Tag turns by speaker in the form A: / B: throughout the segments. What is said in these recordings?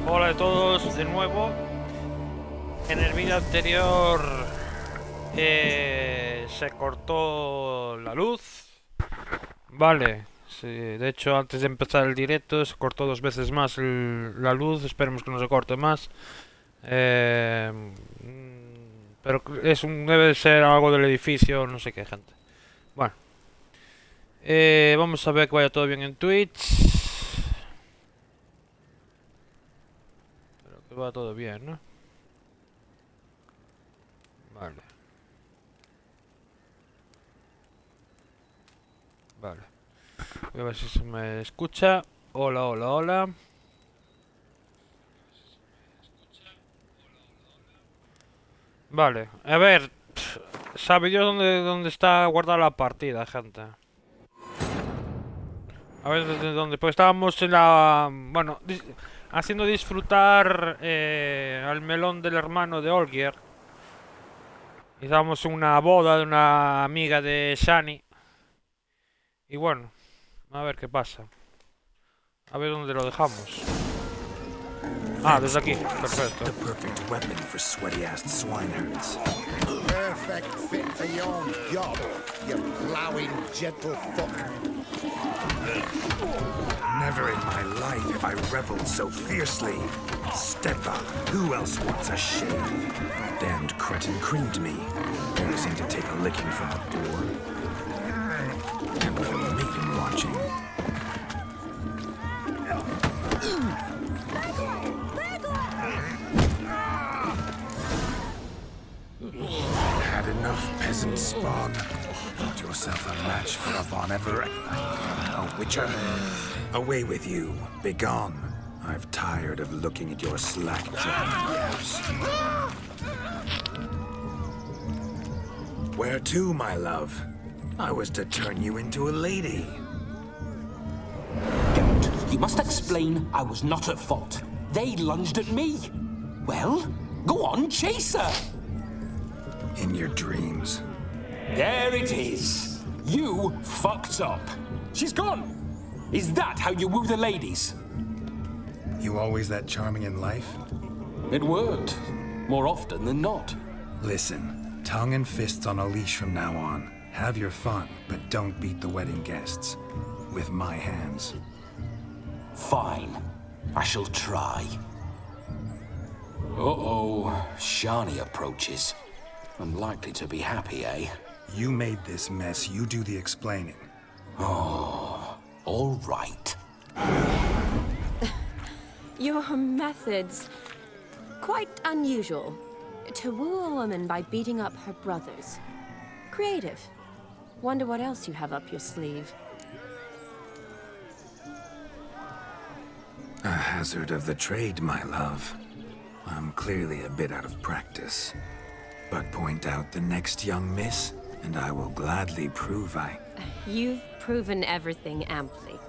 A: Hola a todos de nuevo. En el vídeo anterior se cortó la luz. Vale, sí, de hecho antes de empezar el directo se cortó 2 veces más la luz. Esperemos que no se corte más. Pero debe de ser algo del edificio, no sé qué, gente. Bueno, vamos a ver que vaya todo bien en Twitch. Pero que va todo bien, ¿no? Vale. Vale. Voy a ver si se me escucha. Hola, hola, hola. Vale, a ver. ¿Sabe Dios dónde está guardada la partida, gente? A ver desde dónde. Pues estábamos en la... Bueno, haciendo disfrutar al melón del hermano de Olgier. Y estábamos en una boda de una amiga de Shani. Y bueno, a ver qué pasa. A ver dónde lo dejamos. Ah, desde aquí, perfecto.
B: The perfect weapon for sweaty-assed swineherds.
C: Perfect fit for your job, you plowing gentlefolk.
B: Never in my life have I reveled so fiercely. Step up. Who else wants a shave? Damned cretin creamed me. Embarrassing to take a licking from a boor. And with a maiden watching. Had enough peasant spawn. Got yourself a match for a Von Everett. A Witcher. Away with you. Begone. I've tired of looking at your slack-jawed yaps. Where to, my love? I was to turn you into a lady.
D: Don't. You must explain I was not at fault. They lunged at me. Well, go on, chase her.
B: In your dreams.
D: There it is. You fucked up. She's gone. Is that how you woo the ladies?
B: You always that charming in life?
D: It worked. More often than not.
B: Listen, tongue and fists on a leash from now on. Have your fun, but don't beat the wedding guests. With my hands.
D: Fine. I shall try. Uh-oh. Shani approaches. Unlikely to be happy, eh?
B: You made this mess, you do the explaining.
D: Oh, all right.
E: Your methods, quite unusual. To woo a woman by beating up her brothers. Creative. Wonder what else you have up your sleeve.
B: A hazard of the trade, my love. I'm clearly a bit out of practice. But point out the next young miss, and I will gladly prove
E: You've proven everything amply.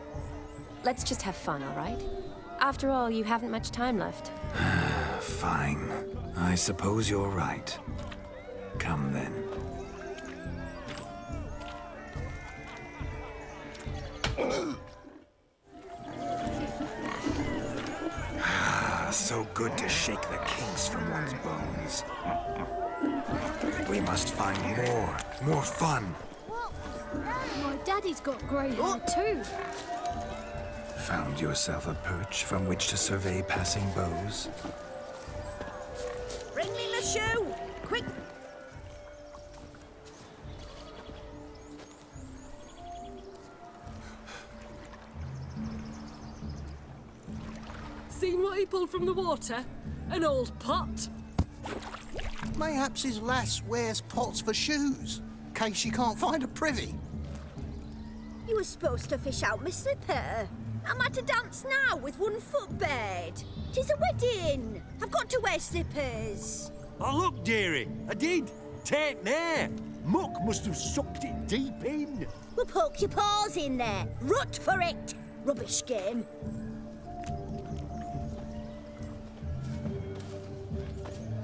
E: Let's just have fun, all right? After all, you haven't much time left.
B: Fine. I suppose you're right. Come then. So good to shake the kinks from one's bones. We must find more fun.
F: My daddy's got grey hair too.
B: Found yourself a perch from which to survey passing beaux?
F: Bring me my shoe, quick!
G: Seen what he pulled from the water? An old pot.
C: Mayhaps his lass wears pots for shoes, case she can't find a privy.
F: You were supposed to fish out my slipper. I'm at a dance now with one foot bared. 'Tis a wedding. I've got to wear slippers.
H: Oh, look, dearie, I did. Take there. Muck must have sucked it deep in.
F: Well, poke your paws in there. Rut for it. Rubbish game.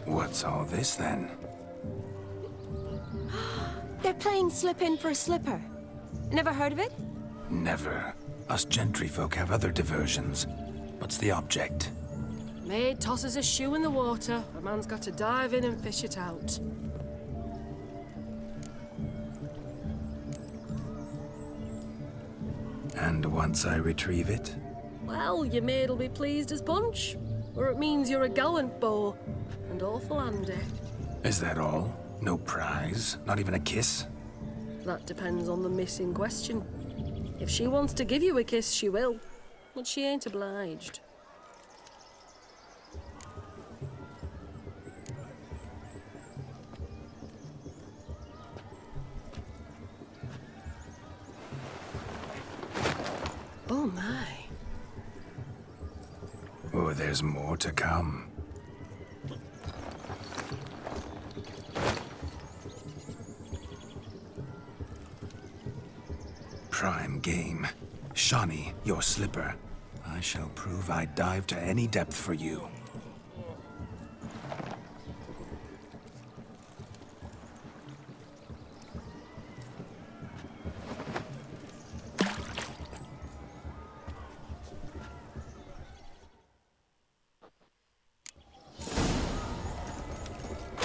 B: What's all this then?
E: They're playing slip in for a slipper. Never heard of it?
B: Never. Us gentry folk have other diversions. What's the object?
G: Maid tosses a shoe in the water. A man's got to dive in and fish it out.
B: And once I retrieve it?
G: Well, your maid'll be pleased as punch. Or it means you're a gallant beau. And awful handy.
B: Is that all? No prize? Not even a kiss?
G: That depends on the miss in question. If she wants to give you a kiss, she will. But she ain't obliged. Oh my.
B: Oh, there's more to come. Prime game. Shawnee, your slipper. I shall prove I'd dive to any depth for you.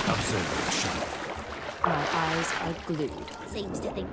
B: Observe, Shawnee.
E: My eyes are glued.
F: Seems to think.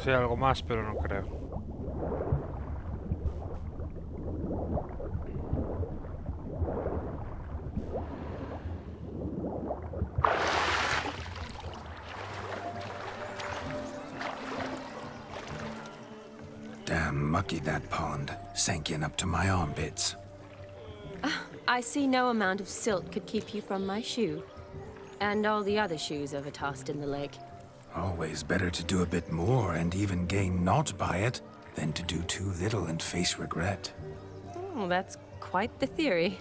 A: Sé algo más, pero no creo.
B: Damn mucky that pond. Sank in up to my armpits.
E: I see no amount of silt could keep you from my shoe. And all the other shoes overtossed in the lake.
B: Always better to do a bit more and even gain naught by it than to do too little and face regret.
E: Oh, that's quite the theory.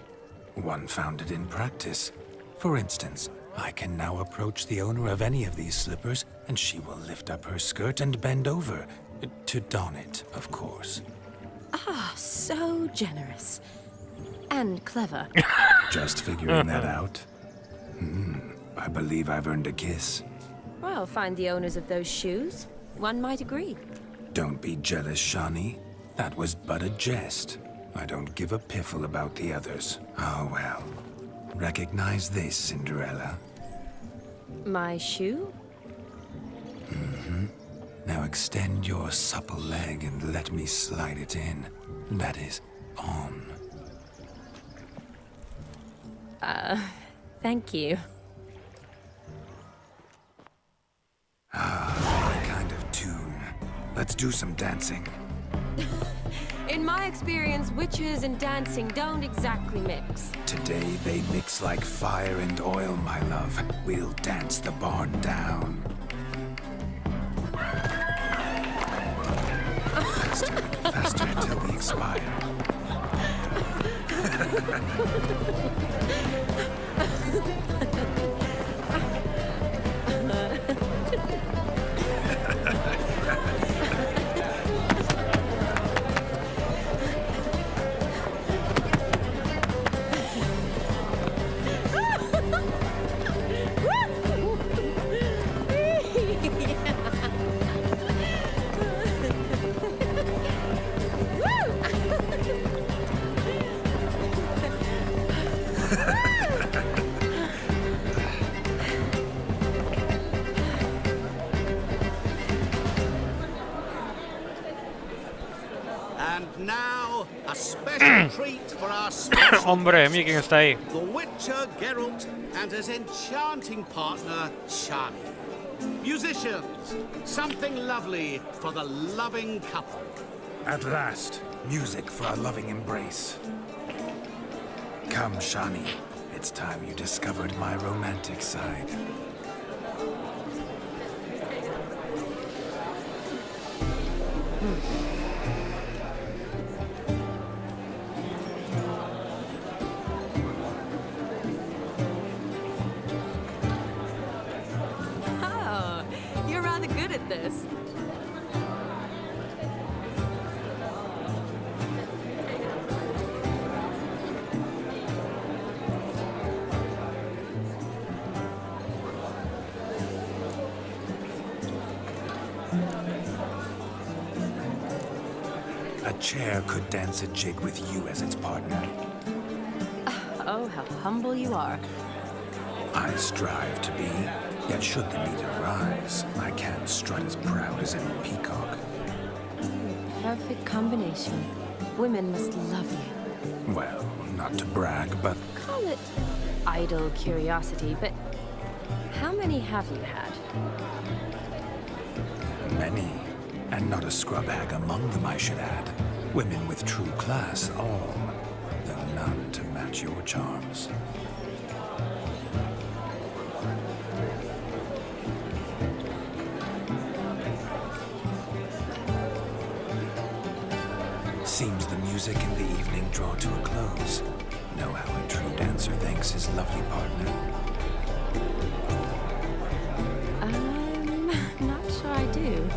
B: One founded in practice. For instance, I can now approach the owner of any of these slippers, and she will lift up her skirt and bend over. To don it, of course.
E: Ah, so generous. And clever.
B: Just figuring that out? I believe I've earned a kiss.
E: Well, find the owners of those shoes. One might agree.
B: Don't be jealous, Shawnee. That was but a jest. I don't give a piffle about the others. Oh well. Recognize this, Cinderella.
E: My shoe?
B: Now extend your supple leg and let me slide it in. That is, on.
E: Thank you.
B: My kind of tune. Let's do some dancing.
E: In my experience, witches and dancing don't exactly mix.
B: Today they mix like fire and oil, my love. We'll dance the barn down. Faster, faster till we expire.
I: our special
A: Hombre, mira quién está ahí.
I: the Witcher Geralt and his enchanting partner Shani. Musicians, something lovely for the loving couple.
B: At last, music for a loving embrace. Come, Shani. It's time you discovered my romantic side.
E: Oh, you're rather good at this.
B: A chair could dance a jig with you as its partner.
E: Oh, how humble you are.
B: I strive to be, yet should the need arise, I can strut as proud as any peacock.
E: Perfect combination. Women must love you.
B: Well, not to brag, but
E: Call it idle curiosity, but how many have you had?
B: many. And not a scrub hag among them, I should add. Women with true class, all. Though none to match your charms. Seems the music and the evening draw to a close. Know how a true dancer thanks his lovely partner.
E: I'm not sure I do.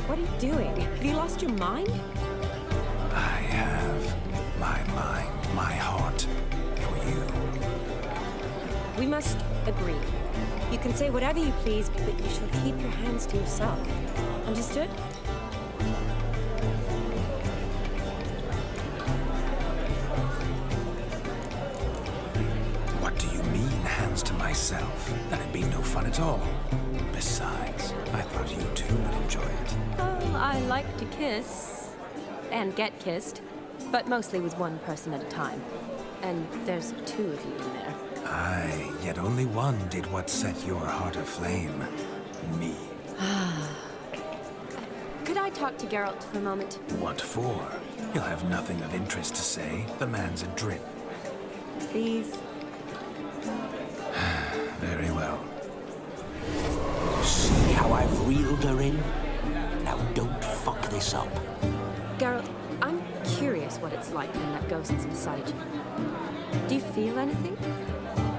E: What are you doing? Have you lost your mind?
B: I have my mind, my heart for you.
E: We must agree. You can say whatever you please, but you shall keep your hands to yourself. Understood?
B: What do you mean, hands to myself? That'd be no fun at all. Besides, I thought you two would enjoy it.
E: Well, I like to kiss. And get kissed. But mostly with one person at a time. And there's two of you in there.
B: Aye, yet only one did what set your heart aflame. Me.
E: Could I talk to Geralt for a moment?
B: What for? He'll have nothing of interest to say. The man's a drip.
E: Please?
B: Very well.
J: See how I've reeled her in? Now don't fuck this up.
E: Geralt, I'm curious what it's like when that ghost's beside you. Do you feel anything?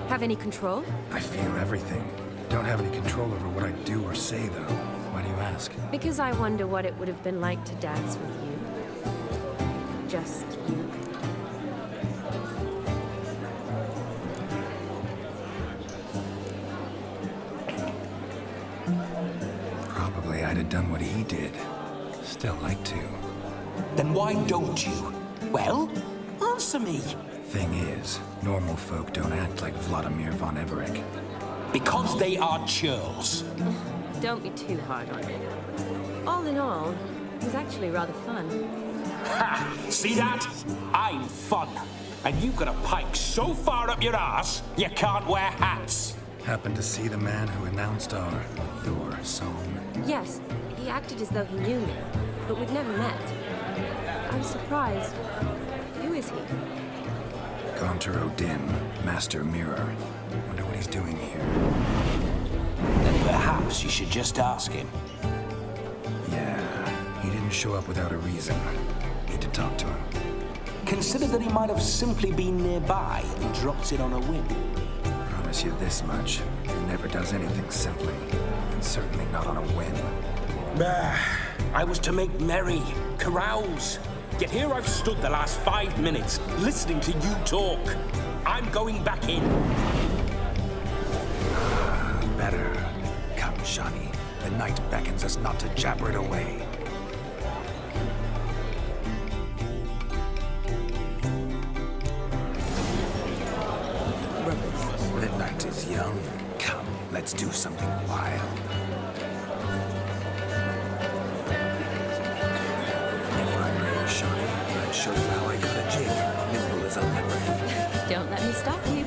E: Have any control?
B: I feel everything. Don't have any control over what I do or say, though. Why do you ask?
E: Because I wonder what it would have been like to dance with you. Just you.
B: Probably I'd have done what he did. Still like to.
J: Then why don't you? Well, answer me.
B: Thing is, normal folk don't act like Vladimir von Everett.
J: Because they are churls.
E: Don't be too hard on him. All in all, he's actually rather fun.
J: Ha! See that? I'm fun. And you've got a pike so far up your ass, you can't wear hats.
B: Happened to see the man who announced your song.
E: Yes, he acted as though he knew me, but we've never met. I'm surprised. Who is he?
B: Gaunter Odin, Master Mirror. Wonder what he's doing here.
J: Then perhaps you should just ask him.
B: Yeah, he didn't show up without a reason. Need to talk to him.
J: Consider that he might have simply been nearby and dropped it on a whim.
B: Promise you this much. He never does anything simply. And certainly not on a whim.
J: I was to make merry, carouse. Yet here I've stood the last 5 minutes, listening to you talk. I'm going back in.
B: Better. Come, Shani. The night beckons us not to jabber it away. The night is young. Come. Let's do something wild. If I may, Shawnee, I'd show you how I cut a jig, nimble as a leopard.
E: Don't let me stop you.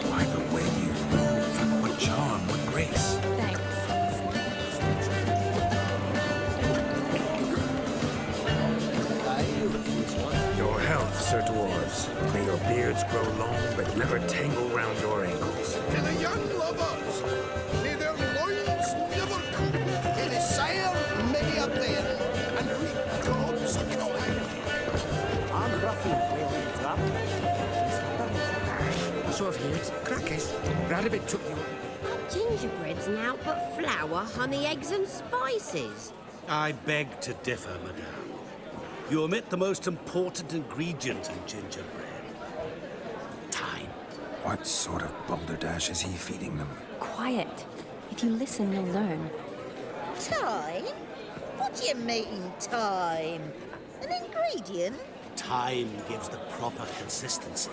B: By the way you move, what charm, what grace.
E: Thanks.
B: Your health, Sir Dwarves. May your beards grow long, but never tangle round your ankles.
C: To the young lovers, may their loins never cool. To the sire, many a bear, and reap gobs of joy.
K: I'm roughly so I've heard crackers. Rabbit took you.
F: Gingerbread's now but flour, honey, eggs, and spices.
I: I beg to differ, madame. You omit the most important ingredient in gingerbread. Time.
B: What sort of balderdash is he feeding them?
E: Quiet. If you listen, you'll learn.
F: Time? What do you mean, time? An ingredient?
I: Time gives the proper consistency.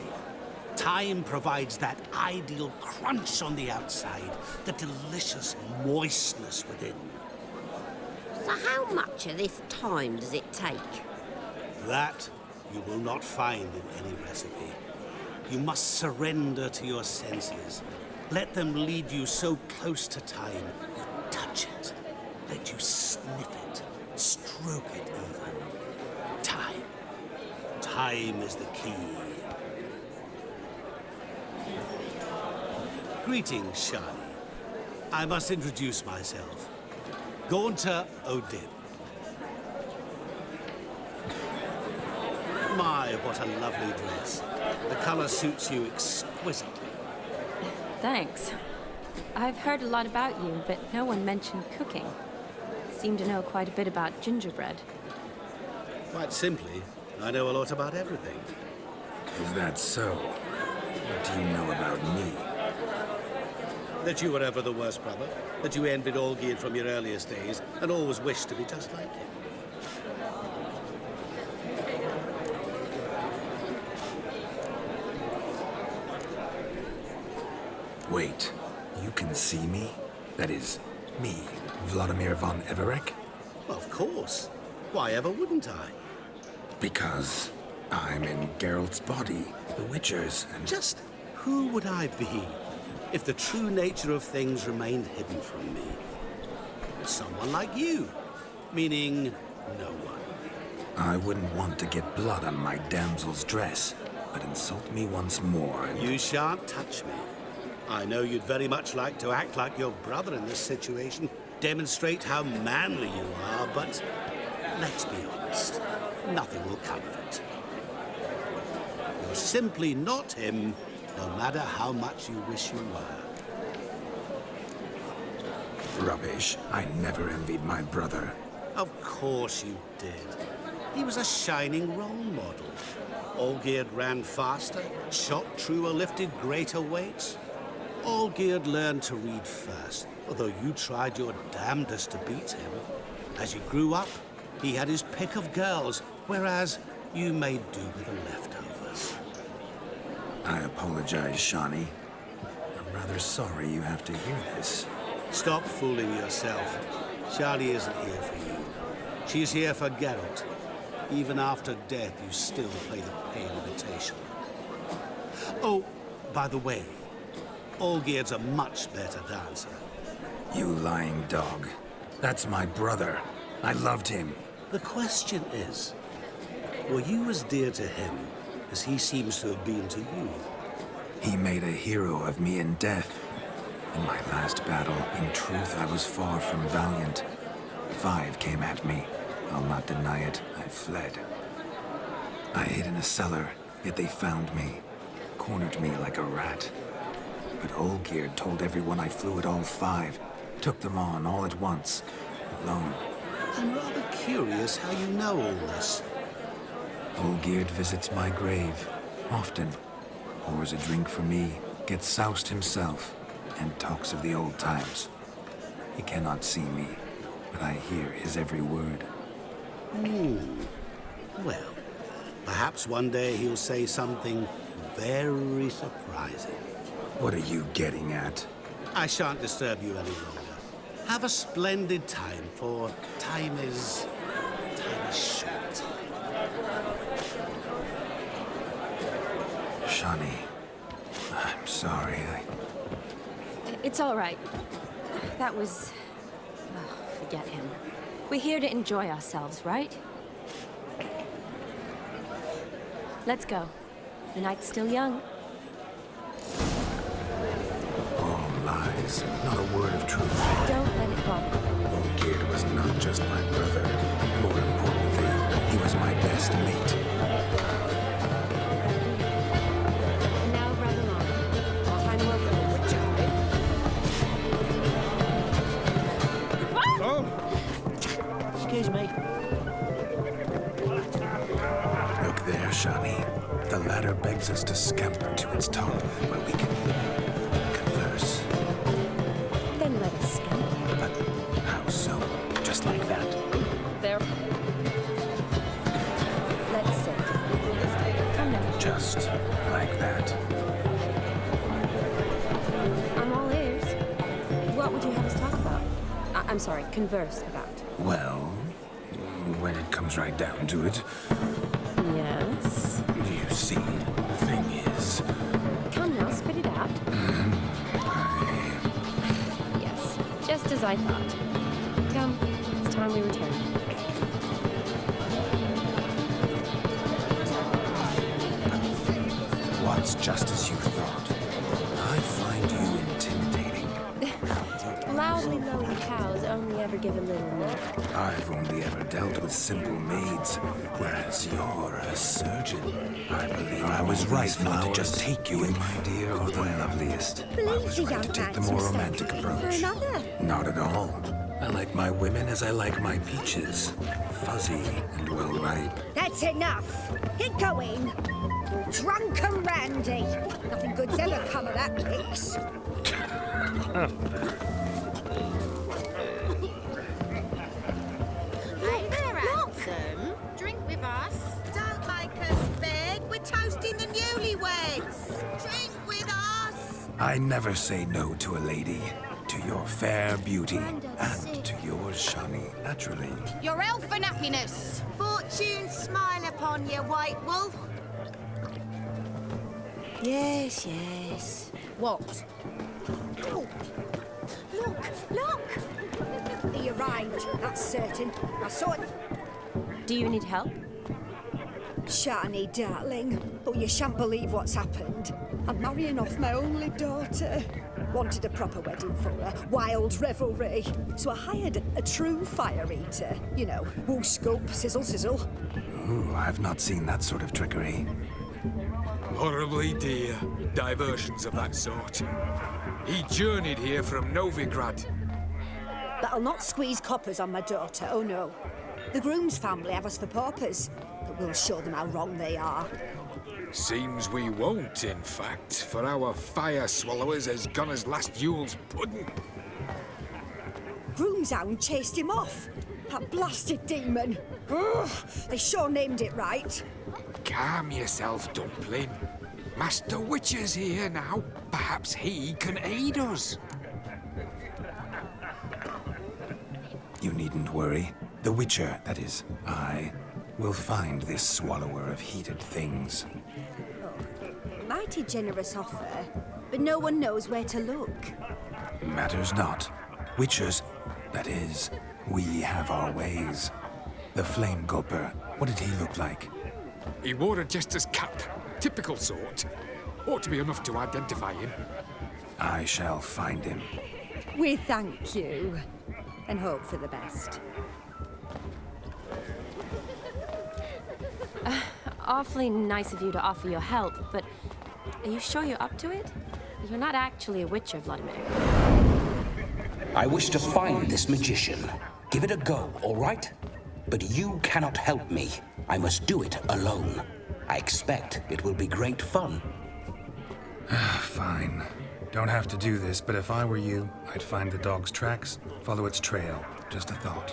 I: Time provides that ideal crunch on the outside, the delicious moistness within.
F: So how much of this time does it take?
I: That you will not find in any recipe. You must surrender to your senses. Let them lead you so close to time, you touch it. Let you sniff it, stroke it even. Time. Time is the key. Greetings, Shani. I must introduce myself. Gaunter O'Dib. My, what a lovely dress. The color suits you exquisitely.
E: Thanks. I've heard a lot about you, but no one mentioned cooking. Seem to know quite a bit about gingerbread.
I: Quite simply, I know a lot about everything.
B: Is that so? What do you know about me?
I: That you were ever the worst brother, that you envied Olgierd from your earliest days, and always wished to be just like him.
B: Wait, you can see me? That is, me, Vladimir von Everek?
I: Of course. Why ever wouldn't I?
B: Because I'm in Geralt's body, the Witcher's, and...
I: Just who would I be if the true nature of things remained hidden from me? Someone like you, meaning no one.
B: I wouldn't want to get blood on my damsel's dress, but insult me once more and...
I: You shan't touch me. I know you'd very much like to act like your brother in this situation, demonstrate how manly you are, but let's be honest, nothing will come of it. You're simply not him, no matter how much you wish you were.
B: Rubbish. I never envied my brother.
I: Of course you did. He was a shining role model. Olgierd ran faster, shot truer, lifted greater weights. Olgierd learned to read first, although you tried your damnedest to beat him. As you grew up, he had his pick of girls, whereas you made do with the leftovers.
B: I apologize, Shani. I'm rather sorry you have to hear this.
I: Stop fooling yourself. Shani isn't here for you. She's here for Geralt. Even after death, you still play the pale imitation. Oh, by the way, Olgierd's a much better dancer.
B: You lying dog. That's my brother. I loved him.
I: The question is, were you as dear to him as he seems to have been to you?
B: He made a hero of me in death. In my last battle, in truth, I was far from valiant. 5 came at me. I'll not deny it, I fled. I hid in a cellar, yet they found me. Cornered me like a rat. But Olgierd told everyone I flew at all 5. Took them on all at once, alone.
I: I'm rather curious how you know all this.
B: Olgierd visits my grave, often. Pours a drink for me, gets soused himself. and talks of the old times. He cannot see me, but I hear his every word.
I: Well, perhaps one day he'll say something very surprising.
B: What are you getting at?
I: I shan't disturb you any longer. Have a splendid time, for time is short.
B: Shani, I'm sorry.
E: It's all right. That was... Oh, forget him. We're here to enjoy ourselves, right? Let's go. The night's still young.
B: All lies, not a word of truth.
E: Don't let it bother you.
B: Olgierd was not just my brother. More importantly, he was my best mate.
E: And now run along. Time will go.
K: Excuse me.
B: Look there, Shani. The ladder begs us to scamper to its top, where we can converse.
E: Then let us scamper.
B: But how so? Just like that?
E: There. Let's sit. Come now.
B: Just like that?
E: I'm all ears. What would you have us talk about? I'm sorry, converse about.
B: Well, when it comes right down to it,
E: Yes?
B: you see, the thing is...
E: Come now, spit it out. Yes, just as I thought. Come, it's time we return.
B: What's just as you thought? I find you intimidating.
E: Loudly lowing cows only ever give a little milk.
B: I've only ever dealt with simple maids, whereas you're a surgeon. I believe I was right not to just take you in, my dear, or the loveliest. I was right to take the more romantic approach. Not at all. I like my women as I like my peaches. Fuzzy and well ripe.
F: That's enough. Get going. Drunk and randy. Nothing good's ever come of that mix.
L: Hey there, handsome. Drink with us.
F: Don't make us beg. We're toasting the newlyweds. Drink with us.
B: I never say no to a lady. To your fair beauty, and to yours, Shani, naturally.
L: Your elfin happiness.
F: Fortune smile upon you, White Wolf. Yes, yes.
L: What?
F: Oh, look. He arrived, that's certain. I saw it.
E: Do you need help?
F: Shani, darling. Oh, you shan't believe what's happened. I'm marrying off my only daughter. Wanted a proper wedding for her, wild revelry. So I hired a true fire eater. You know, whoosh, scope, sizzle, sizzle.
B: Ooh, I've not seen that sort of trickery.
H: Horribly dear diversions of that sort. He journeyed here from Novigrad.
F: But I'll not squeeze coppers on my daughter, oh no. The groom's family have us for paupers, but we'll show them how wrong they are.
H: Seems we won't, in fact, for our fire swallowers has gone as last Yule's pudding.
F: Groom's hound chased him off. That blasted demon. Ugh, they sure named it right.
H: Calm yourself, Dumpling. Master Witcher's here now. Perhaps he can aid us.
B: You needn't worry. The Witcher, that is, I, will find this swallower of heated things.
F: Mighty generous offer, but no one knows where to look.
B: Matters not. Witchers, that is, we have our ways. The Flame Gulper, what did he look like?
H: He wore a jester's cap. Typical sort. Ought to be enough to identify him.
B: I shall find him.
F: We thank you, and hope for the best.
E: Awfully nice of you to offer your help, but are you sure you're up to it? You're not actually a witcher, Vladimir.
J: I wish to find this magician. Give it a go, all right? But you cannot help me. I must do it alone. I expect it will be great fun.
B: Fine. Don't have to do this, but if I were you, I'd find the dog's tracks, follow its trail. Just a thought.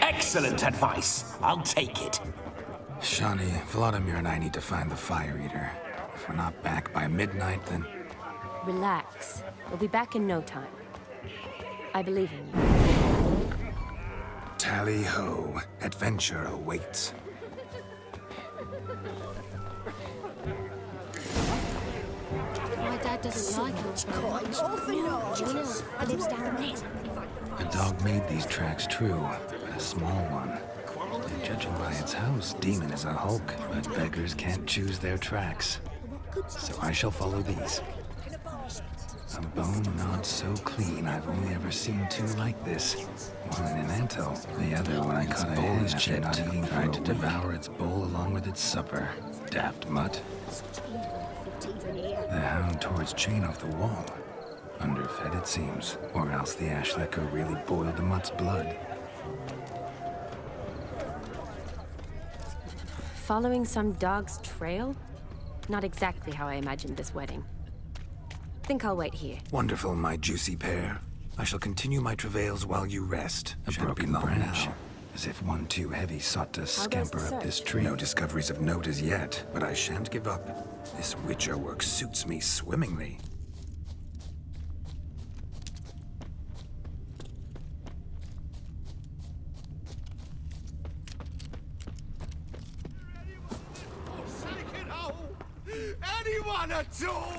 J: Excellent advice. I'll take it.
B: Shawnee, Vladimir and I need to find the fire eater. If we're not back by midnight, then...
E: Relax. We'll be back in no time. I believe in you.
B: Tally-ho. Adventure awaits.
L: My dad doesn't like it.
F: Lives down there.
B: The dog made these tracks true, but a small one. And judging by its house, Demon is a hulk, but beggars can't choose their tracks. So I shall follow these. A bone not so clean I've only ever seen two like this. One in an anthill, the other when I caught a hen after not eating, tried to devour its bowl along with its supper. Daft mutt. The hound tore its chain off the wall. Underfed it seems, or else the ash liquor really boiled the mutt's blood.
E: Following some dog's trail? Not exactly how I imagined this wedding. Think I'll wait here.
B: Wonderful, my juicy pair. I shall continue my travails while you rest. A broken branch. As if one too heavy sought to scamper up this tree. No discoveries of note as yet, but I shan't give up. This Witcher work suits me swimmingly.
C: Anyone at all?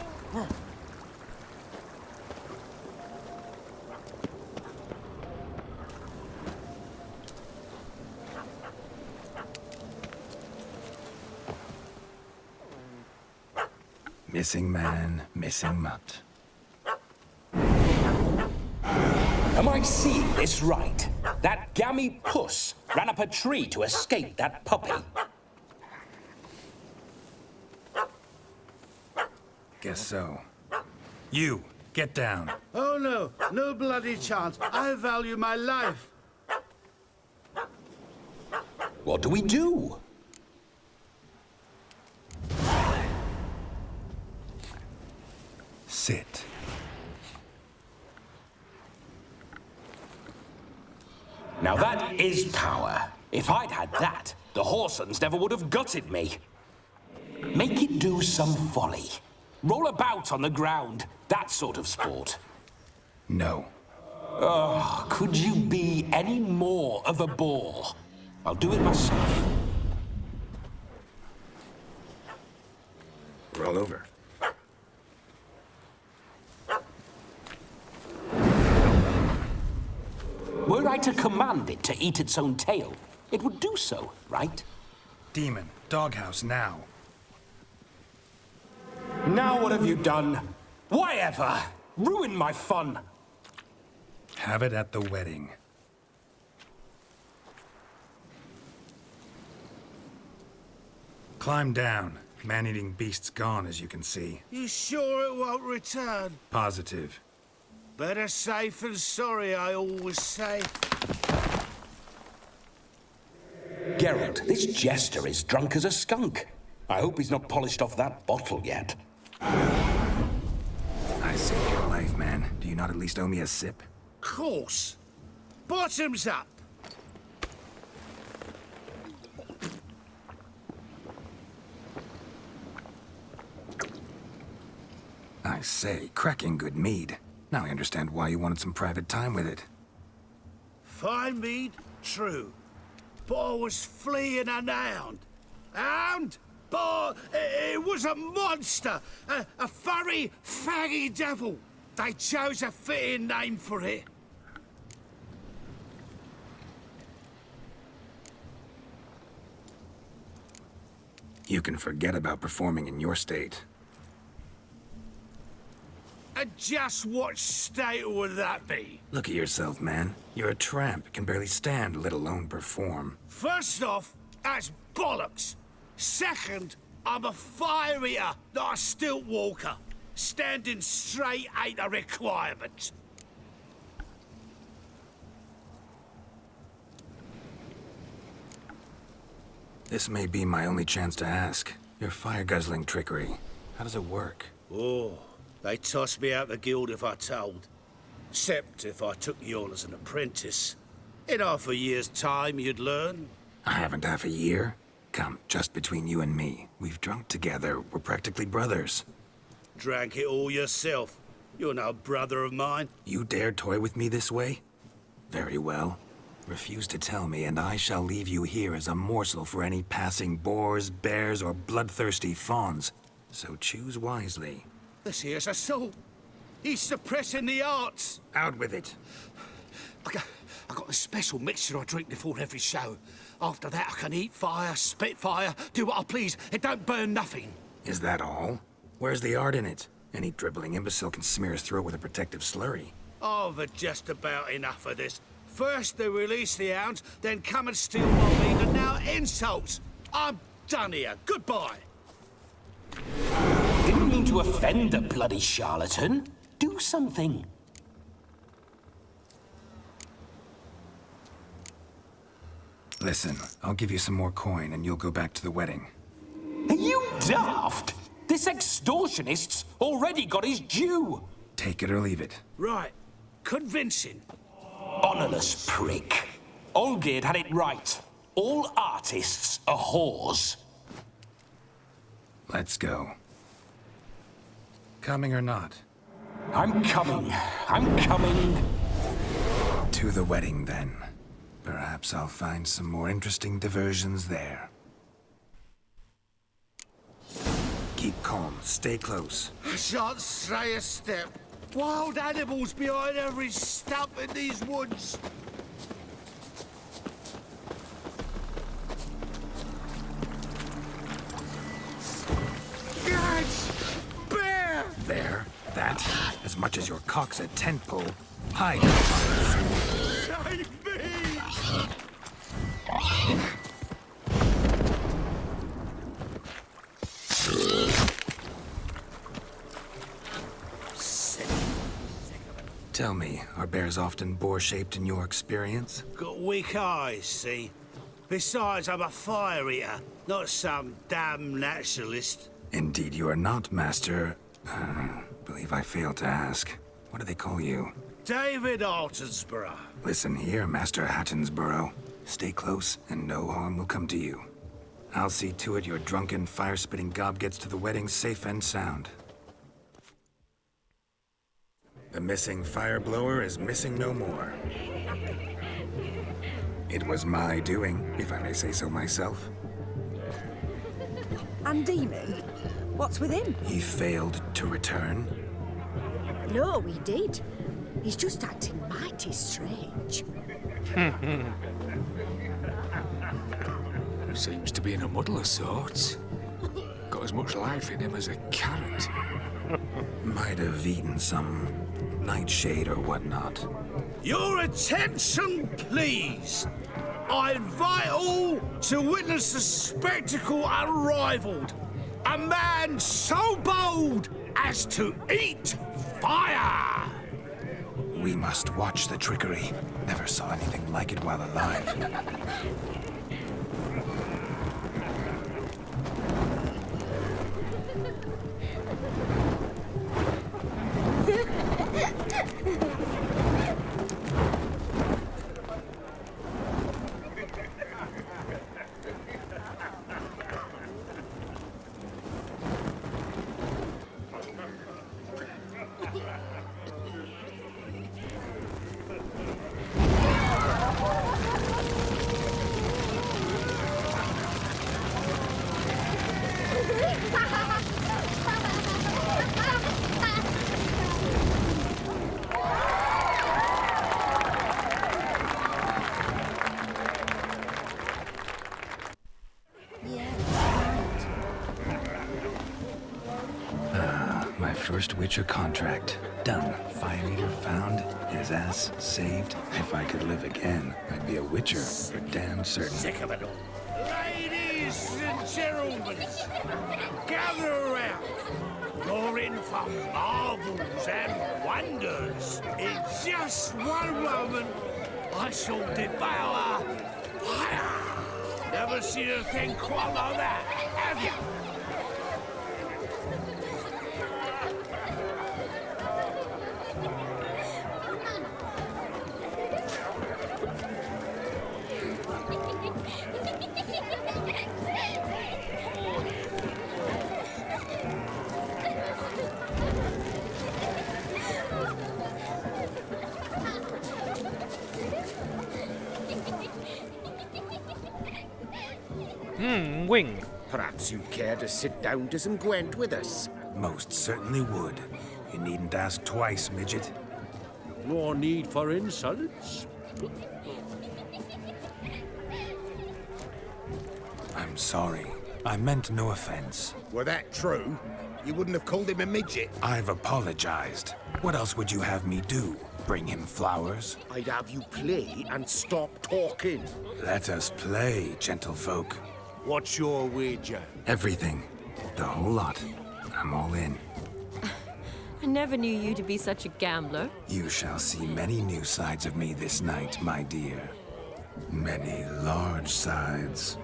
B: Missing man, missing mutt.
J: Am I seeing this right? That gammy puss ran up a tree to escape that puppy.
B: Guess so. You, get down.
I: Oh no, no bloody chance. I value my life.
J: What do we do?
B: Sit.
J: Now that is power. If I'd had that, the Horsons never would have gutted me. Make it do some folly. Roll about on the ground. That sort of sport.
B: No.
J: Oh, could you be any more of a bore? I'll do it myself.
B: Roll over.
J: Were I to command it to eat its own tail, it would do so, right?
B: Demon, doghouse now.
J: Now what have you done? Why ever? Ruin my fun.
B: Have it at the wedding. Climb down. Man-eating beast's gone, as you can see.
I: You sure it won't return?
B: Positive.
I: Better safe than sorry, I always say.
J: Geralt, this jester is drunk as a skunk. I hope he's not polished off that bottle yet.
B: I saved your life, man. Do you not at least owe me a sip?
I: Course. Bottoms up.
B: I say, cracking good mead. Now I understand why you wanted some private time with it.
I: Fine mead, true. But I was fleeing a hound. Hound? But it was a monster. A furry, faggy devil. They chose a fitting name for it.
B: You can forget about performing in your state.
I: And just what state would that be?
B: Look at yourself, man. You're a tramp, can barely stand, let alone perform.
I: First off, that's bollocks. Second, I'm a fire eater, not a stilt walker. Standing straight ain't a requirement.
B: This may be my only chance to ask. Your fire-guzzling trickery. How does it work?
I: Oh, They'd toss me out the guild if I told. Except if I took you on as an apprentice. In half a year's time, you'd learn.
B: I haven't half a year. Come, just between you and me. We've drunk together. We're practically brothers.
I: Drank it all yourself. You're no brother of mine.
B: You dare toy with me this way? Very well. Refuse to tell me, and I shall leave you here as a morsel for any passing boars, bears, or bloodthirsty fawns. So choose wisely.
I: This here's assault. He's suppressing the arts.
B: Out with it.
I: I got a special mixture I drink before every show. After that, I can eat fire, spit fire, do what I please. It don't burn nothing.
B: Is that all? Where's the art in it? Any dribbling imbecile can smear his throat with a protective slurry.
I: I've had just about enough of this. First they release the hounds, then come and steal my meat, and now insults. I'm done here. Goodbye.
J: Didn't mean to offend the bloody charlatan. Do something.
B: Listen, I'll give you some more coin and you'll go back to the wedding.
J: Are you daft? This extortionist's already got his due.
B: Take it or leave it.
I: Right. Convincing.
J: Honourless prick. Olgierd had it right. All artists are whores.
B: Let's go. Coming or not?
J: I'm coming. I'm coming.
B: To the wedding, then. Perhaps I'll find some more interesting diversions there. Keep calm. Stay close.
I: I shan't stray a step. Wild animals behind every stump in these woods. Guys! Bear!
B: There. That. As much as your cock's a tent pole. Hide.
I: Save me!
B: Tell me, are bears often boar-shaped in your experience?
I: Got weak eyes, see? Besides, I'm a fire eater, not some damn naturalist.
B: Indeed you are not, Master. Believe I failed to ask. What do they call you?
I: David Altonsborough.
B: Listen here, Master Hattonsborough. Stay close, and no harm will come to you. I'll see to it your drunken, fire-spitting gob gets to the wedding safe and sound. The missing fire blower is missing no more. It was my doing, if I may say so myself.
F: And Demon? What's with him?
B: He failed to return.
F: No, he did. He's just acting mighty strange.
H: Seems to be in a muddle of sorts. Got as much life in him as a carrot.
B: Might have eaten some nightshade or whatnot.
I: Your attention, please. I invite all to witness a spectacle unrivaled. A man so bold as to eat fire.
B: We must watch the trickery. Never saw anything like it while alive. My first Witcher contract. Done. Fire eater found. His ass saved. If I could live again, I'd be a Witcher for damn certain.
I: Sick of it all. Ladies and gentlemen, gather around. You're in for marvels and wonders. In just one moment, I shall devour fire. Never seen a thing quite like that, have you?
A: Wing.
K: Perhaps you'd care to sit down to some Gwent with us.
B: Most certainly would. You needn't ask twice, midget.
M: No need for insults.
B: I'm sorry. I meant no offense.
K: Were that true, you wouldn't have called him a midget.
B: I've apologized. What else would you have me do? Bring him flowers?
K: I'd have you play and stop talking.
B: Let us play, gentlefolk.
K: What's your wager?
B: Everything. The whole lot. I'm all in.
E: I never knew you to be such a gambler.
B: You shall see many new sides of me this night, my dear. Many large sides.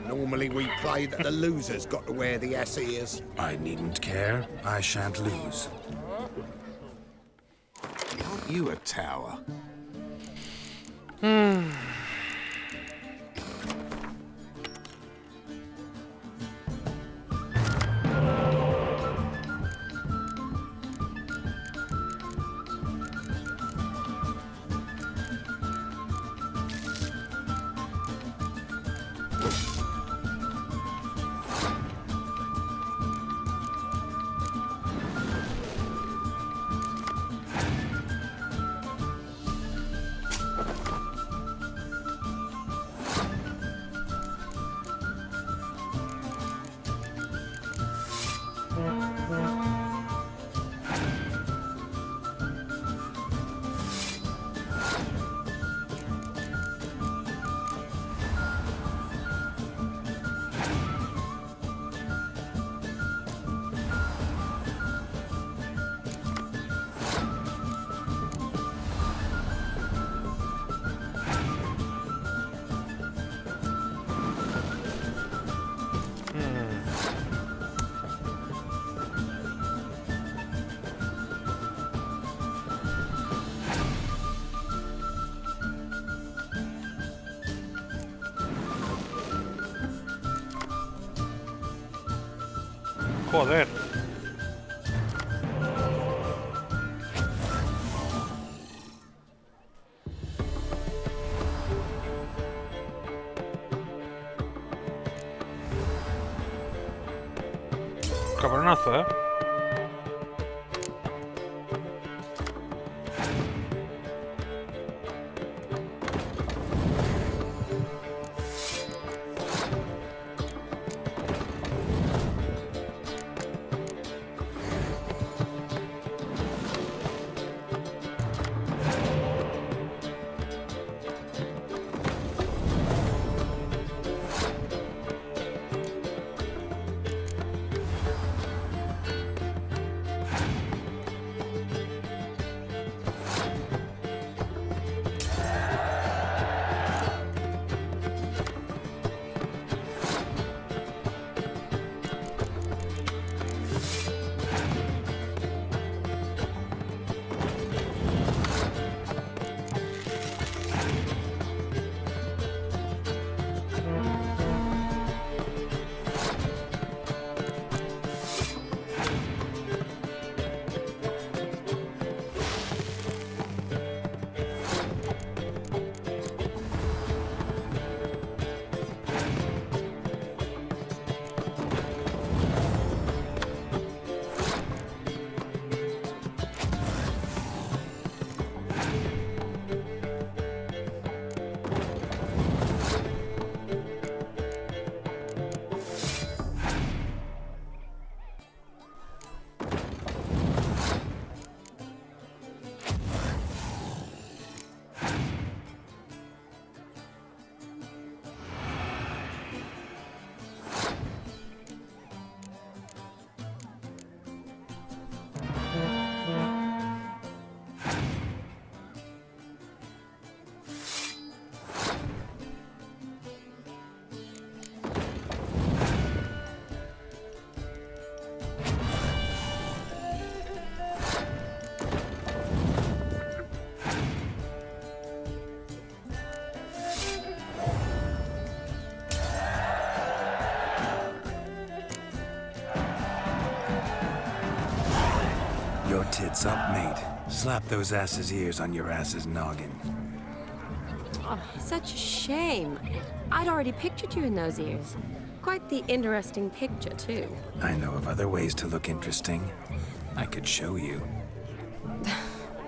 K: Normally we play that the loser's got to wear the ass ears.
B: I needn't care. I shan't lose.
K: Aren't you a tower?
A: Joder. Cabronazo, ¿eh?
B: Your tits up, mate. Slap those asses' ears on your ass's noggin.
E: Oh, such a shame. I'd already pictured you in those ears. Quite the interesting picture, too.
B: I know of other ways to look interesting. I could show you.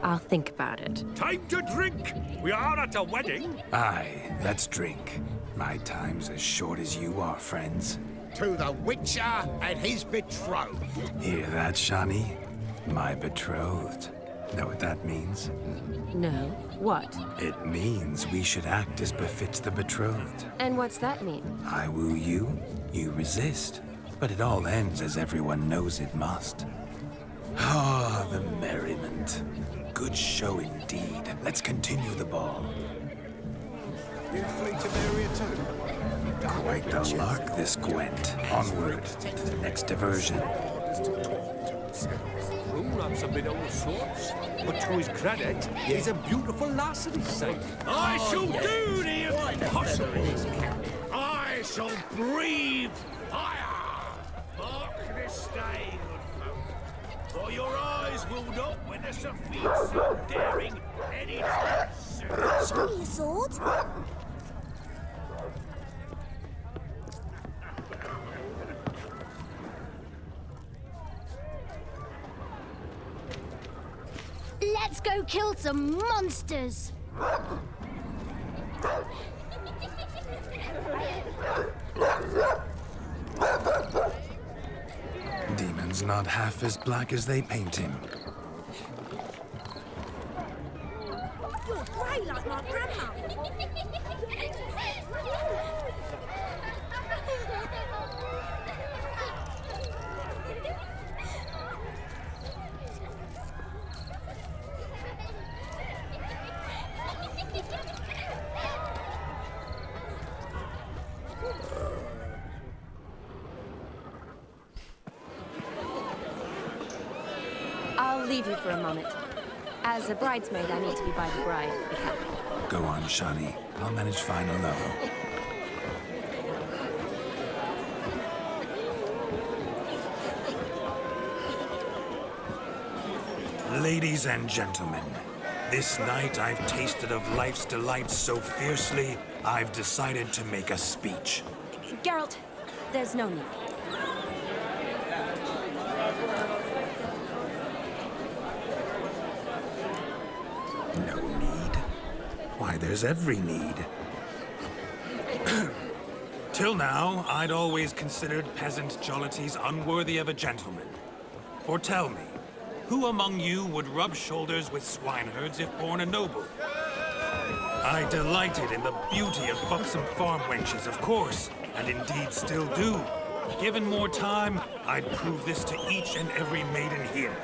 E: I'll think about it.
M: Time to drink! We are at a wedding!
B: Aye, let's drink. My time's as short as you are, friends.
K: To the Witcher and his betrothed.
B: Hear that, Shani? My betrothed. Know what that means?
E: No. What?
B: It means we should act as befits the betrothed.
E: And what's that mean?
B: I woo you, you resist. But it all ends as everyone knows it must. Ah, the merriment. Good show indeed. Let's continue the ball.
K: You flee to Maria too?
B: Quite the lark, this Gwent. Onward to the next diversion.
M: Rune's a bit old sorts, but to his credit, he's a beautiful lass at his side. I shall do the impossible! I shall breathe fire! Mark this day, good folk, for your eyes will not witness a feat so daring anytime soon.
N: Show me your sword. Let's go kill some monsters!
B: Demon's not half as black as they paint him.
N: You're grey like my grandma.
E: I'll leave you for a moment. As a bridesmaid, I need to be by the bride for the capping.
B: Go on, Shani. I'll manage fine alone. Ladies and gentlemen, this night I've tasted of life's delights so fiercely, I've decided to make a speech.
E: Geralt, there's no need.
B: No need? Why, there's every need. Till now, I'd always considered peasant jollities unworthy of a gentleman. For tell me, who among you would rub shoulders with swineherds if born a noble? I delighted in the beauty of buxom farm wenches, of course, and indeed still do. Given more time, I'd prove this to each and every maiden here.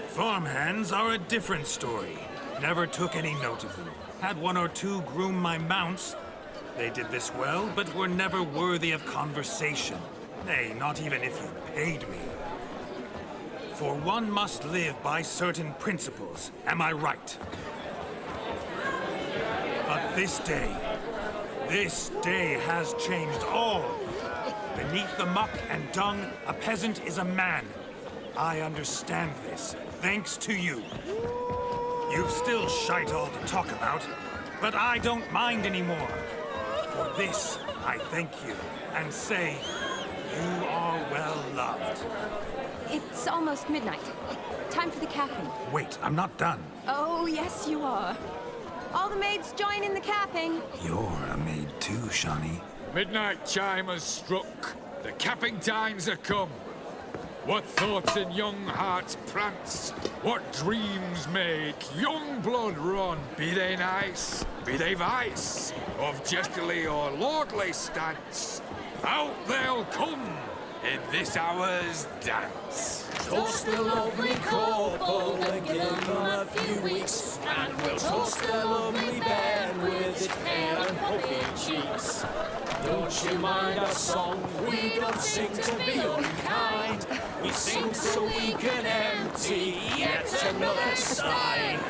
B: Farmhands are a different story. Never took any note of them. Had one or two groom my mounts. They did this well, but were never worthy of conversation. Nay, not even if you paid me. For one must live by certain principles, am I right? But this day has changed all. Beneath the muck and dung, a peasant is a man. I understand this, thanks to you. You've still shite all to talk about, but I don't mind anymore. For this, I thank you, and say, you are well loved.
E: It's almost midnight. Time for the capping.
B: Wait, I'm not done.
E: Oh, yes, you are. All the maids join in the capping.
B: You're a maid too, Shani.
H: Midnight chime has struck. The capping times are come. What thoughts in young hearts prance? What dreams make young blood run? Be they nice, be they vice, of jestily or lordly stance, out they'll come in this hour's dance.
O: Toast the lovely couple and give them a few weeks, and we'll toast the lovely bed with its pale and puffy cheeks. Don't you mind our song? We don't sing to be unkind. We sing so we can empty yet another stein.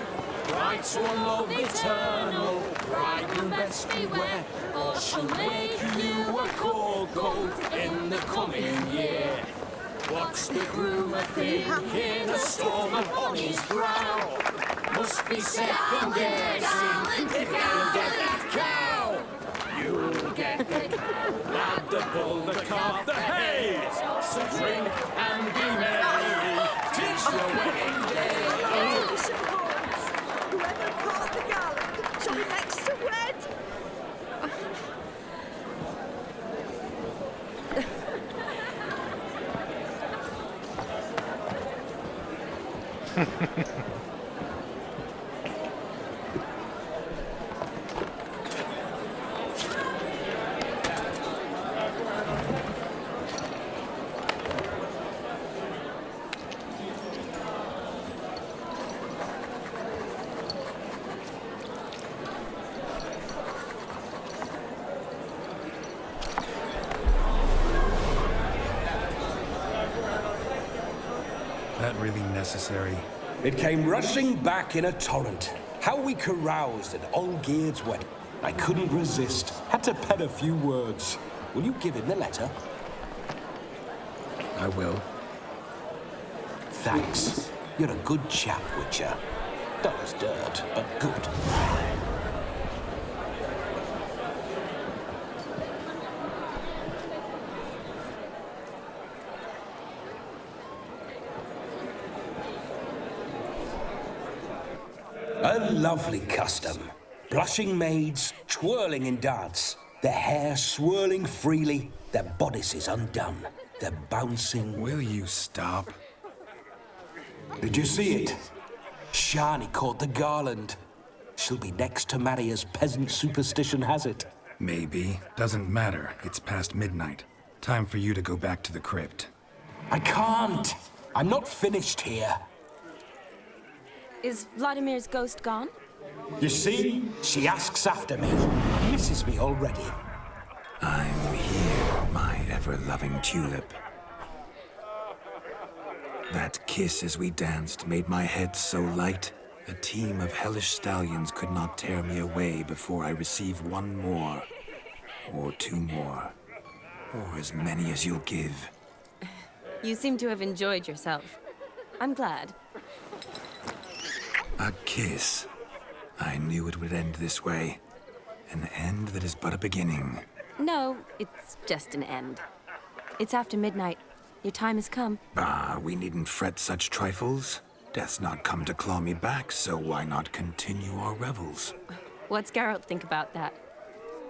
O: Bride's one love eternal, bridegroom best beware, or she'll make you a cold coat in the coming year. What's the groom a thinking? A storm upon his brow. Must be second guessing. If you get that cow, you'll get the lad, the bull, the calf, the hay. So drink and be merry. 'Tis your wedding day.
F: Whoever caught the garland shall be next to wed.
B: That really necessary?
J: It came rushing back in a torrent. How we caroused at Olgierd's wedding. I couldn't resist. Had to pen a few words. Will you give him the letter?
B: I will.
J: Thanks. You're a good chap, Witcher. Dull as dirt, but good. A lovely custom. Blushing maids, twirling in dance. Their hair swirling freely, their bodices undone. They're bouncing...
B: Will you stop?
J: Did you see it? Shani caught the garland. She'll be next to marry as peasant superstition has it.
B: Maybe. Doesn't matter. It's past midnight. Time for you to go back to the crypt.
J: I can't. I'm not finished here.
E: Is Vladimir's ghost gone?
J: You see? She asks after me. Misses me already.
B: I'm here, my ever-loving tulip. That kiss as we danced made my head so light. A team of hellish stallions could not tear me away before I receive one more. Or two more. Or as many as you'll give.
E: You seem to have enjoyed yourself. I'm glad.
B: A kiss. I knew it would end this way. An end that is but a beginning.
E: No, it's just an end. It's after midnight. Your time has come.
B: Ah, we needn't fret such trifles. Death's not come to claw me back, so why not continue our revels?
E: What's Geralt think about that?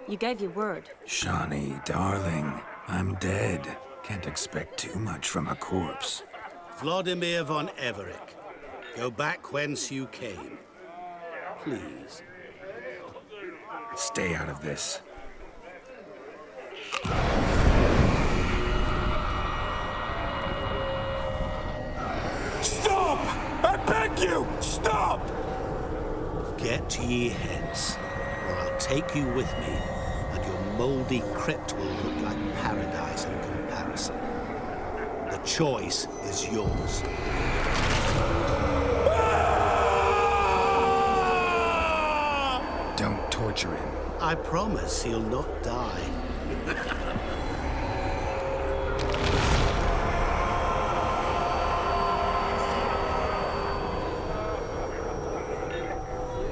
E: You gave your word.
B: Shani, darling, I'm dead. Can't expect too much from a corpse.
I: Vladimir von Everec, go back whence you came. Please.
B: Stay out of this.
J: Stop! I beg you! Stop!
I: Get ye hence, or I'll take you with me, and your mouldy crypt will look like paradise in comparison. The choice is yours.
B: Don't torture him.
I: I promise he'll not die.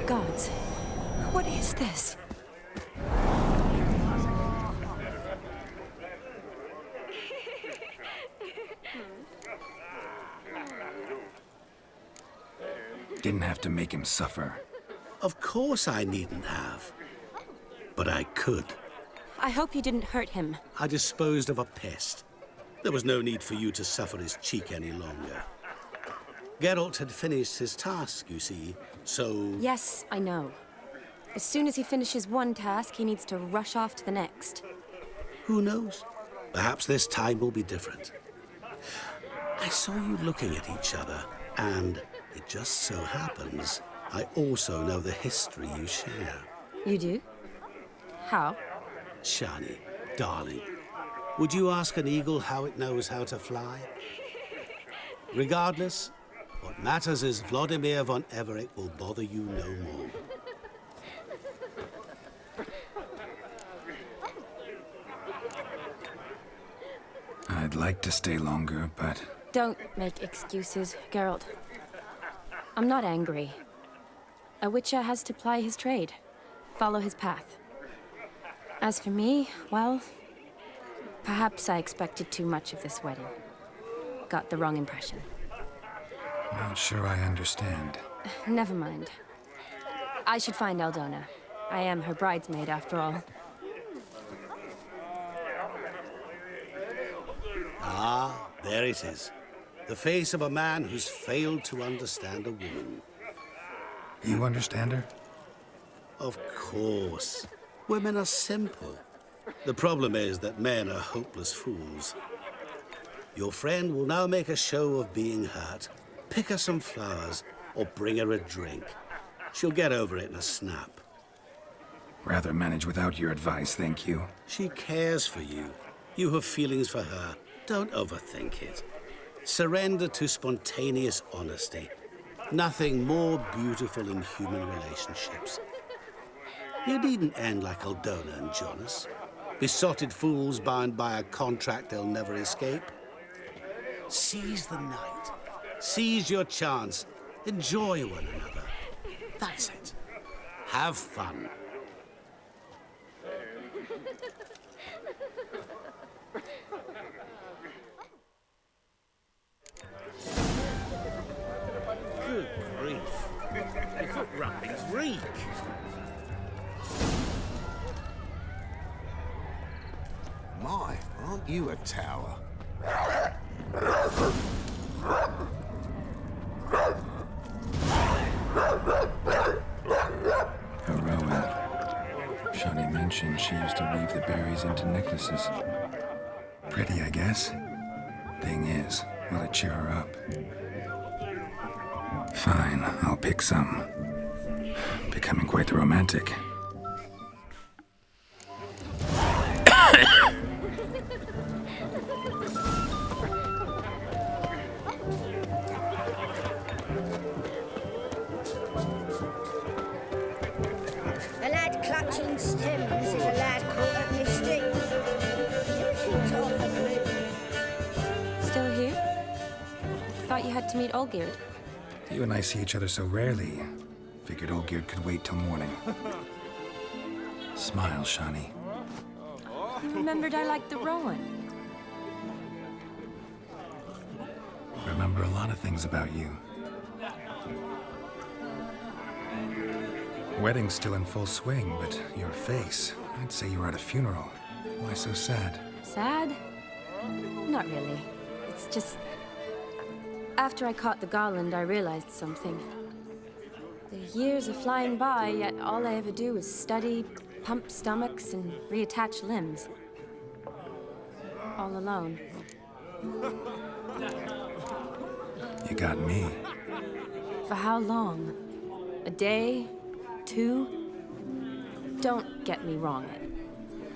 E: Gods, what is this?
B: Didn't have to make him suffer.
I: Of course I needn't have. But I could.
E: I hope you didn't hurt him.
I: I disposed of a pest. There was no need for you to suffer his cheek any longer. Geralt had finished his task, you see, so...
E: Yes, I know. As soon as he finishes one task, he needs to rush off to the next.
I: Who knows? Perhaps this time will be different. I saw you looking at each other, and it just so happens I also know the history you share.
E: You do? How?
I: Shani, darling, would you ask an eagle how it knows how to fly? Regardless, what matters is Vladimir von Everec will bother you no more.
B: I'd like to stay longer, but...
E: Don't make excuses, Geralt. I'm not angry. A witcher has to ply his trade, follow his path. As for me, well, perhaps I expected too much of this wedding. Got the wrong impression.
P: Not sure I understand.
E: Never mind. I should find Aldona. I am her bridesmaid, after all.
I: Ah, there it is. The face of a man who's failed to understand a woman.
P: You understand her?
I: Of course. Women are simple. The problem is that men are hopeless fools. Your friend will now make a show of being hurt, pick her some flowers, or bring her a drink. She'll get over it in a snap.
P: Rather manage without your advice, thank you.
I: She cares for you. You have feelings for her. Don't overthink it. Surrender to spontaneous honesty. Nothing more beautiful in human relationships. You needn't end like Aldona and Jonas. Besotted fools bound by a contract they'll never escape. Seize the night. Seize your chance. Enjoy one another. That's it. Have fun.
K: Good grief. The foot wrappings reek. My, aren't you a tower?
P: Heroine. Shani mentioned she used to weave the berries into necklaces. Pretty, I guess. Thing is, will it cheer her up? Fine, I'll pick some. Becoming quite the romantic.
N: A lad clutching stems is a lad caught at mischief.
E: Still here? Thought you had to meet Olgierd.
P: You and I see each other so rarely. Figured Olgierd could wait till morning. Smile, Shani.
E: You remembered I liked the Rowan.
P: Remember a lot of things about you. Wedding's still in full swing, but your face, I'd say you were at a funeral. Why so sad?
E: Sad? Not really. It's just... After I caught the garland, I realized something. The years are flying by, yet all I ever do is study, pump stomachs, and reattach limbs. All alone.
P: You got me.
E: For how long? A day? 2? Don't get me wrong.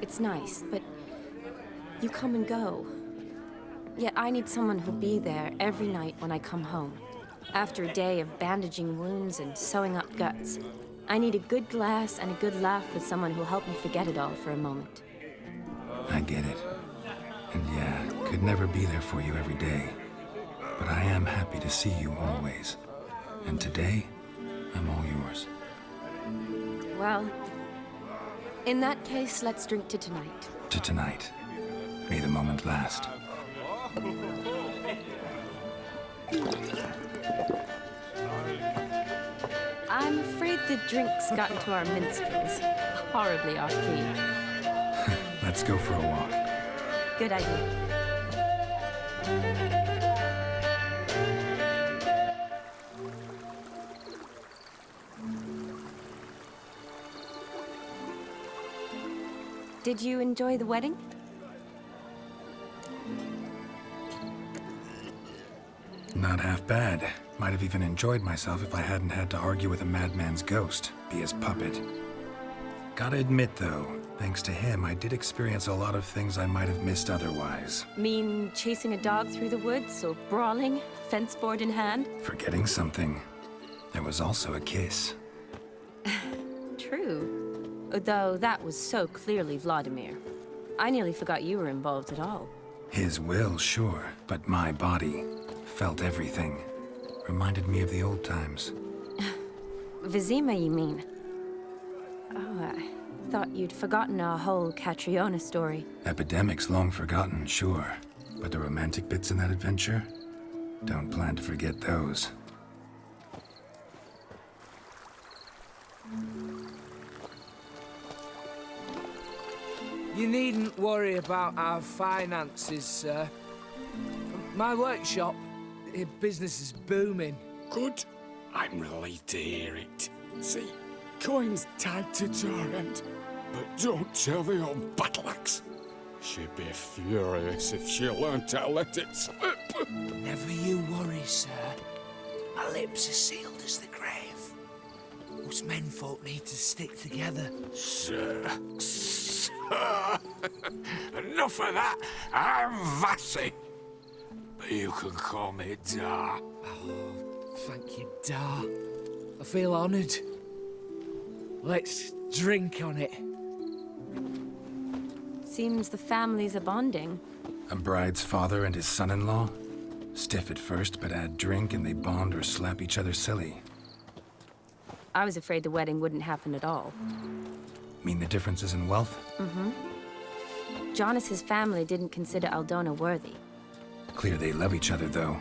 E: It's nice, but you come and go. Yet I need someone who'll be there every night when I come home. After a day of bandaging wounds and sewing up guts, I need a good glass and a good laugh with someone who'll help me forget it all for a moment.
P: I get it. And yeah, could never be there for you every day. But I am happy to see you always. And today, I'm all yours.
E: Well, in that case, let's drink to tonight.
P: To tonight. May the moment last.
E: I'm afraid the drinks got into our minstrels. Horribly off-key.
P: Let's go for a walk.
E: Good idea. Did you enjoy the wedding?
P: Not half bad. Might have even enjoyed myself if I hadn't had to argue with a madman's ghost, be his puppet. Gotta admit, though, thanks to him, I did experience a lot of things I might have missed otherwise.
E: Mean chasing a dog through the woods, or brawling, fence board in hand?
P: Forgetting something. There was also a kiss.
E: True. Though that was so clearly Vladimir. I nearly forgot you were involved at all.
P: His will, sure, but my body felt everything. Reminded me of the old times.
E: Vizima, you mean? Oh, I thought you'd forgotten our whole Catriona story.
P: Epidemics long forgotten, sure. But the romantic bits in that adventure? Don't plan to forget those.
O: You needn't worry about our finances, sir. My workshop, business is booming.
H: Good. I'm relieved to hear it. See, coin's tied to Torrent, but don't tell the old battle axe. She'd be furious if she learned to let it slip.
O: Never you worry, sir. My lips are sealed as the grave. Us menfolk need to stick together.
H: Sir. Enough of that. I'm Vassy. But you can call me Dar.
O: Oh, thank you, Dar. I feel honoured. Let's drink on it.
E: Seems the families are bonding.
P: A bride's father and his son-in-law? Stiff at first, but add drink and they bond or slap each other silly.
E: I was afraid the wedding wouldn't happen at all.
P: Mean the differences in wealth?
E: Mm-hmm. Jonas's family didn't consider Aldona worthy.
P: Clear they love each other, though.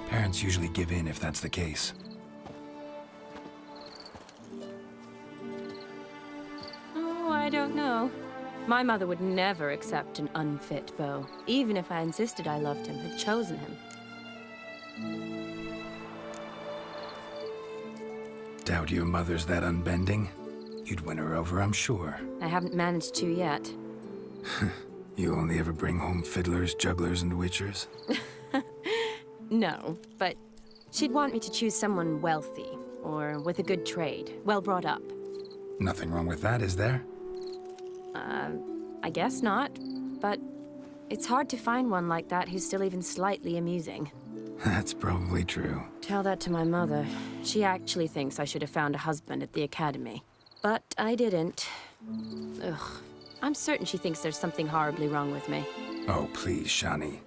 P: Parents usually give in if that's the case.
E: Oh, I don't know. My mother would never accept an unfit beau, even if I insisted I loved him, had chosen him.
P: Doubt your mother's that unbending? You'd win her over, I'm sure.
E: I haven't managed to yet.
P: You only ever bring home fiddlers, jugglers, and witchers?
E: No, but she'd want me to choose someone wealthy, or with a good trade, well brought up.
P: Nothing wrong with that, is there?
E: I guess not, but it's hard to find one like that who's still even slightly amusing.
P: That's probably true.
E: Tell that to my mother. She actually thinks I should have found a husband at the academy. But I didn't. Ugh. I'm certain she thinks there's something horribly wrong with me.
P: Oh, please, Shani.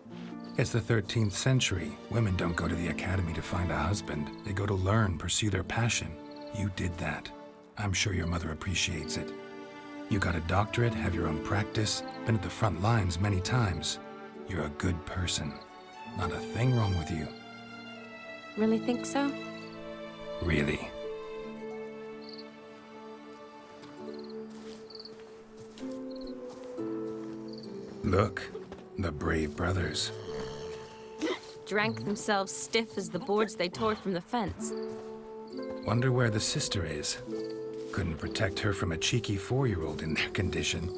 P: It's the 13th century. Women don't go to the academy to find a husband. They go to learn, pursue their passion. You did that. I'm sure your mother appreciates it. You got a doctorate, have your own practice, been at the front lines many times. You're a good person. Not a thing wrong with you.
E: Really think so?
P: Really. Look, the brave brothers.
E: Drank themselves stiff as the boards they tore from the fence.
P: Wonder where the sister is. Couldn't protect her from a cheeky 4-year-old in their condition.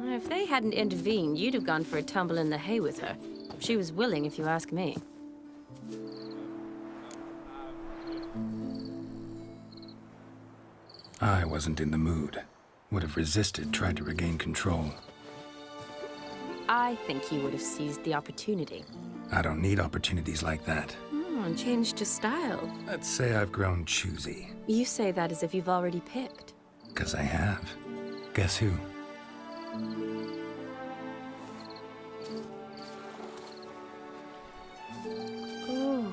E: If they hadn't intervened, you'd have gone for a tumble in the hay with her. She was willing, if you ask me.
P: I wasn't in the mood. Would have resisted, tried to regain control.
E: I think you would have seized the opportunity.
P: I don't need opportunities like that.
E: And changed your style.
P: Let's say I've grown choosy.
E: You say that as if you've already picked.
P: 'Cause I have. Guess who?
E: Ooh,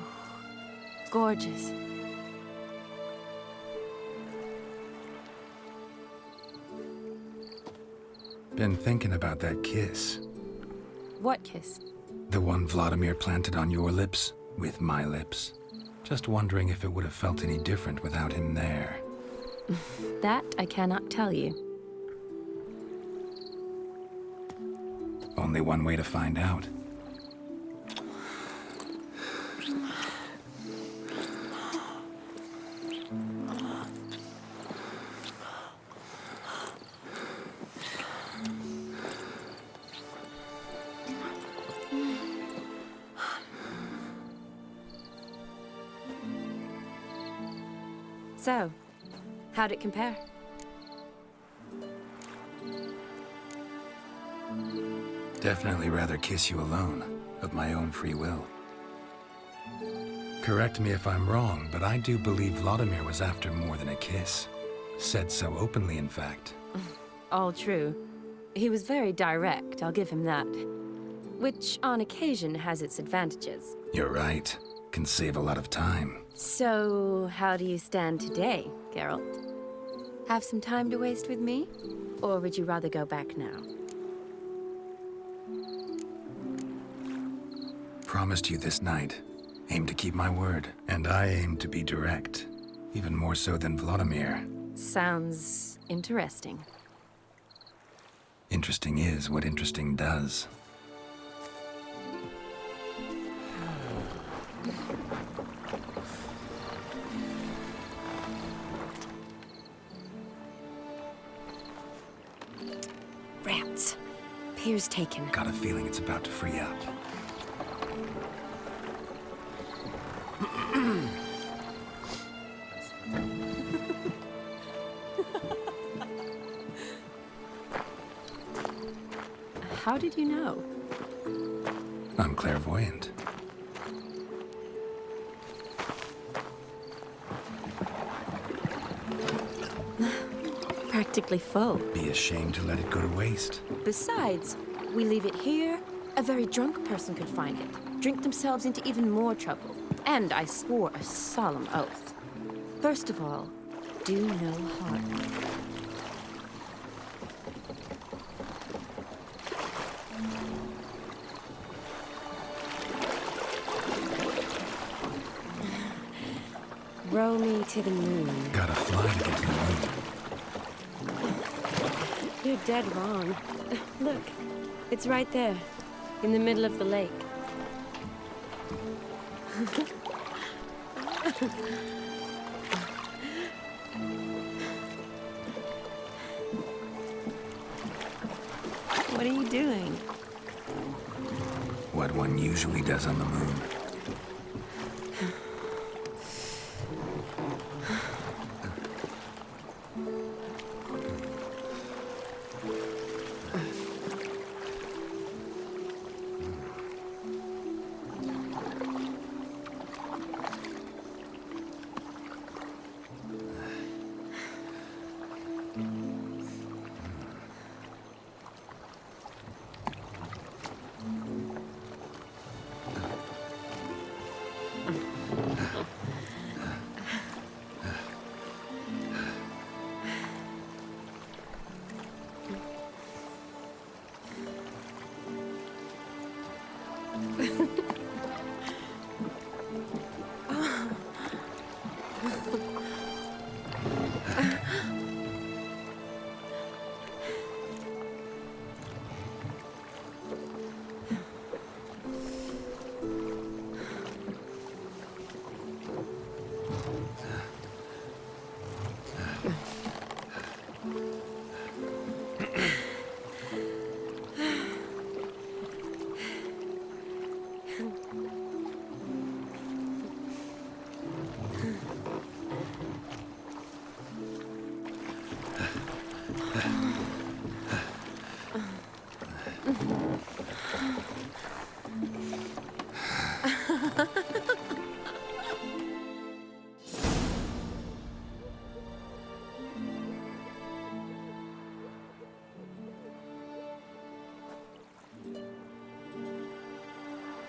E: gorgeous.
P: Been thinking about that kiss.
E: What kiss?
P: The one Vladimir planted on your lips, with my lips. Just wondering if it would have felt any different without him there.
E: That I cannot tell you.
P: Only one way to find out.
E: So, how'd it compare?
P: Definitely rather kiss you alone, of my own free will. Correct me if I'm wrong, but I do believe Vladimir was after more than a kiss. Said so openly, in fact.
E: All true. He was very direct, I'll give him that. Which, on occasion, has its advantages.
P: You're right. Can save a lot of time.
E: So, how do you stand today, Geralt? Have some time to waste with me? Or would you rather go back now?
P: Promised you this night. Aim to keep my word. And I aim to be direct. Even more so than Vladimir.
E: Sounds interesting.
P: Interesting is what interesting does.
E: Rats. Pier's taken.
P: Got a feeling it's about to free up.
E: How did you know?
P: I'm clairvoyant.
E: Practically full.
P: Be ashamed to let it go to waste.
E: Besides, we leave it here, a very drunk person could find it, drink themselves into even more trouble. And I swore a solemn oath. First of all, do no harm. Row me to the moon.
P: Gotta fly to get to the moon.
E: You're dead wrong. Look, it's right there, in the middle of the lake. What are you doing?
P: What one usually does on the moon.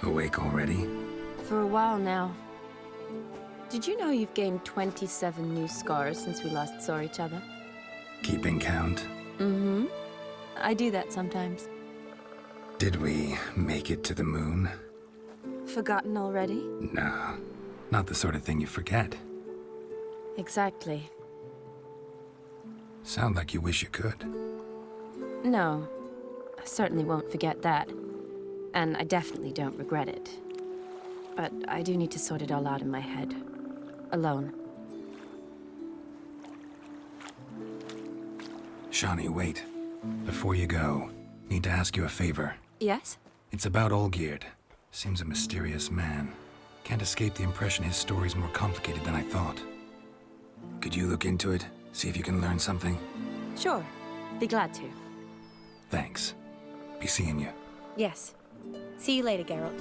P: Awake already?
E: For a while now. Did you know you've gained 27 new scars since we last saw each other?
P: Keeping count?
E: Mm-hmm. I do that sometimes.
P: Did we make it to the moon?
E: Forgotten already?
P: No, not the sort of thing you forget.
E: Exactly.
P: Sound like you wish you could.
E: No, I certainly won't forget that. And I definitely don't regret it. But I do need to sort it all out in my head. Alone.
P: Shani, wait. Before you go, need to ask you a favor.
E: Yes?
P: It's about Olgierd. Seems a mysterious man. Can't escape the impression his story's more complicated than I thought. Could you look into it? See if you can learn something?
E: Sure. Be glad to.
P: Thanks. Be seeing you.
E: Yes. See you later, Geralt.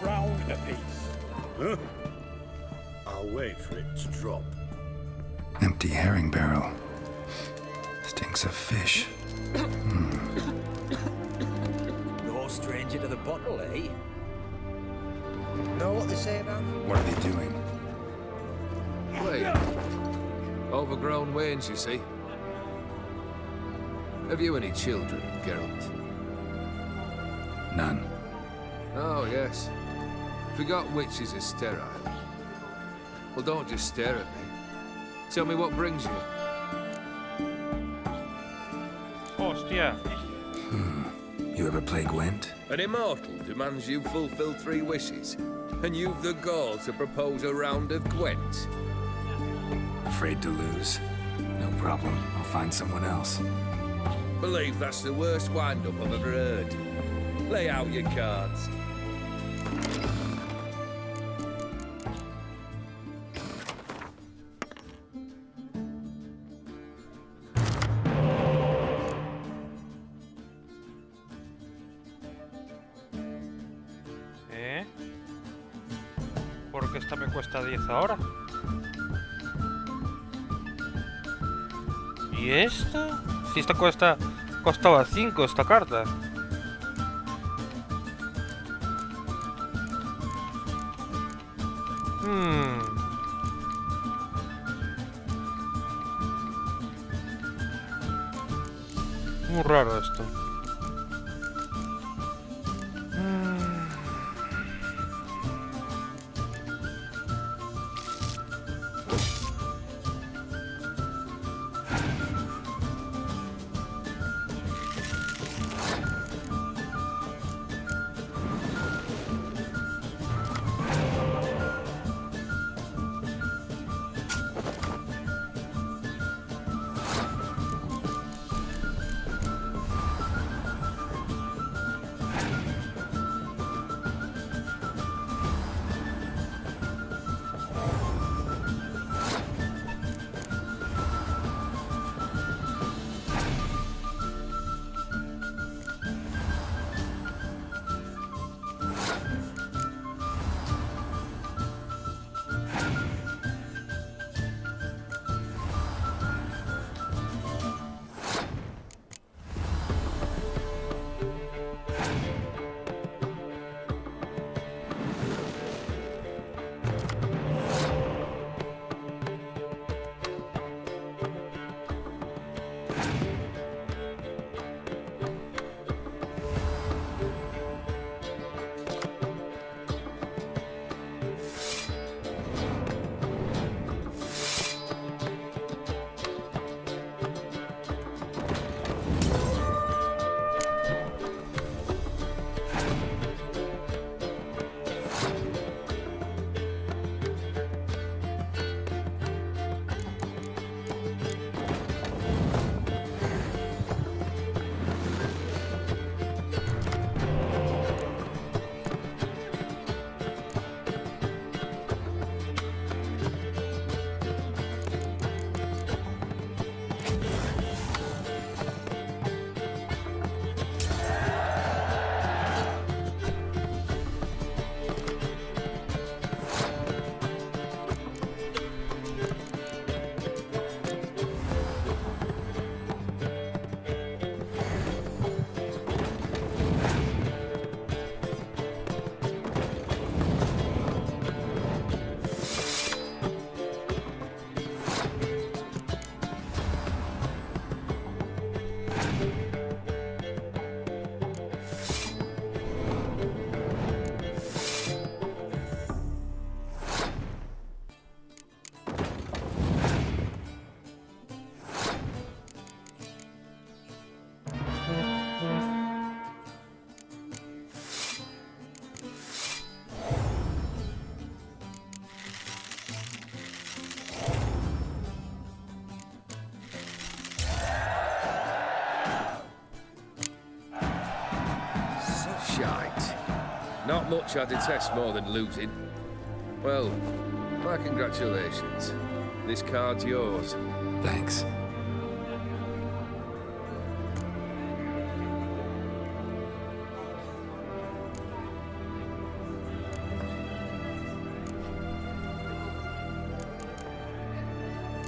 M: crown apiece.
K: Huh? I'll wait for it to drop.
P: Empty herring barrel. Stinks of fish.
M: No stranger to the bottle, eh? Know what they say now?
P: What are they doing?
Q: Wait. Overgrown wains, you see. Have you any children, Geralt?
P: None.
Q: Oh, yes. Forgot witches are sterile. Well, don't just stare at me. Tell me what brings you.
A: Hostia.
P: You ever play Gwent?
Q: An immortal demands you fulfill 3 wishes, and you've the gall to propose a round of Gwent.
P: Afraid to lose? No problem. I'll find someone else.
Q: Believe that's the worst wind-up I've ever heard. Lay out your cards.
A: Porque esta me cuesta 10 ahora. ¿Y esta? Si esta costaba 5 esta carta. Muy raro esto.
Q: Not much I detest more than losing. Well, my congratulations. This card's yours.
P: Thanks.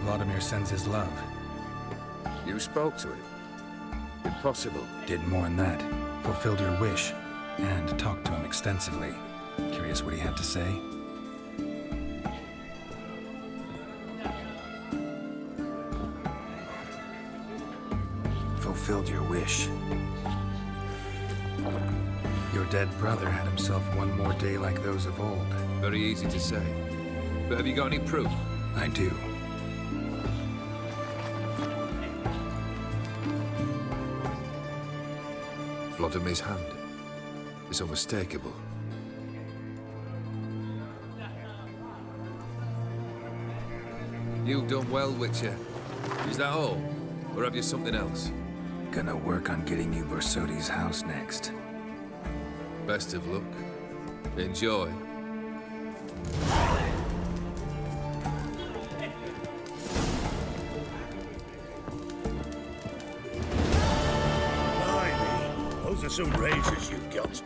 P: Vladimir sends his love.
Q: You spoke to it? Impossible.
P: Did more than that. Fulfilled your wish. And talked to him extensively. Curious what he had to say? Fulfilled your wish. Your dead brother had himself one more day like those of old.
Q: Very easy to say. But have you got any proof?
P: I do.
Q: Vladimir's hand. It's unmistakable. You've done well, Witcher. Is that all? Or have you something else?
P: Gonna work on getting you Borsodi's house next.
Q: Best of luck. Enjoy.
M: Blimey, those are some razors you've got.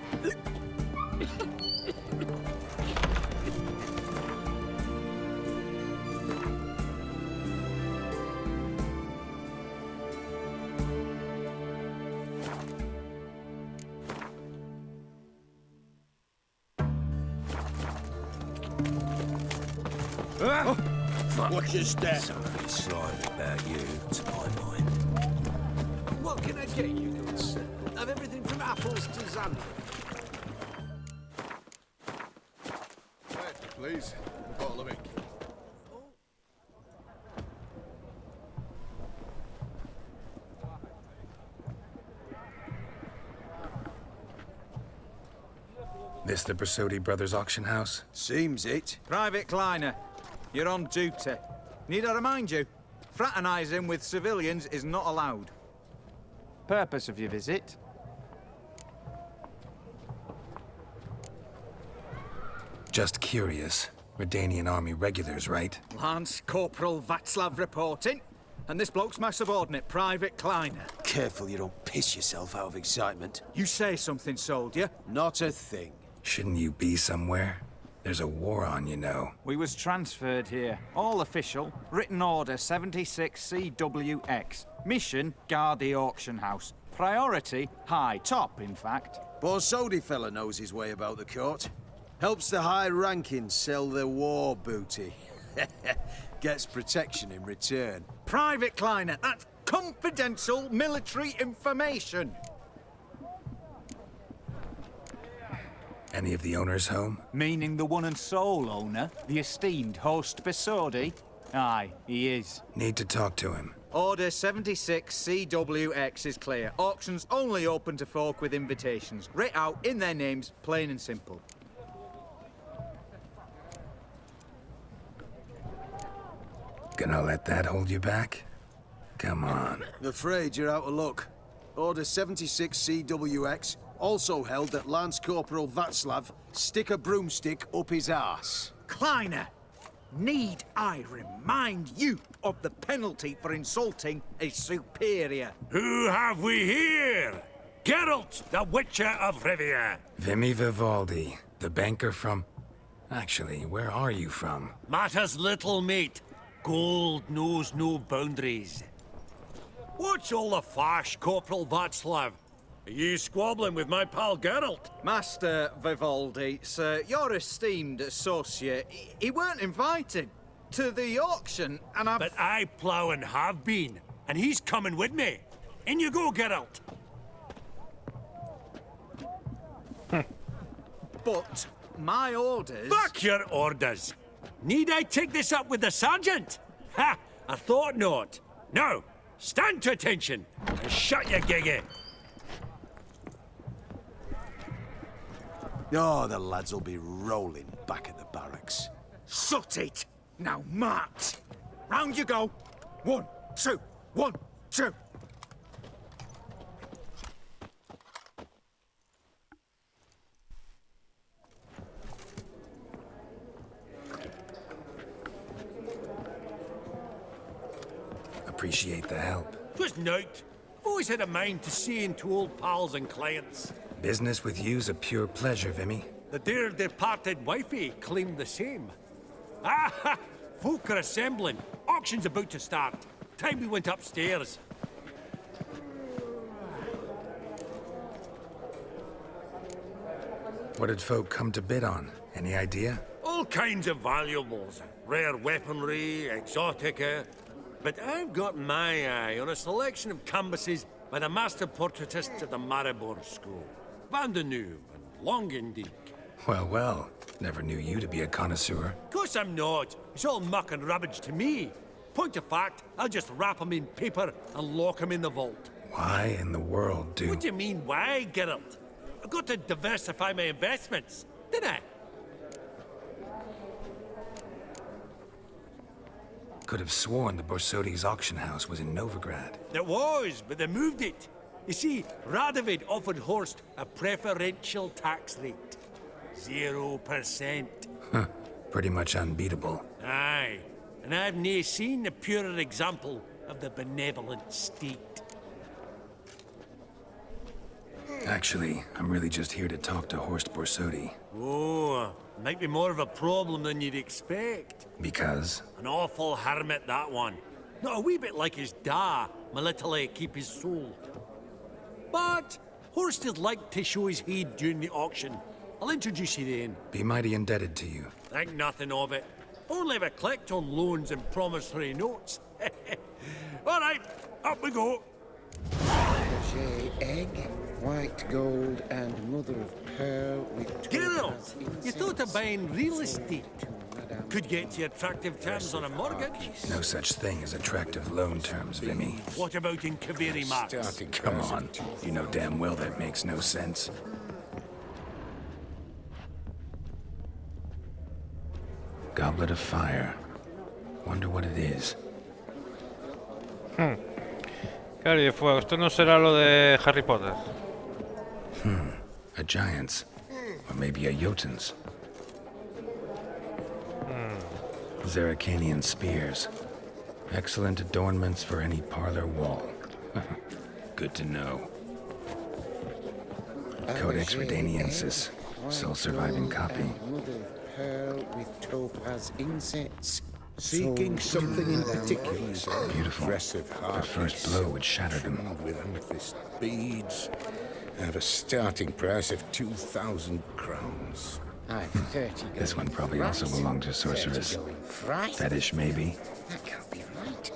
M: What's your step?
R: Something slimy about you, to my mind.
M: What can I get you, good sir? Of everything from apples to Xanadu.
C: Right, please. A bottle of ink.
P: This the Borsodi Brothers auction house?
R: Seems it.
S: Private Kleiner, you're on duty. Need I remind you? Fraternising with civilians is not allowed. Purpose of your visit?
P: Just curious. Redanian army regulars, right?
S: Lance Corporal Václav reporting. And this bloke's my subordinate, Private Kleiner.
R: Careful you don't piss yourself out of excitement.
S: You say something, soldier?
R: Not a thing.
P: Shouldn't you be somewhere? There's a war on, you know.
S: We was transferred here. All official. Written order 76 CWX. Mission, guard the auction house. Priority, high. Top, in fact.
R: Borsodi fella knows his way about the court. Helps the high-ranking sell their war booty. Gets protection in return.
S: Private Kleiner, that's confidential military information.
P: Any of the owners home?
S: Meaning the one and sole owner, the esteemed host Borsodi? Aye, he is.
P: Need to talk to him.
S: Order 76 CWX is clear. Auctions only open to folk with invitations. Writ out in their names, plain and simple.
P: Gonna let that hold you back? Come on.
R: I'm afraid you're out of luck. Order 76 CWX also held that Lance Corporal Václav stick a broomstick up his arse.
S: Kleiner, need I remind you of the penalty for insulting a superior?
M: Who have we here? Geralt, the Witcher of Rivia.
P: Vimy Vivaldi, the banker from... Actually, where are you from?
M: Matters little, mate. Gold knows no boundaries. What's all the fash, Corporal Václav? Are you squabbling with my pal Geralt?
S: Master Vivaldi, sir, your esteemed associate, he weren't invited to the auction, and I've...
M: But I plough and have been, and he's coming with me. In you go, Geralt.
S: But my orders...
M: Fuck your orders! Need I take this up with the sergeant? Ha! I thought not. Now, stand to attention and shut your giggy.
R: Oh, the lads will be rolling back at the barracks.
S: Sut it! Now march! Round you go! 1, 2, 1, 2!
P: Appreciate the help.
M: 'Twas nowt. I've always had a mind to see into old pals and clients.
P: Business with you's a pure pleasure, Vimy.
M: The dear departed wifey claimed the same. Ah, Folk are assembling. Auction's about to start. Time we went upstairs.
P: What did folk come to bid on? Any idea?
M: All kinds of valuables. Rare weaponry, exotica. But I've got my eye on a selection of canvases by the master portraitists at the Maribor School. Van de Neuve and Longendijk.
P: Well, well. Never knew you to be a connoisseur.
M: Of course I'm not. It's all muck and rubbish to me. Point of fact, I'll just wrap them in paper and lock them in the vault.
P: Why in the world do...
M: What do you mean, why, Geralt? I've got to diversify my investments, didn't I?
P: Could have sworn the Borsodi's auction house was in Novigrad.
M: It was, but they moved it. You see, Radovid offered Horst a preferential tax rate. 0%.
P: Huh. Pretty much unbeatable.
M: Aye. And I've nae seen a purer example of the benevolent state.
P: Actually, I'm really just here to talk to Horst Borsodi.
M: Oh, might be more of a problem than you'd expect.
P: Because?
M: An awful hermit, that one. Not a wee bit like his da, my little keep his soul. But Horst is like to show his head during the auction. I'll introduce you then.
P: Be mighty indebted to you.
M: Think nothing of it. Only if I collect on loans and promissory notes. All right, up we go.
K: Egg, white gold, and mother of pearl with...
M: Geralt, you thought of buying real estate. Could get you attractive terms on a mortgage.
P: No such thing as attractive loan terms, Vimy.
M: What about in Kaveri Marks?
P: Come on. You know damn well that makes no sense. Goblet of fire. Wonder what it is.
A: Claro, y de fuego. Esto no será lo de Harry Potter.
P: A giant's. Or maybe a Jotun's. Zeracanian spears. Excellent adornments for any parlor wall. Good to know. Codex Redaniensis. Sole surviving copy.
K: Pearl with topaz insets.
R: Seeking something in particular.
P: Beautiful. The first blow would shatter them.
K: With amethyst beads. Have a starting price of 2,000 crowns. Aye, 30.
P: This one probably also belonged to Sorceress. Fetish, maybe?
K: That can't be right.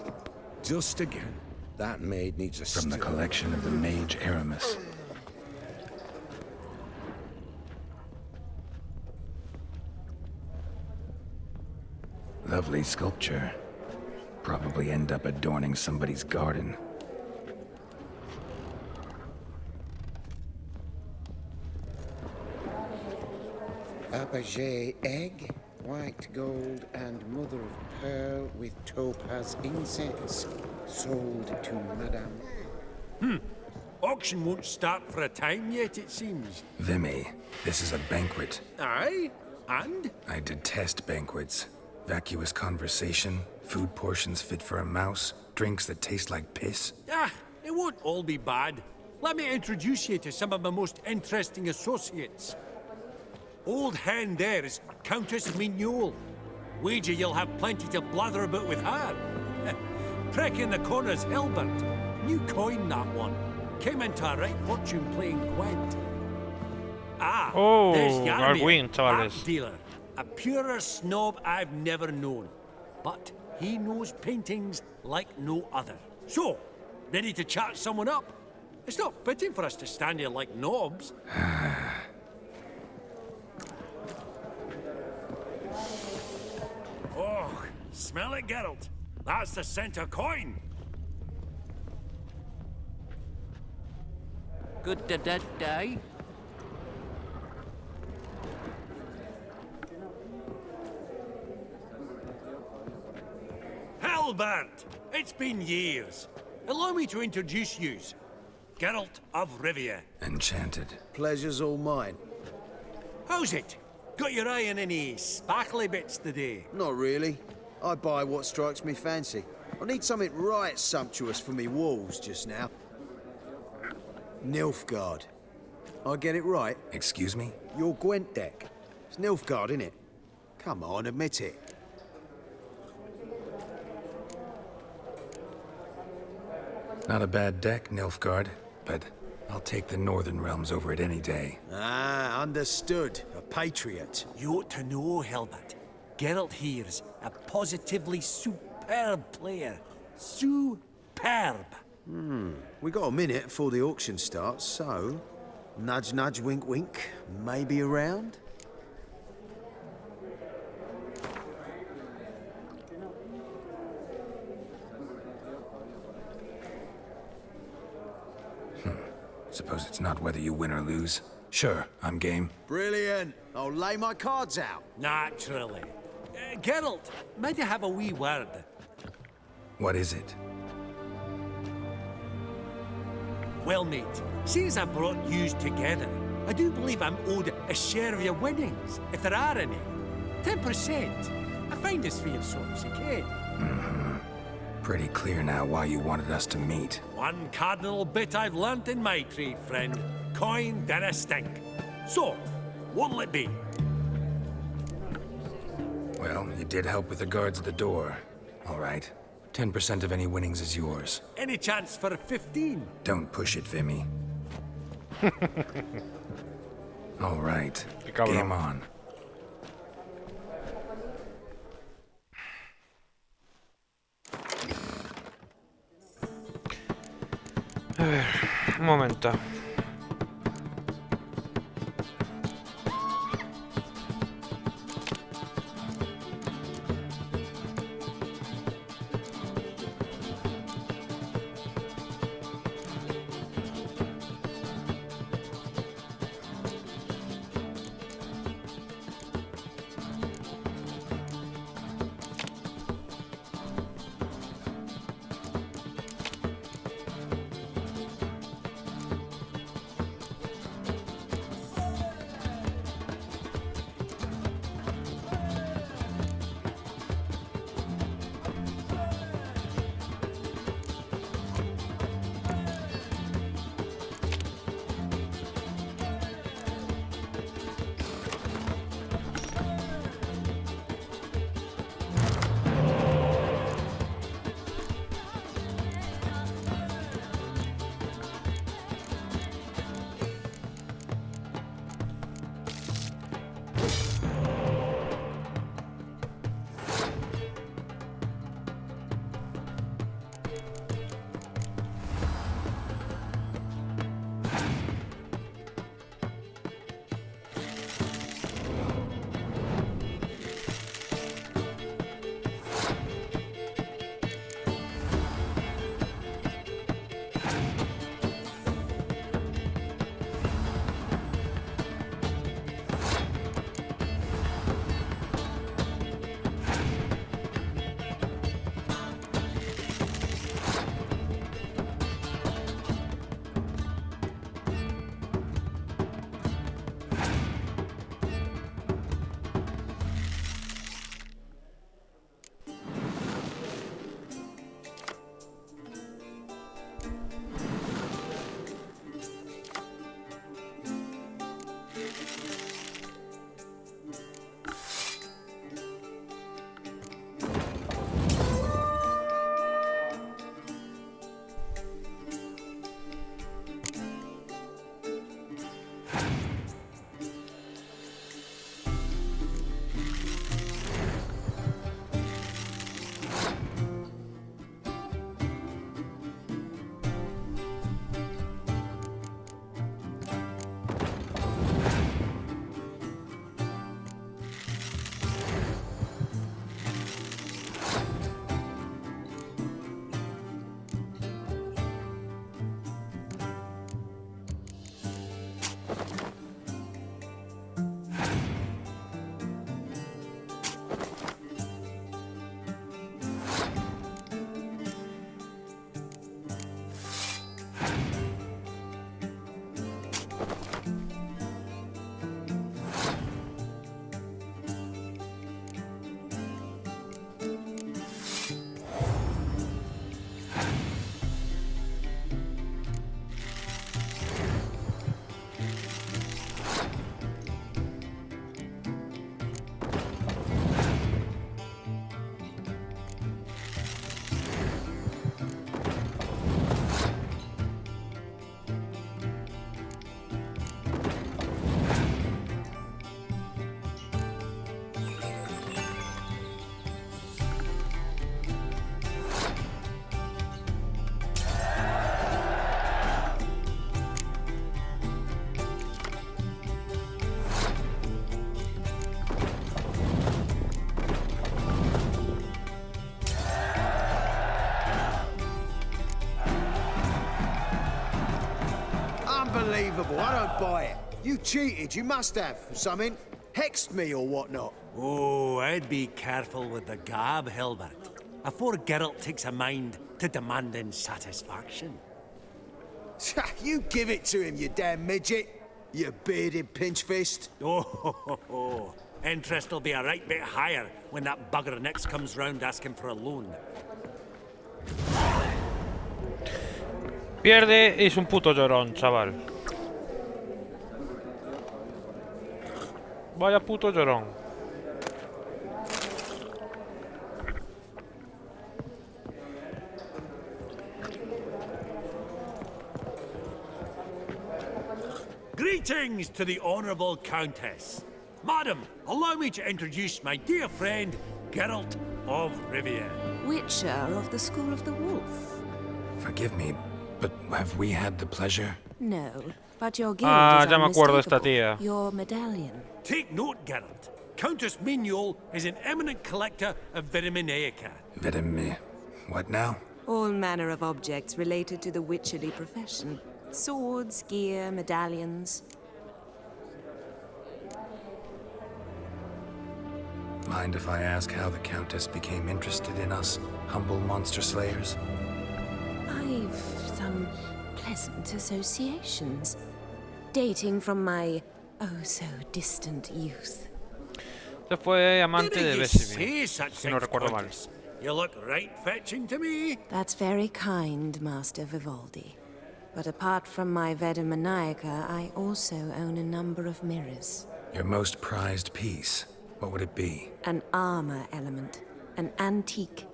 K: Just again. That maid needs a
P: From the collection of the mage Aramis. Lovely sculpture. Probably end up adorning somebody's garden.
K: Apogee egg, white gold, and mother of pearl with topaz incense. Sold to Madame.
M: Auction won't start for a time yet, it seems.
P: Vimy, this is a banquet.
M: Aye? And?
P: I detest banquets. Vacuous conversation, food portions fit for a mouse, drinks that taste like piss.
M: Ah, it won't all be bad. Let me introduce you to some of my most interesting associates. Old hen there is Countess Mignole. Wager you'll have plenty to blather about with her. Prick in the corner's Hilbert. New coin, that one. Came into a right fortune playing Gwent. Ah, there's Yarmir, art dealer. A purer snob I've never known. But he knows paintings like no other. So, ready to chat someone up? It's not fitting for us to stand here like knobs. Oh, smell it, Geralt. That's the center coin.
T: Good day.
M: Hilbert! It's been years. Allow me to introduce yous. Geralt of Rivia.
P: Enchanted.
R: Pleasure's all mine.
M: How's it? Got your eye on any sparkly bits today?
R: Not really. I buy what strikes me fancy. I need something right sumptuous for me walls just now. Nilfgaard. I get it right?
P: Excuse me?
R: Your Gwent deck. It's Nilfgaard, innit? Come on, admit it.
P: Not a bad deck, Nilfgaard, but I'll take the Northern Realms over it any day.
R: Ah, understood. A patriot.
M: You ought to know, Helmut. Geralt here's a positively superb player. Superb.
R: We got a minute before the auction starts, so... Nudge, nudge, wink, wink. Maybe around?
P: Suppose it's not whether you win or lose. Sure, I'm game.
R: Brilliant. I'll lay my cards out.
M: Naturally. Geralt, might I have a wee word?
P: What is it?
M: Well, mate, since I brought yous together, I do believe I'm owed a share of your winnings, if there are any. 10%. I find this for your sorts, okay?
P: Pretty clear now why you wanted us to meet.
M: One cardinal bit I've learnt in my trade, friend. Coin dinna stink. So, what'll it be?
P: Well, you did help with the guards at the door. All right. 10% of any winnings is yours.
M: Any chance for a 15?
P: Don't push it, Vimy. All right. Game on.
A: Un momento.
R: unbelievable. I don't buy it. You cheated. You must have. Something. Hexed me or whatnot.
M: Oh, I'd be careful with the gab, Hilbert. Afore Geralt takes a mind to demanding satisfaction.
R: You give it to him, you damn midget. You bearded pinch-fist.
M: Oh, interest will be a right bit higher when that bugger next comes round asking for a loan.
A: Pierde y es un puto llorón, chaval. Vaya puto llorón.
M: Greetings to the Honourable Countess. Madam, allow me to introduce my dear friend, Geralt of Rivia.
T: Witcher of the School of the Wolf.
P: Forgive me, but have we had the pleasure?
T: No, but your guild is
A: ya me acuerdo de esta
T: unmistakable.
A: tía.
T: Your medallion.
M: Take note, Geralt. Countess Mignol is an eminent collector of Vitaminaica.
P: What now?
T: All manner of objects related to the witcherly profession. Swords, gear, medallions.
P: Mind if I ask how the Countess became interested in us, humble monster slayers?
T: I've some pleasant associations, dating from my oh-so-distant youth.
A: Este fue amante de Vesemir, si no recuerdo mal.
M: You look right fetching to me.
T: That's very kind, Master Vivaldi. But apart from my Vitaminaica, I also own a number of mirrors.
P: Your most prized piece, what would it be?
T: An armor element, an antique,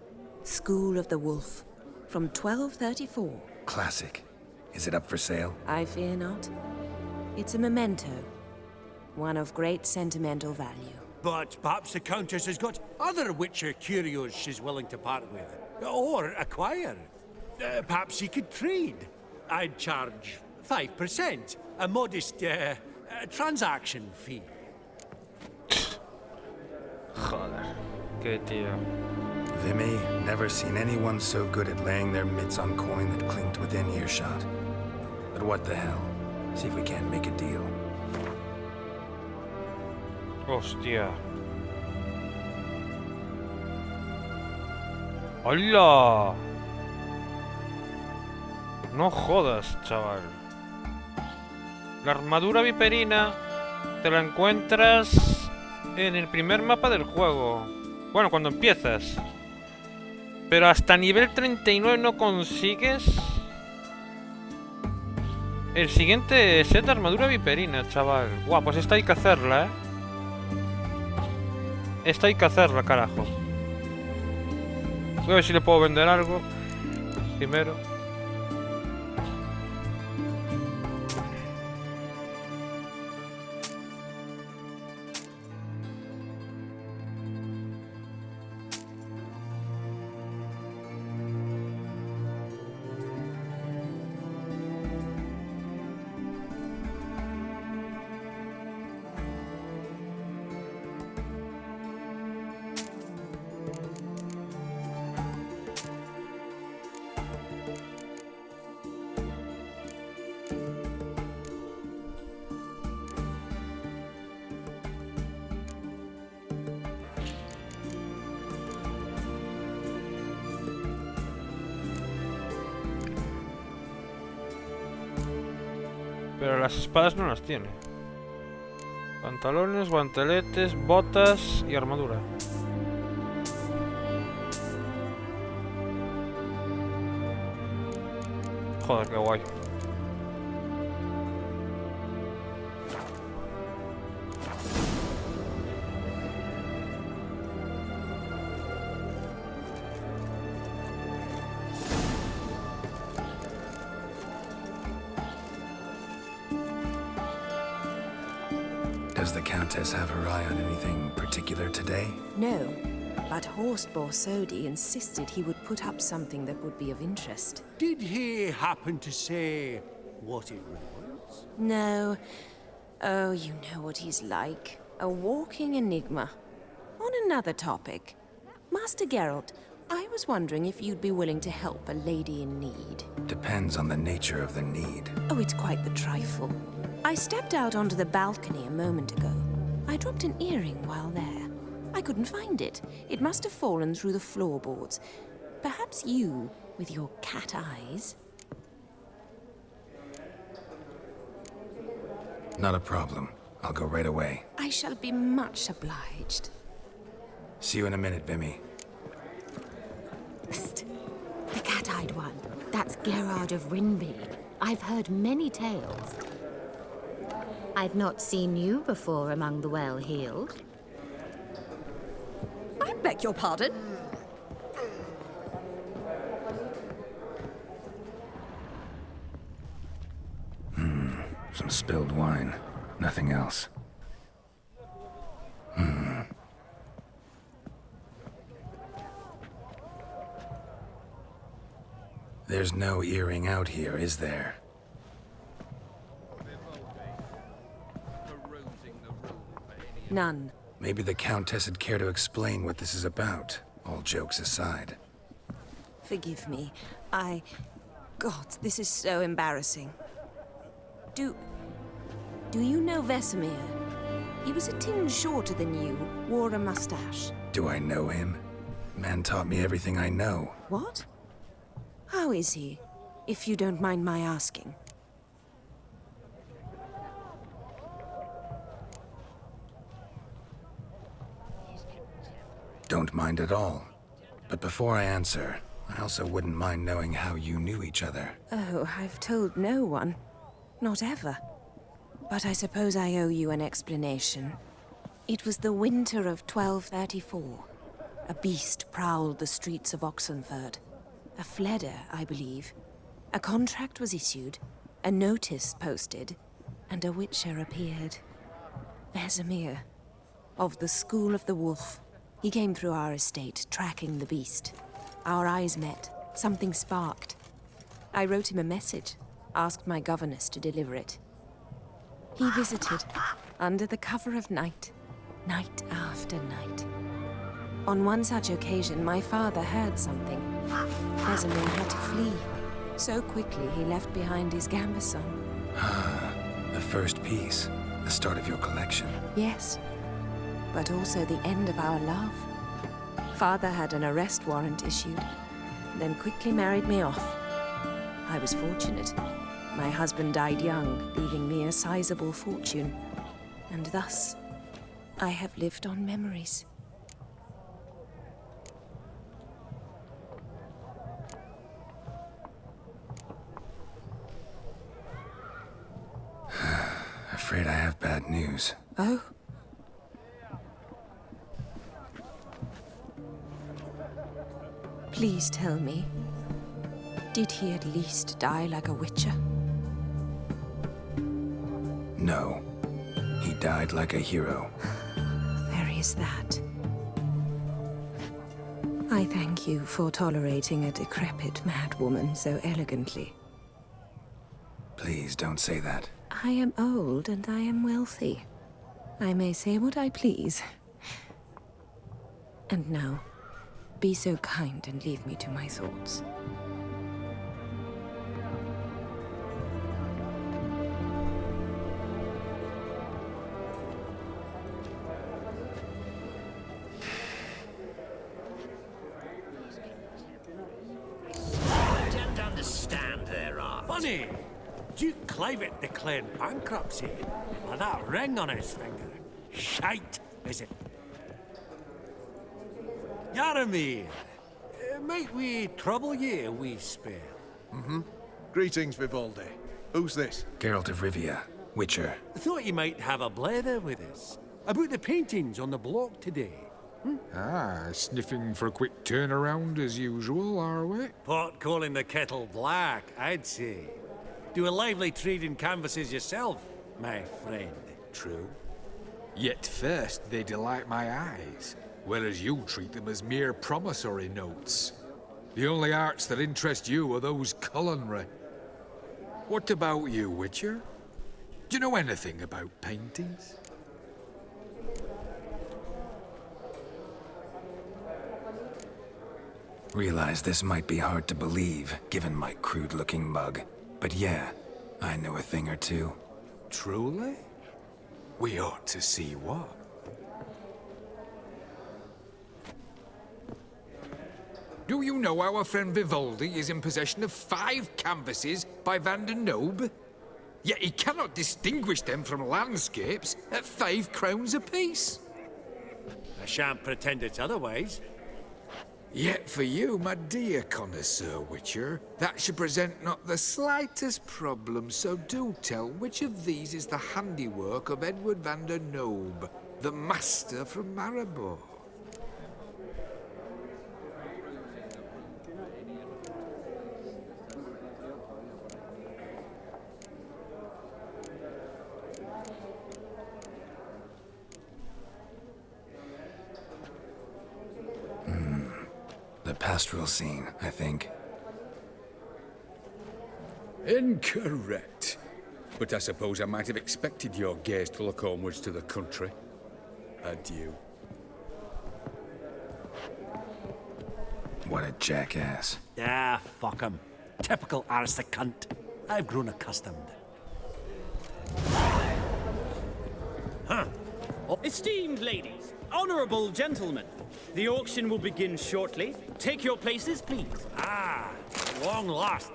T: School of the Wolf, from 1234.
P: Classic. Is it up for sale?
T: I fear not. It's a memento, one of great sentimental value.
M: But perhaps the Countess has got other Witcher curios she's willing to part with. Or acquire. Perhaps he could trade. I'd charge 5%, a modest transaction fee.
A: Joder, qué tío.
P: Vimy, never seen anyone so good at laying their mitts on coin that clinked within earshot. But what the hell? See if we can't make a deal.
A: Hostia. ¡Hola! No jodas, chaval. La armadura viperina te la encuentras en el primer mapa del juego. Bueno, cuando empiezas. Pero hasta nivel 39 no consigues el siguiente set de armadura viperina, chaval. Guau, pues esta hay que hacerla, Esta hay que hacerla, carajo. Voy a ver si le puedo vender algo primero. Pero las espadas no las tiene. Pantalones, guanteletes, botas y armadura. Joder, qué guay.
P: Does the Countess have her eye on anything particular today?
T: No, but Horst Borsodi insisted he would put up something that would be of interest.
M: Did he happen to say what it was?
T: No. Oh, you know what he's like. A walking enigma. On another topic, Master Geralt, I was wondering if you'd be willing to help a lady in need.
P: Depends on the nature of the need.
T: Oh, it's quite the trifle. I stepped out onto the balcony a moment ago. I dropped an earring while there. I couldn't find it. It must have fallen through the floorboards. Perhaps you, with your cat eyes...
P: Not a problem. I'll go right away.
T: I shall be much obliged.
P: See you in a minute, Vimy.
U: Psst. The cat-eyed one. That's Gerard of Rinby. I've heard many tales. I've not seen you before among the well-heeled.
F: I beg your pardon?
P: Some spilled wine. Nothing else. There's no earring out here, is there?
T: None.
P: Maybe the Countess would care to explain what this is about, all jokes aside.
T: Forgive me. God, this is so embarrassing. Do you know Vesemir? He was a tinge shorter than you, wore a mustache.
P: Do I know him? Man taught me everything I know.
T: What? How is he, if you don't mind my asking?
P: Don't mind at all. But before I answer, I also wouldn't mind knowing how you knew each other.
T: Oh, I've told no one. Not ever. But I suppose I owe you an explanation. It was the winter of 1234. A beast prowled the streets of Oxenford. A fledder, I believe. A contract was issued, a notice posted, and a witcher appeared. Vesemir, of the School of the Wolf. He came through our estate, tracking the beast. Our eyes met. Something sparked. I wrote him a message, asked my governess to deliver it. He visited, under the cover of night, night after night. On one such occasion, my father heard something. Vesemir had to flee. So quickly, he left behind his gambeson.
P: The first piece, the start of your collection.
T: Yes, but also the end of our love. Father had an arrest warrant issued, then quickly married me off. I was fortunate. My husband died young, leaving me a sizable fortune. And thus, I have lived on memories.
P: Afraid I have bad news.
T: Oh? Please tell me, did he at least die like a witcher?
P: No. He died like a hero.
T: There is that. I thank you for tolerating a decrepit madwoman so elegantly.
P: Please don't say that.
T: I am old and I am wealthy. I may say what I please. And now, be so kind and leave me to my thoughts.
M: I don't understand their art.
V: Funny! Duke Clivet declared bankruptcy with that ring on his finger. Shite, is it? Yaramir, might we trouble ye a wee spell?
R: Greetings, Vivaldi. Who's this?
P: Geralt of Rivia, Witcher.
V: Thought you might have a blather with us about the paintings on the block today.
H: Ah, sniffing for a quick turnaround as usual, are we?
V: Pot calling the kettle black, I'd say. Do a lively trade in canvases yourself, my friend.
H: True. Yet first they delight my eyes, whereas you treat them as mere promissory notes. The only arts that interest you are those culinary. What about you, Witcher? Do you know anything about paintings?
P: Realize this might be hard to believe, given my crude-looking mug. But yeah, I know a thing or two.
B: Truly? We ought to see what.
H: Do you know our friend Vivaldi is in possession of 5 canvases by Van der Noob? Yet he cannot distinguish them from landscapes at 5 crowns apiece.
V: I shan't pretend it's otherwise.
H: Yet for you, my dear connoisseur Witcher, that should present not the slightest problem, so do tell which of these is the handiwork of Edward van der Noob, the master from Maribor.
P: The pastoral scene, I think.
Q: Incorrect. But I suppose I might have expected your gaze to look onwards to the country. Adieu.
P: What a jackass.
V: Ah, fuck him. Typical aristocrat. I've grown accustomed.
D: Huh. Esteemed ladies, honorable gentlemen, the auction will begin shortly. Take your places, please.
V: Ah, long last.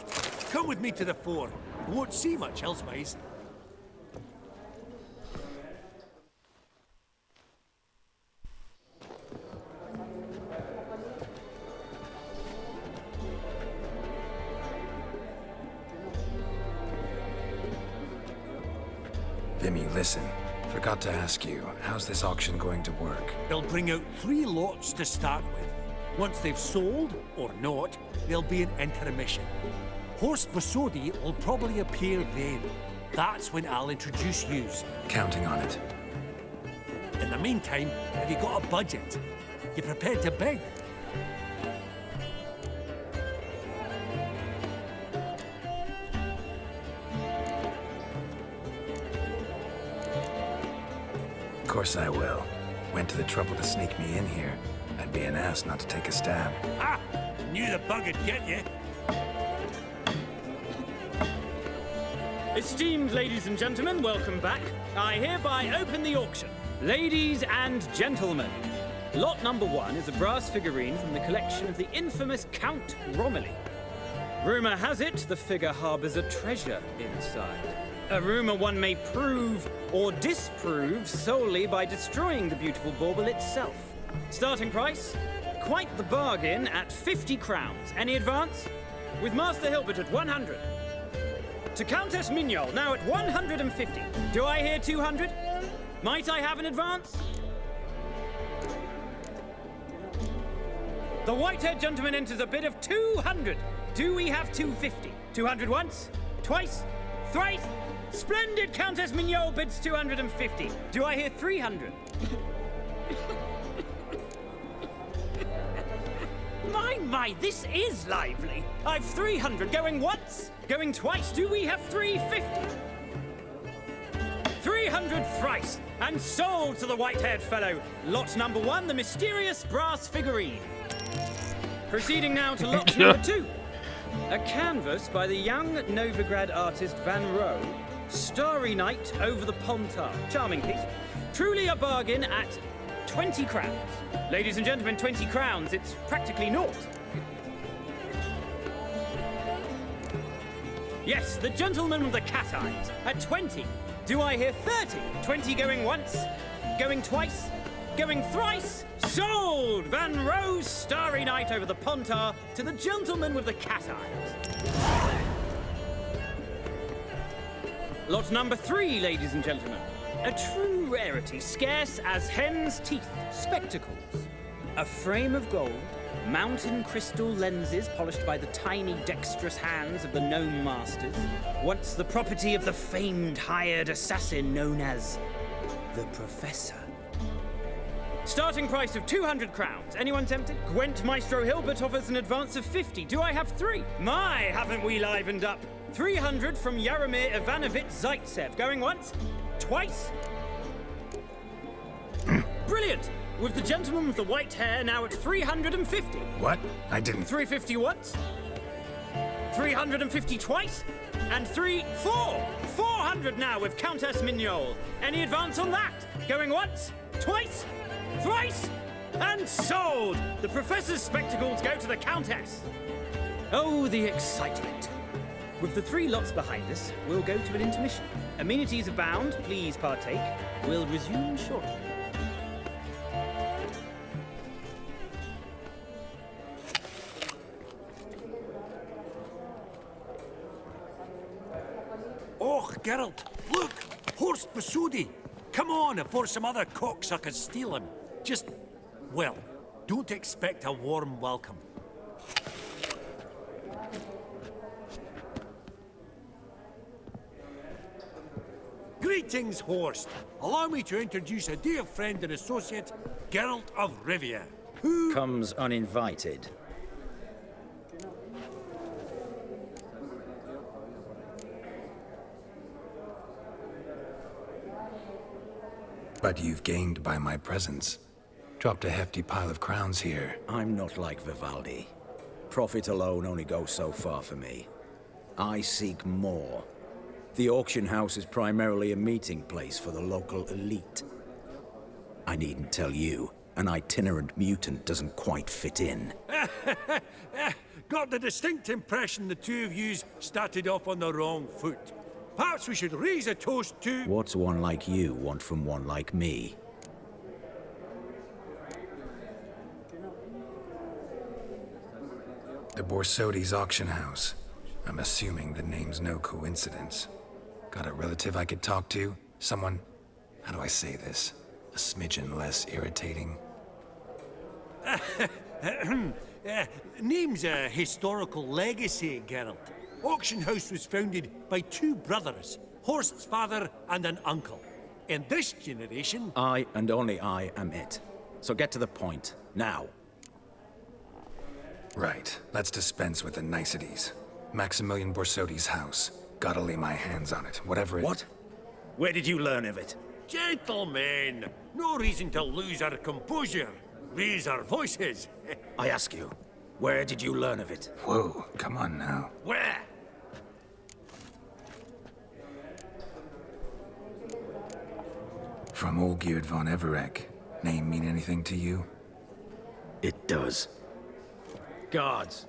V: Come with me to the fore. Won't see much elsewise.
P: Vimy, listen. Forgot to ask you, how's this auction going to work?
V: They'll bring out 3 lots to start with. Once they've sold, or not, there'll be an intermission. Horse Basodi will probably appear then. That's when I'll introduce yous.
P: Counting on it.
V: In the meantime, have you got a budget? You prepared to bid?
P: Of course I will. Went to the trouble to sneak me in here. I'd be an ass not to take a stab.
V: Ah! Knew the bug would get you.
D: Esteemed ladies and gentlemen, welcome back. I hereby open the auction. Ladies and gentlemen, lot number 1 is a brass figurine from the collection of the infamous Count Romilly. Rumor has it the figure harbors a treasure inside. A rumor one may prove or disprove solely by destroying the beautiful bauble itself. Starting price? Quite the bargain at 50 crowns. Any advance? With Master Hilbert at 100. To Countess Mignol, now at 150. Do I hear 200? Might I have an advance? The white-haired gentleman enters a bid of 200. Do we have 250? 200 once? Twice? Thrice? Splendid! Countess Mignol bids 250. Do I hear 300? My, this is lively. I've 300 going once, going twice. Do we have 350? 300 thrice, and sold to the white-haired fellow. Lot number 1, the mysterious brass figurine. Proceeding now to lot number 2. A canvas by the young Novigrad artist Van Rohe, Starry Night over the Pontar. Charming piece. Truly a bargain at 20 crowns. Ladies and gentlemen, 20 crowns, it's practically naught. Yes, the gentleman with the cat eyes at 20. Do I hear 30? 20 going once, going twice, going thrice. Sold! Van Rohe's Starry Night over the Pontar to the gentleman with the cat eyes. Lot number 3, ladies and gentlemen. A true rarity, scarce as hen's teeth. Spectacles. A frame of gold, mountain crystal lenses polished by the tiny, dexterous hands of the gnome masters. Once the property of the famed hired assassin known as the Professor. Starting price of 200 crowns. Anyone tempted? Gwent Maestro Hilbert offers an advance of 50. Do I have 3? My, haven't we livened up? 300 from Yaromir Ivanovich Zaitsev. Going once? Twice? Brilliant! with the gentleman with the white hair now at 350.
P: What? I didn't...
D: 350 once, 350 twice, and 400 now with Countess Mignol. Any advance on that? Going once, twice, thrice, and sold! The Professor's spectacles go to the Countess. Oh, the excitement. With the 3 lots behind us, we'll go to an intermission. Amenities abound, please partake. We'll resume shortly.
V: Oh, Geralt, look! Horst Basudi! Come on, before some other cocksuckers steal him. Just, well, don't expect a warm welcome. Greetings, Horst. Allow me to introduce a dear friend and associate, Geralt of Rivia, who...
G: comes uninvited.
P: But you've gained by my presence. Dropped a hefty pile of crowns here.
G: I'm not like Vivaldi. Profit alone only goes so far for me. I seek more. The auction house is primarily a meeting place for the local elite. I needn't tell you, an itinerant mutant doesn't quite fit in.
V: Got the distinct impression the two of yous started off on the wrong foot. Perhaps we should raise a toast to...
G: What's one like you want from one like me?
P: The Borsodi's auction house. I'm assuming the name's no coincidence. Got a relative I could talk to? Someone... how do I say this? A smidgen less irritating?
V: Name's a historical legacy, Geralt. Auction house was founded by 2 brothers, Horst's father and an uncle. In this generation...
G: I, and only I, am it. So get to the point, now.
P: Right. Let's dispense with the niceties. Maximilian Borsodi's house. Gotta lay my hands on it, whatever it...
G: What? Where did you learn of it?
V: Gentlemen, no reason to lose our composure. Raise our voices.
G: I ask you, where did you learn of it?
P: Whoa, come on now.
V: Where?
P: From Olgierd von Everec. Name mean anything to you?
G: It does. Guards,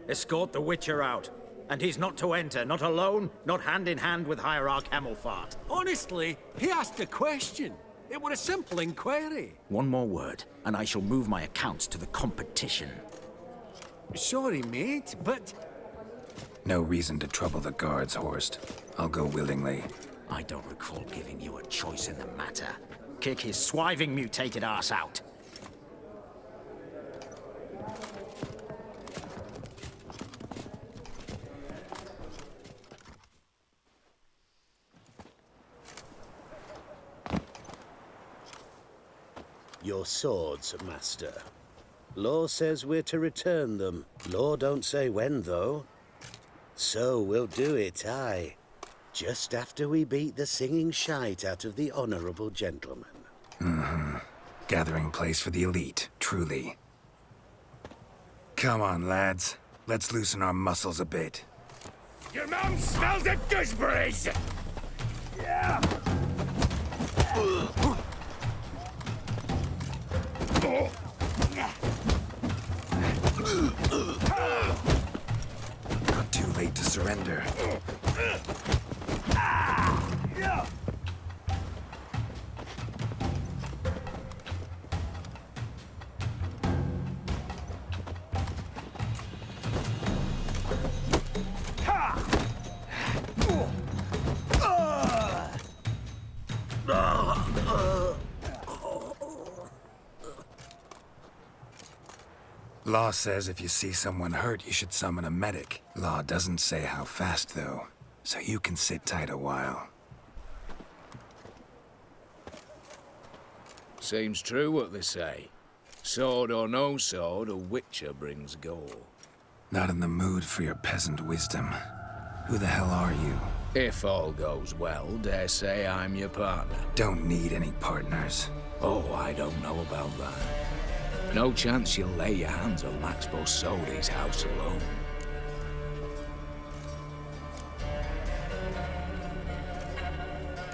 G: escort the Witcher out. And he's not to enter, not alone, not hand in hand with Hierarch Hemmelfart.
V: Honestly, he asked a question. It was a simple inquiry.
G: One more word, and I shall move my accounts to the competition.
V: Sorry, mate, but...
P: No reason to trouble the guards, Horst. I'll go willingly.
G: I don't recall giving you a choice in the matter. Kick his swiving mutated ass out.
I: Your swords, Master. Law says we're to return them. Law don't say when, though. So we'll do it, aye. Just after we beat the singing shite out of the honorable gentleman.
P: Mm-hmm. Gathering place for the elite, truly. Come on, lads. Let's loosen our muscles a bit.
M: Your mom smells of gooseberries! Yeah!
P: Not too late to surrender. Law says if you see someone hurt, you should summon a medic. Law doesn't say how fast, though, so you can sit tight a while.
Q: Seems true what they say. Sword or no sword, a witcher brings goal.
P: Not in the mood for your peasant wisdom. Who the hell are you?
Q: If all goes well, dare say I'm your partner.
P: Don't need any partners.
G: Oh, I don't know about that. No chance you'll lay your hands on Max Borsodi's house alone.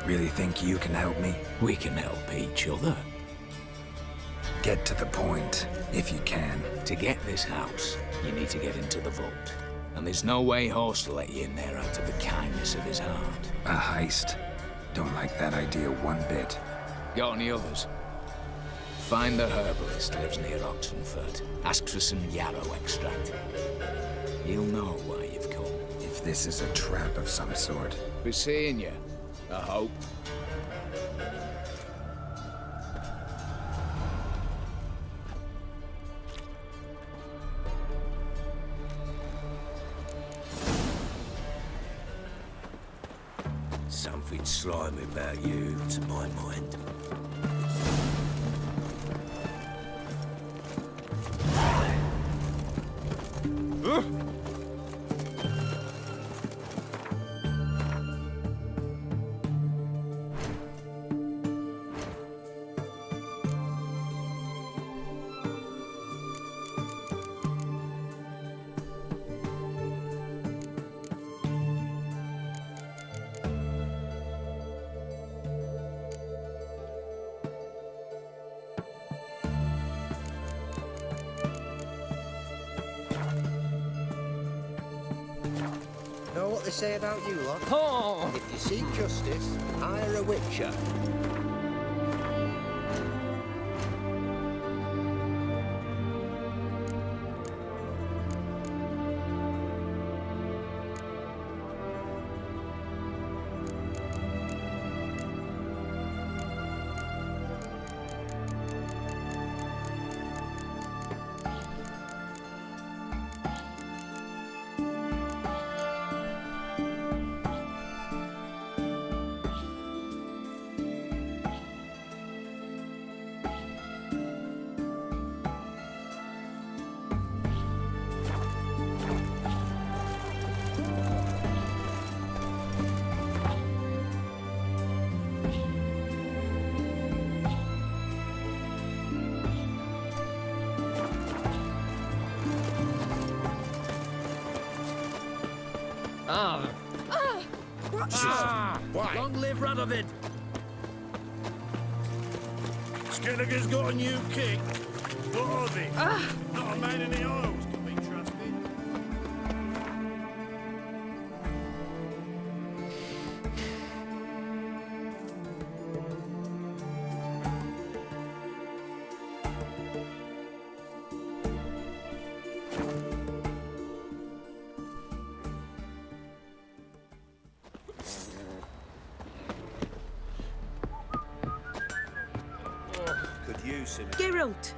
P: Really think you can help me?
G: We can help each other.
P: Get to the point, if you can.
G: To get this house, you need to get into the vault. And there's no way Horst will let you in there out of the kindness of his heart.
P: A heist? Don't like that idea one bit.
G: Got any others? Find the herbalist lives near Oxenford. Ask for some yarrow extract. He'll know why you've come.
P: If this is a trap of some sort.
G: Be seeing you, I hope.
M: Something slimy about you, to my mind.
R: Know what they say about you lot?
M: Oh.
R: If you seek justice, hire a witcher.
M: Why? Long live Radovid!
J: Skinniger's got a new kick. What are they? Not a man in the Isles can be trusted. Could use him.
T: Geralt!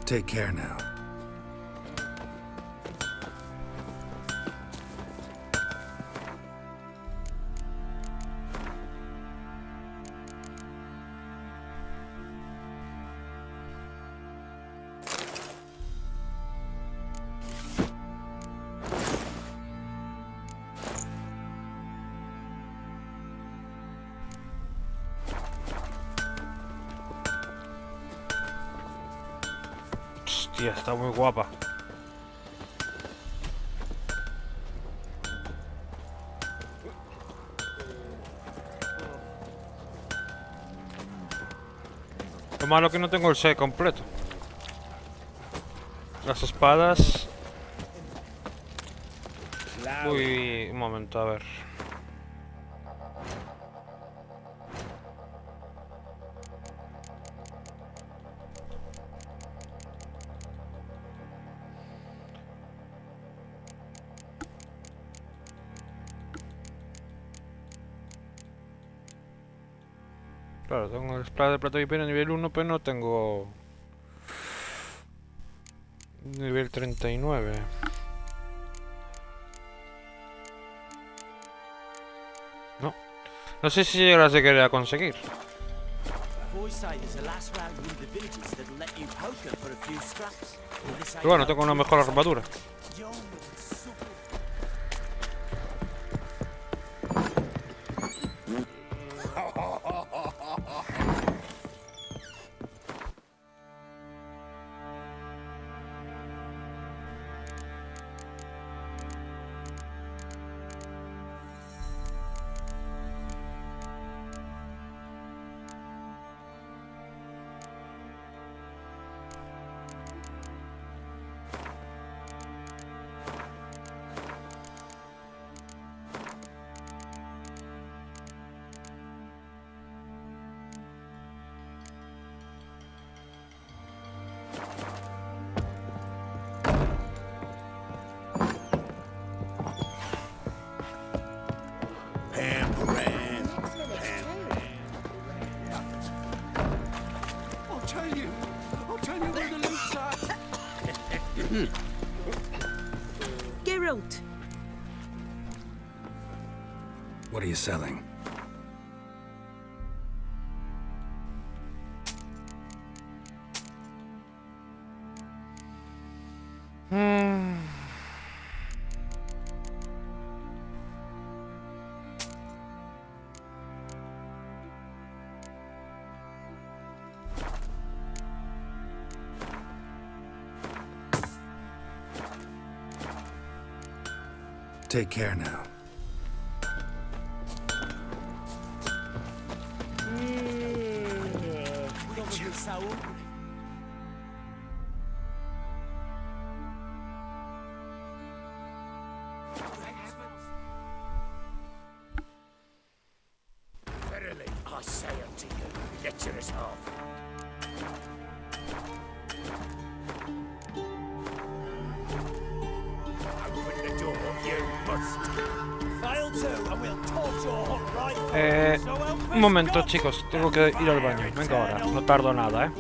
P: Take care now.
A: Hostia, está muy guapa. malo es que no tengo el set completo. Las espadas... Uy, un momento, a ver. Claro, tengo el espada de plata y pena nivel 1, pero no tengo... nivel 39. No. No sé si llegarás a querer conseguir. Pero bueno, tengo una mejor armadura.
T: Geralt!
P: What are you selling? Take care now.
M: Verily, I say unto you, lecture is half. Open the door, you must. Fail to, and we'll torch your hot right.
A: Un momento, chicos, tengo que ir al baño. Venga ahora, no tardo nada, ¿eh?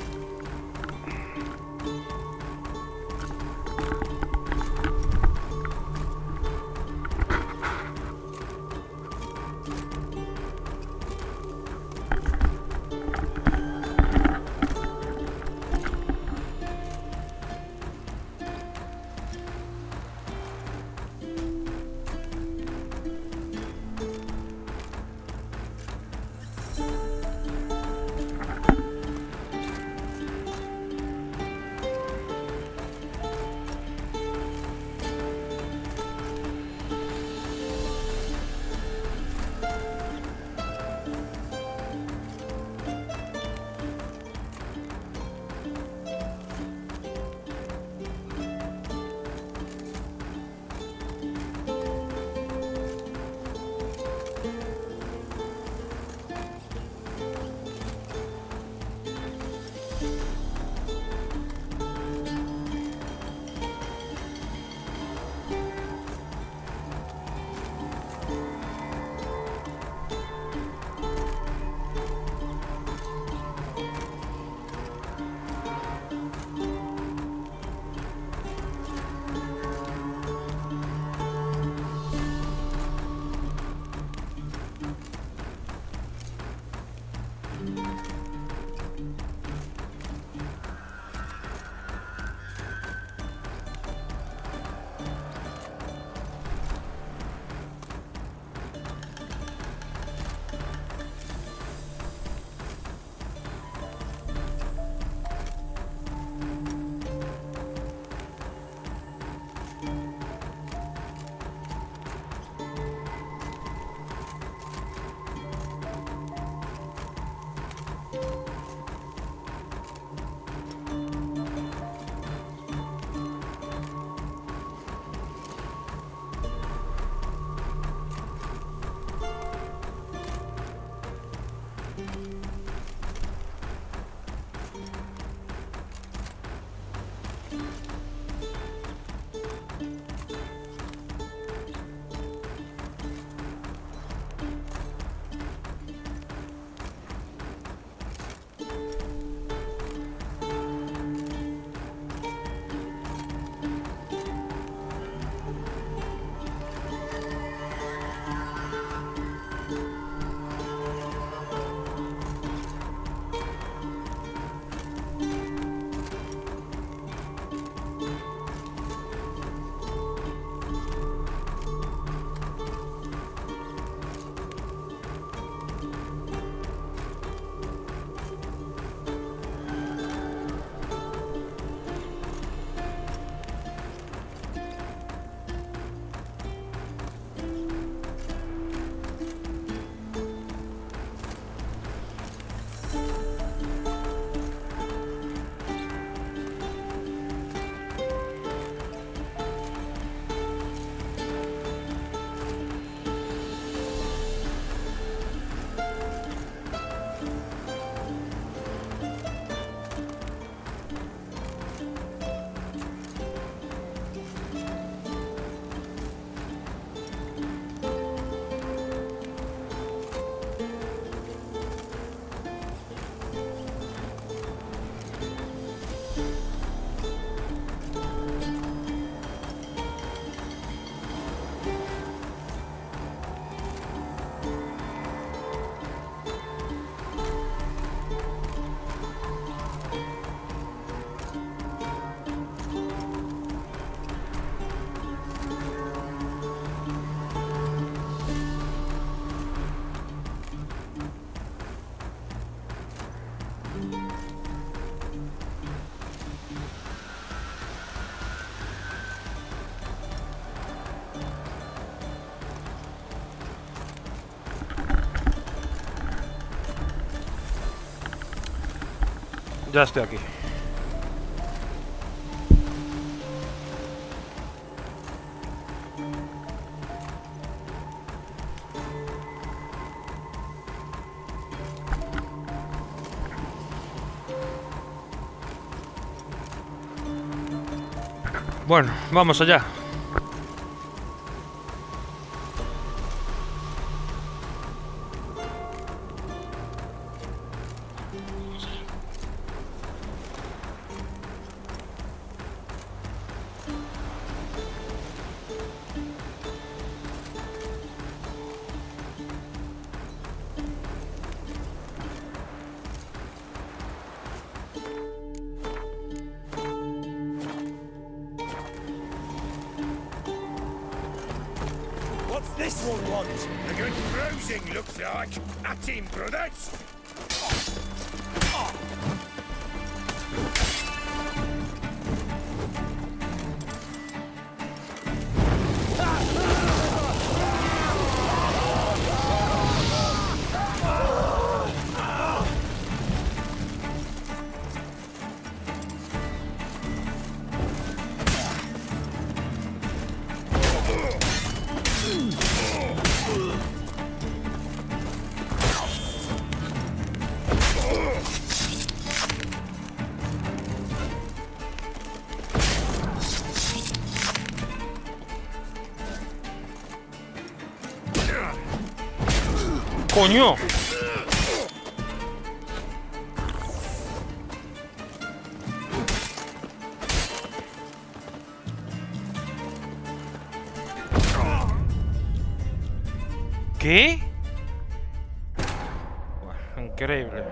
A: Ya estoy aquí. Bueno, vamos allá.
J: What's this one want? A good bruising, looks like. At him, brothers!
A: ¡Coño! ¿Qué? Buah, increíble.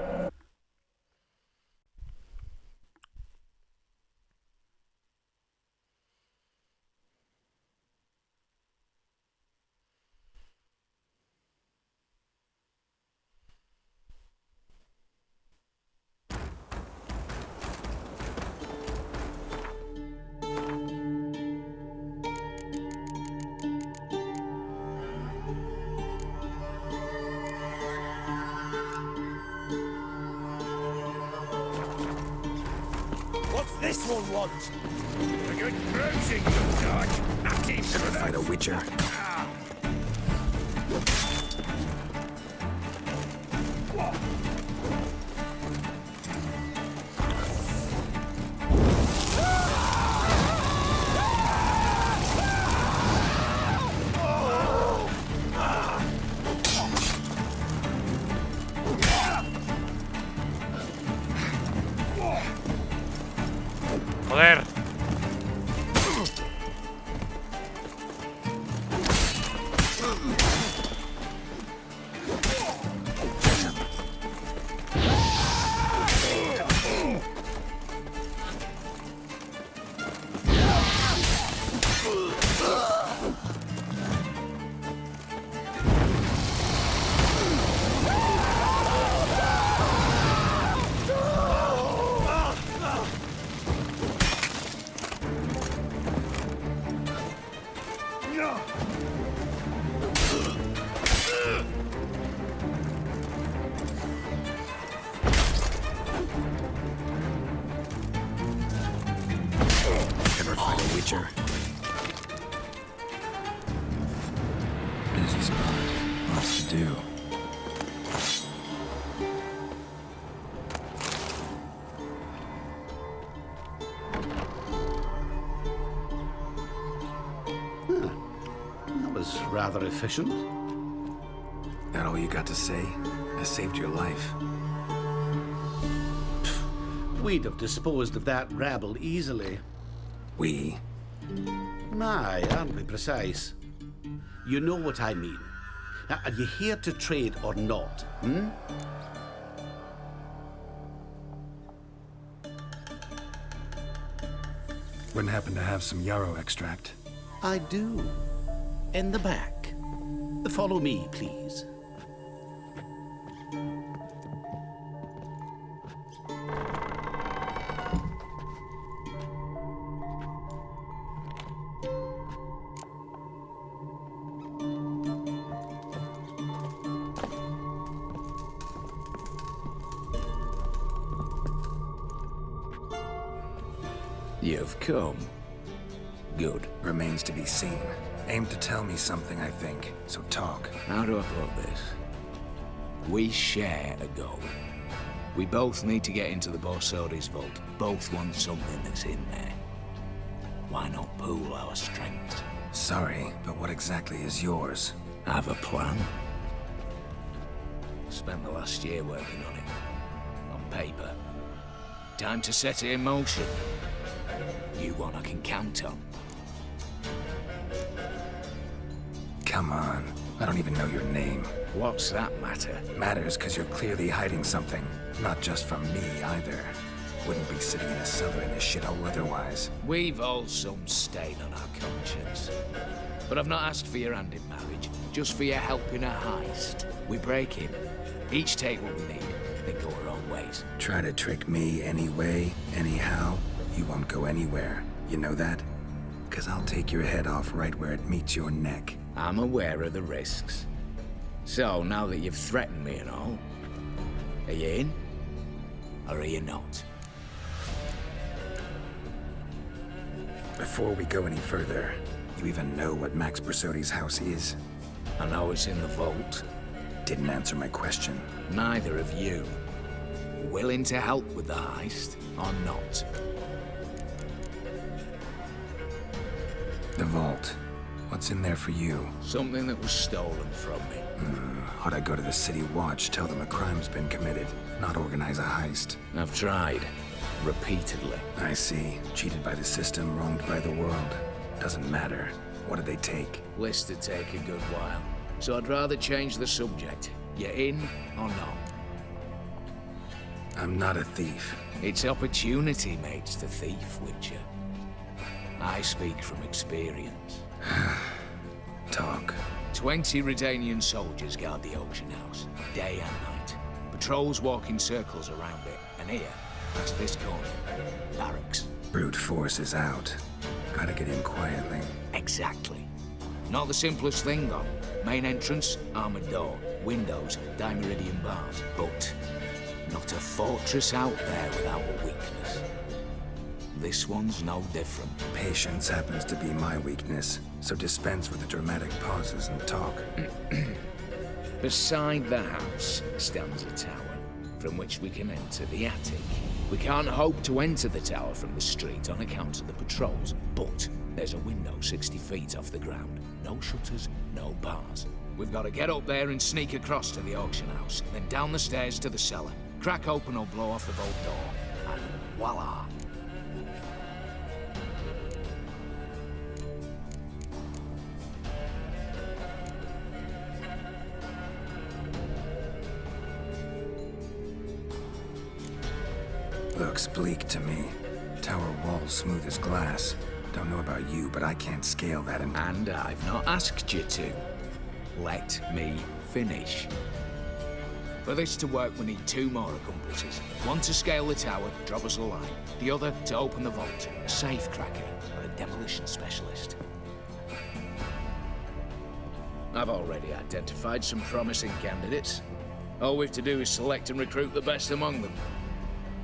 J: This one want? A good bruising, looks like. At him,
B: Ever fight a Witcher?
A: Joder.
B: Ever fight a Witcher? Busy spot. Lots to do.
I: That was rather efficient.
B: That all you got to say? I saved your life.
I: We'd have disposed of that rabble easily.
B: We?
I: My, aren't we precise? You know what I mean. Now, are you here to trade or not, hmm?
P: Wouldn't happen to have some yarrow extract.
I: I do. In the back. Follow me, please.
G: You've come. Good.
P: Remains to be seen. Aim to tell me something, I think. So talk.
G: How do I put this? We share a goal. We both need to get into the Borsodi's vault. Both want something that's in there. Why not pool our strengths?
P: Sorry, but what exactly is yours?
G: I have a plan. Spent the last year working on it. On paper. Time to set it in motion. You one I can count on.
P: Come on. I don't even know your name.
G: What's that matter?
P: Matters because you're clearly hiding something. Not just from me, either. Wouldn't be sitting in a cellar in this shithole otherwise.
G: We've all some stain on our conscience. But I've not asked for your hand in marriage, just for your help in a heist. We break him. Each take what we need, then go our own ways.
P: Try to trick me anyway, anyhow, you won't go anywhere. You know that? Because I'll take your head off right where it meets your neck.
G: I'm aware of the risks. So, now that you've threatened me and all, are you in? Or are you not?
P: Before we go any further, you even know what Max Borsodi's house is?
G: I know it's in the vault.
P: Didn't answer my question.
G: Neither of you. Willing to help with the heist, or not?
P: The vault. What's in there for you?
G: Something that was stolen from me.
P: Ought I go to the City Watch, tell them a crime's been committed, not organize a heist?
G: I've tried. Repeatedly.
P: I see. Cheated by the system, wronged by the world. Doesn't matter. What did they take?
G: List to take a good while. So I'd rather change the subject. You in or not?
P: I'm not a thief.
G: It's opportunity makes the thief, Witcher. I speak from experience.
P: Talk.
G: 20 Redanian soldiers guard the auction house, day and night. Patrols walk in circles around it, and here, past this corner, barracks.
P: Brute force is out. Gotta get in quietly.
G: Exactly. Not the simplest thing, though. Main entrance, armored door, windows, dimeridian bars. But not a fortress out there without a weakness. This one's no different.
P: Patience happens to be my weakness, so dispense with the dramatic pauses and talk.
G: Beside the house stands a tower, from which we can enter the attic. We can't hope to enter the tower from the street on account of the patrols, but there's a window 60 feet off the ground. No shutters, no bars. We've got to get up there and sneak across to the auction house, then down the stairs to the cellar, crack open or blow off the vault door, and voila!
P: Looks bleak to me. Tower wall smooth as glass. Don't know about you, but I can't scale that and
G: I've not asked you to. Let me finish. For this to work, we need 2 more accomplices. One to scale the tower, drop us a line. The other to open the vault, a safe cracker or a demolition specialist. I've already identified some promising candidates. All we've to do is select and recruit the best among them.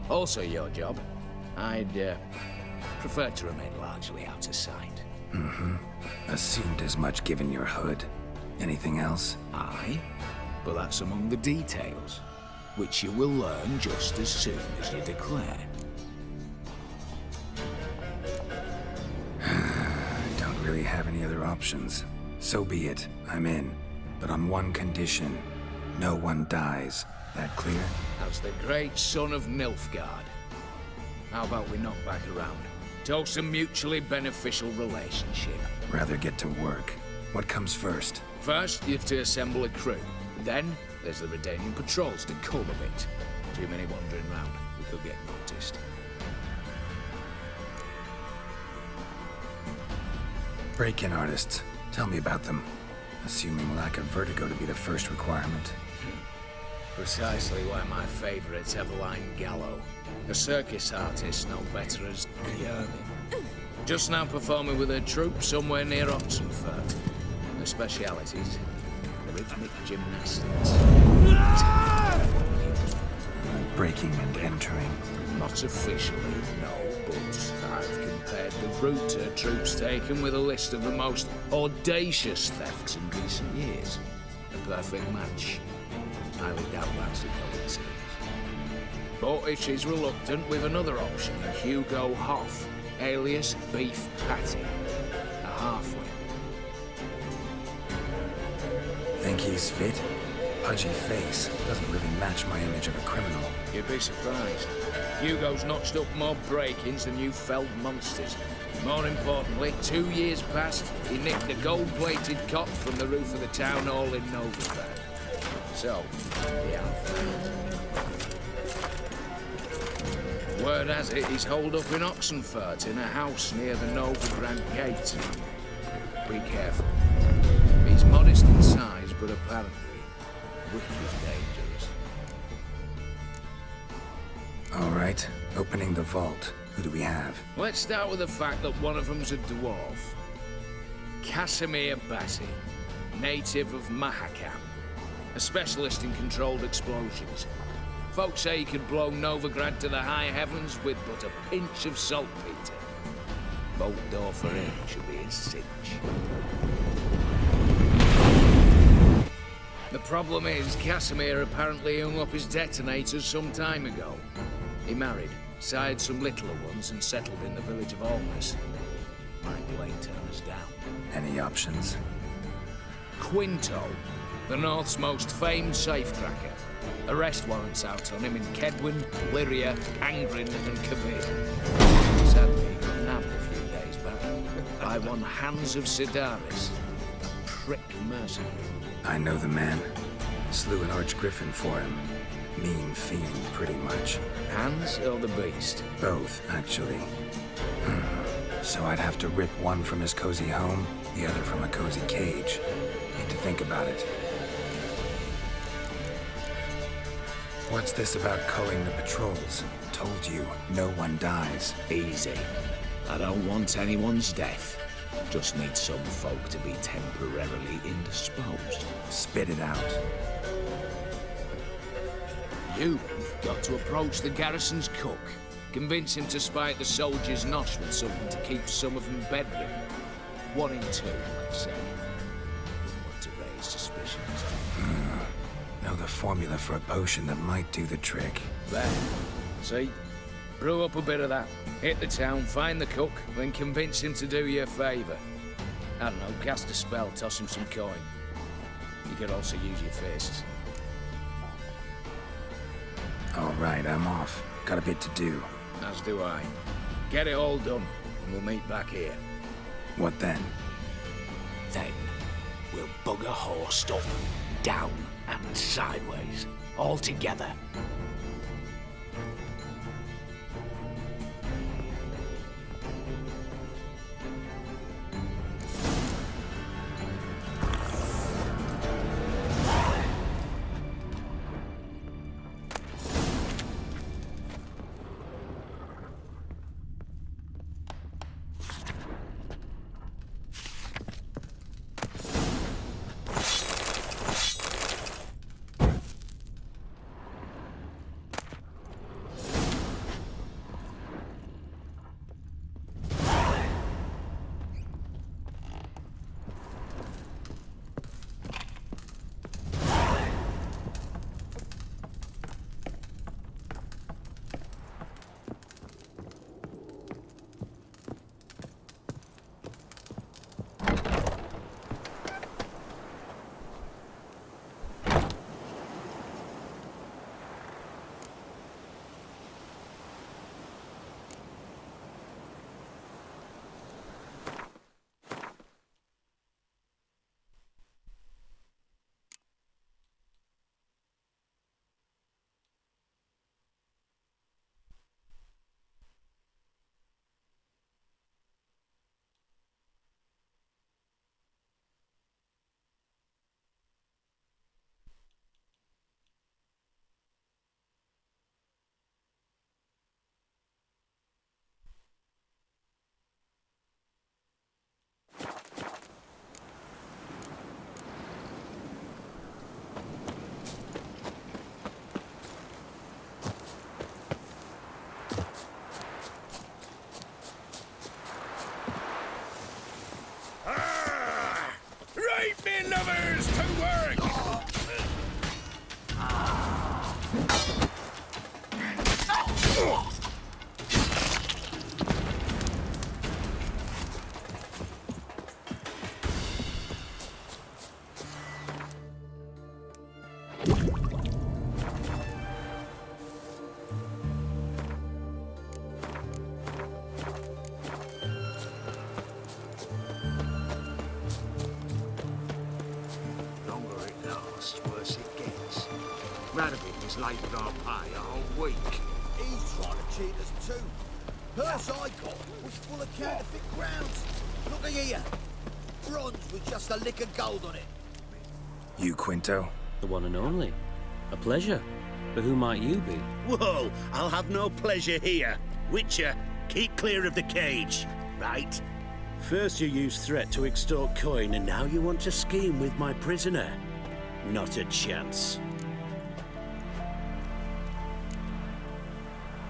G: Also your job. I'd prefer to remain largely out of sight.
P: Assumed as much given your hood. Anything else?
G: Aye, but that's among the details, which you will learn just as soon as you declare.
P: Don't really have any other options. So be it. I'm in. But on one condition. No one dies. That clear?
G: As the great son of Nilfgaard. How about we knock back around? Toast a mutually beneficial relationship.
P: Rather get to work. What comes first?
G: First, you have to assemble a crew. Then, there's the Redanian patrols to cull a bit. Too many wandering round. We could get noticed.
P: Break-in artists. Tell me about them. Assuming lack of vertigo to be the first requirement.
G: Precisely why my favourite's Eveline Gallo. A circus artist no better as Guillermin. Just now performing with her troupe somewhere near Oxenfurt. Her specialities, rhythmic gymnastics.
P: Breaking and entering.
L: Not officially, no, but I've compared the route her troops taken with a list of the most audacious thefts in recent years. A perfect match. Highly doubt that's a coincidence. But if she's reluctant, with another option in Hugo Hoff, alias Beef Patty, a halfling.
P: Think he's fit? Pudgy face doesn't really match my image of a criminal.
L: You'd be surprised. Hugo's notched up more break-ins than you felled monsters. More importantly, 2 years past, he nicked a gold-plated cot from the roof of the town hall in Novigrad. So, yeah. Word has it he's holed up in Oxenfurt in a house near the Novigrad gate. Be careful. He's modest in size, but apparently wicked dangerous.
P: All right, opening the vault. Who do we have?
L: Let's start with the fact that one of them's a dwarf. Casimir Bassi, native of Mahakam, a specialist in controlled explosions. Folks say he could blow Novigrad to the high heavens with but a pinch of saltpeter. Bolt door for him should be a cinch. The problem is, Casimir apparently hung up his detonators some time ago. He married, sired some littler ones, and settled in the village of Almas. Might blame turn us down.
P: Any options?
L: Quinto, the North's most famed safecracker. Arrest warrants out on him in Kedwin, Lyria, Angrin, and Kabir. Sadly, he got nabbed a few days back by one Hans of Sidaris, a prick mercenary.
P: I know the man. Slew an archgriffin for him. Mean fiend, pretty much.
L: Hans or the beast?
P: Both, actually. So I'd have to rip one from his cozy home, the other from a cozy cage. Need to think about it. What's this about culling the patrols? Told you, no one dies.
L: Easy. I don't want anyone's death. Just need some folk to be temporarily indisposed.
P: Spit it out.
L: You've got to approach the garrison's cook. Convince him to spike the soldiers' nosh with something to keep some of them bedridden. 1 in 2, let's say. Want to raise suspicions.
P: Know the formula for a potion that might do the trick.
L: There. See? Brew up a bit of that. Hit the town, find the cook, then convince him to do you a favour. I don't know, cast a spell, toss him some coin. You could also use your fists.
P: All right, I'm off. Got a bit to do.
L: As do I. Get it all done, and we'll meet back here.
P: What then?
L: Then, we'll bugger horse up, down and sideways, all together.
M: Radovid was late with our pay a whole week.
C: He's trying to cheat us too. Purse I got was full of counterfeit crowns. Look here. Bronze with just a lick of gold on it.
P: You, Quinto?
N: The one and only. A pleasure. But who might you be?
I: Whoa, I'll have no pleasure here. Witcher, keep clear of the cage, right? First you used threat to extort coin, and now you want to scheme with my prisoner. Not a chance.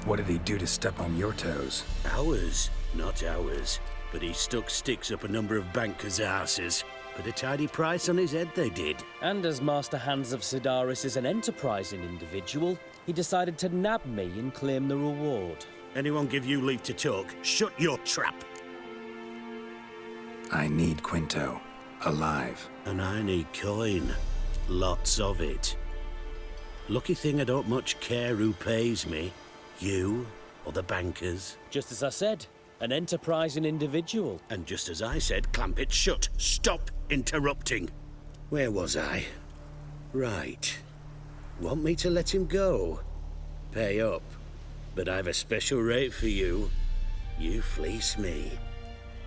P: What did he do to step on your toes?
I: Ours, not ours. But he stuck sticks up a number of bankers' asses. Put a tidy price on his head, they did.
N: And as Master Hans of Sidaris is an enterprising individual, he decided to nab me and claim the reward.
I: Anyone give you leave to talk? Shut your trap.
P: I need Quinto. Alive.
I: And I need coin. Lots of it. Lucky thing I don't much care who pays me. You or the bankers.
N: Just as I said, an enterprising individual.
I: And just as I said, clamp it shut. Stop interrupting. Where was I? Right. Want me to let him go? Pay up. But I've a special rate for you. You fleece me.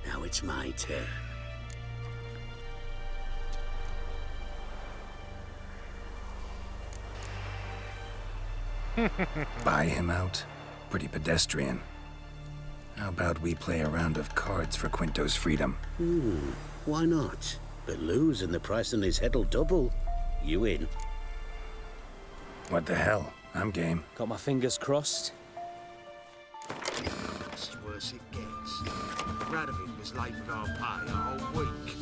I: Now it's my turn.
P: Buy him out? Pretty pedestrian. How about we play a round of cards for Quinto's freedom?
I: Why not? But lose and the price on his head'll double. You in?
P: What the hell? I'm game.
N: Got my fingers crossed.
M: It's worse it gets. Radovid was late with our pay a whole week.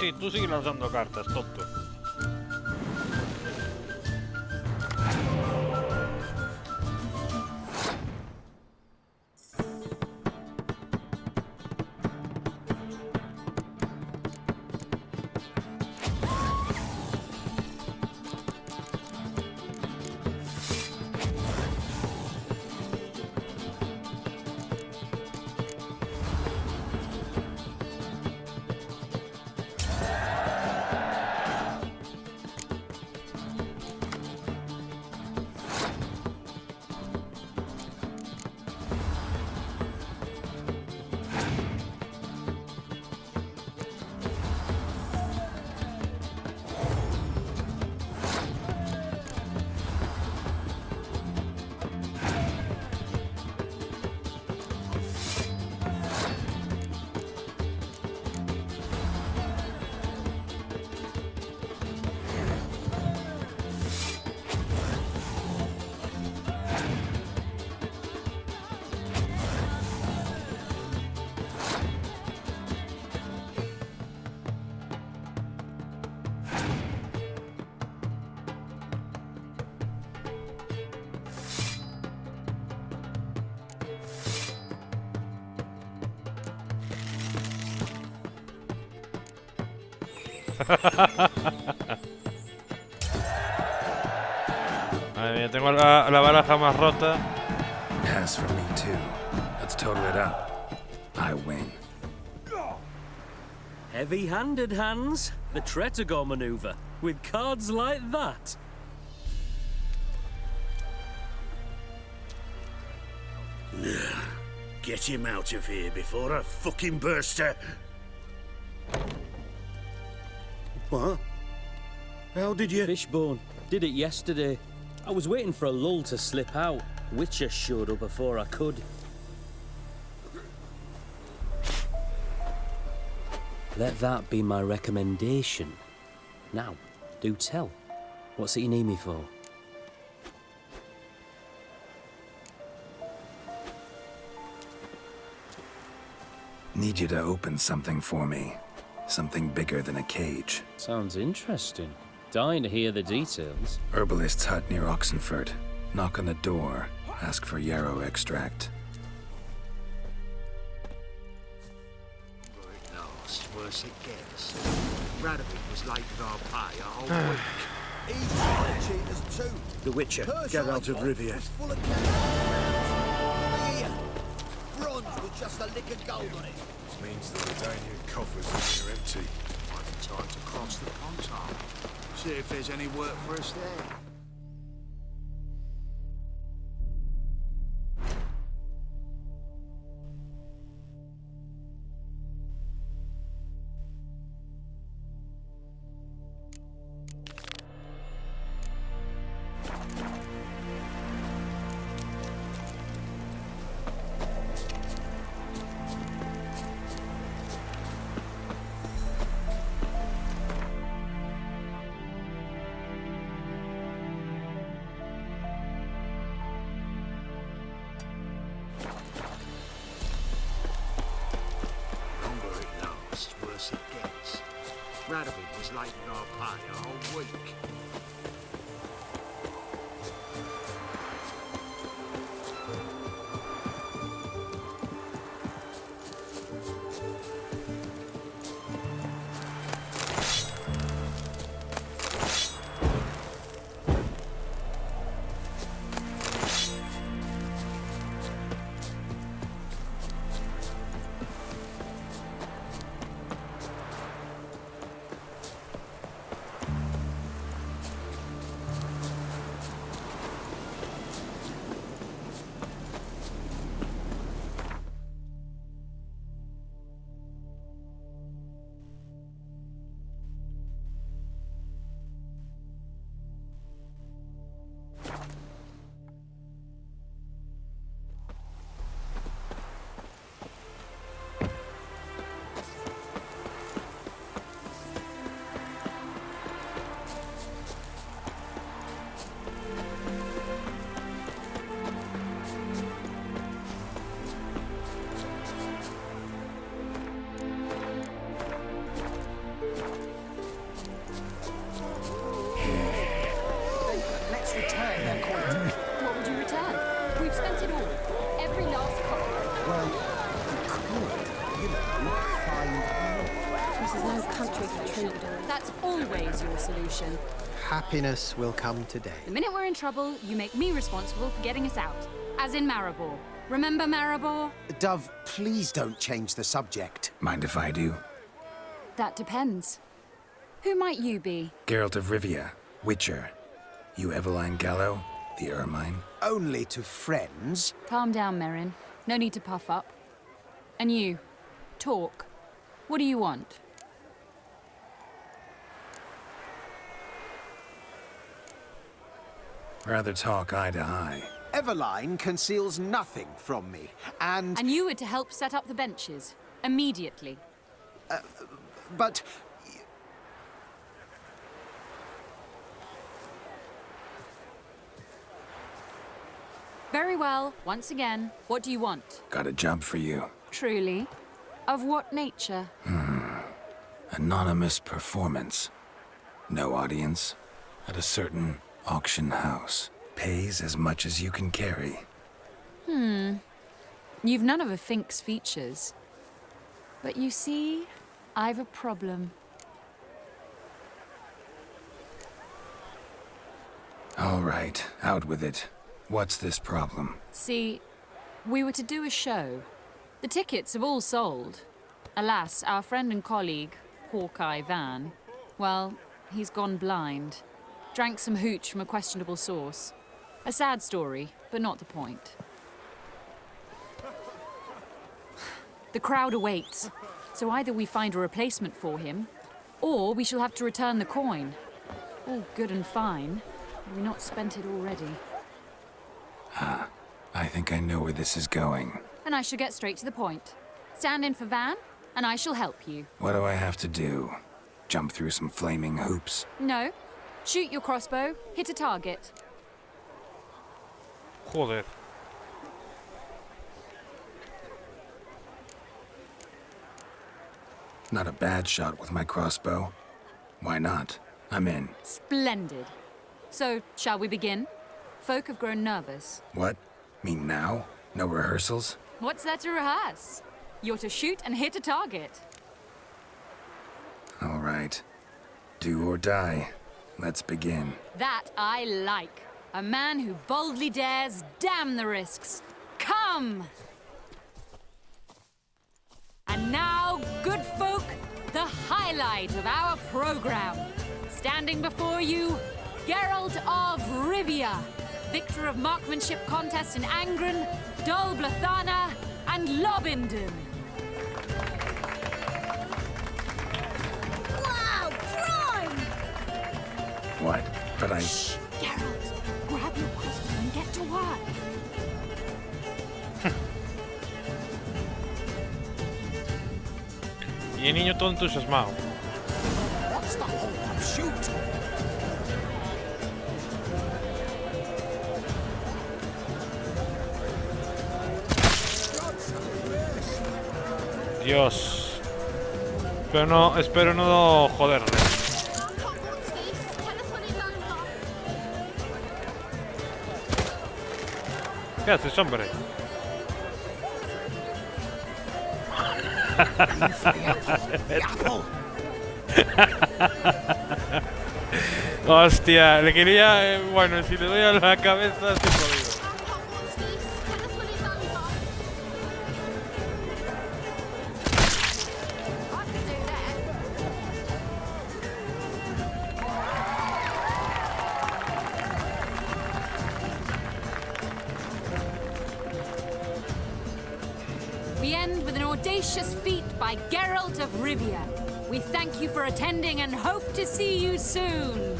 A: Sí, tú sigues lanzando cartas, tonto. Madre mía, tengo la baraja más rota.
P: As for me too. Let's total it up. I win.
N: Heavy-handed, Hans. The Tretogor maneuver. With cards like that.
I: Get him out of here before I fucking burst a... What? How did you...
N: Fishbone. Did it yesterday. I was waiting for a lull to slip out. Witcher showed up before I could. Let that be my recommendation. Now, do tell. What's it you need me for?
P: Need you to open something for me. Something bigger than a cage.
N: Sounds interesting. Dying to hear the details.
P: Herbalist's hut near Oxenford. Knock on the door. Ask for yarrow extract.
M: Worse it gets. Radovid was late with our pay a whole week.
C: He's one of the cheaters too.
R: The Witcher, Geralt of Rivia.
C: Was full of cash. Here, bronze with just a lick of gold on it.
J: Means the Redanian coffers are near empty.
M: Might be time to cross the Pontar. See if there's any work for us there. Radovid was late with our pay a whole week.
E: What would you return? We've spent it all. Every last copper.
K: Well, you could, find...
E: This is no country for troubadours. That's always your solution.
O: Happiness will come today.
E: The minute we're in trouble, you make me responsible for getting us out. As in Maribor. Remember Maribor?
R: Dove, please don't change the subject.
P: Mind if I do?
E: That depends. Who might you be?
P: Geralt of Rivia, Witcher. You Eveline Gallo, the Ermine?
R: Only to friends.
E: Calm down, Merrin. No need to puff up. And you, talk. What do you want?
P: Rather talk eye to eye.
R: Eveline conceals nothing from me, and...
E: And you were to help set up the benches. Immediately.
R: But...
E: Very well. Once again, what do you want?
P: Got a job for you.
E: Truly? Of what nature?
P: Anonymous performance. No audience. At a certain auction house. Pays as much as you can carry.
E: You've none of a Fink's features. But you see, I've a problem.
P: All right, out with it. What's this problem?
E: See, we were to do a show. The tickets have all sold. Alas, our friend and colleague, Hawkeye Van, well, he's gone blind. Drank some hooch from a questionable source. A sad story, but not the point. The crowd awaits, so either we find a replacement for him, or we shall have to return the coin. All good and fine. Have we not spent it already?
P: I think I know where this is going.
E: And I shall get straight to the point. Stand in for Van, and I shall help you.
P: What do I have to do? Jump through some flaming hoops?
E: No. Shoot your crossbow, hit a target.
A: Joder.
P: Not a bad shot with my crossbow. Why not? I'm in.
E: Splendid. So, shall we begin? Folk have grown nervous.
P: What? Me now? No rehearsals?
E: What's there to rehearse? You're to shoot and hit a target.
P: All right. Do or die. Let's begin.
E: That I like. A man who boldly dares, damn the risks. Come! And now, good folk, the highlight of our program. Standing before you, Geralt of Rivia, victor of marksmanship contests in Angren, Dol Blathana, and Lobindon.
F: Wow, prime!
P: What? But I...
E: Shh, Geralt, grab your crossbow and get to work.
A: Y el niño todo entusiasmado.
M: What's the hold up? Shoot!
A: Dios. Espero no joderle. ¿Qué haces, hombre? Hostia, le quería... bueno, si le doy a la cabeza estoy jodido.
E: We end with an audacious feat by Geralt of Rivia. We thank you for attending and hope to see you soon.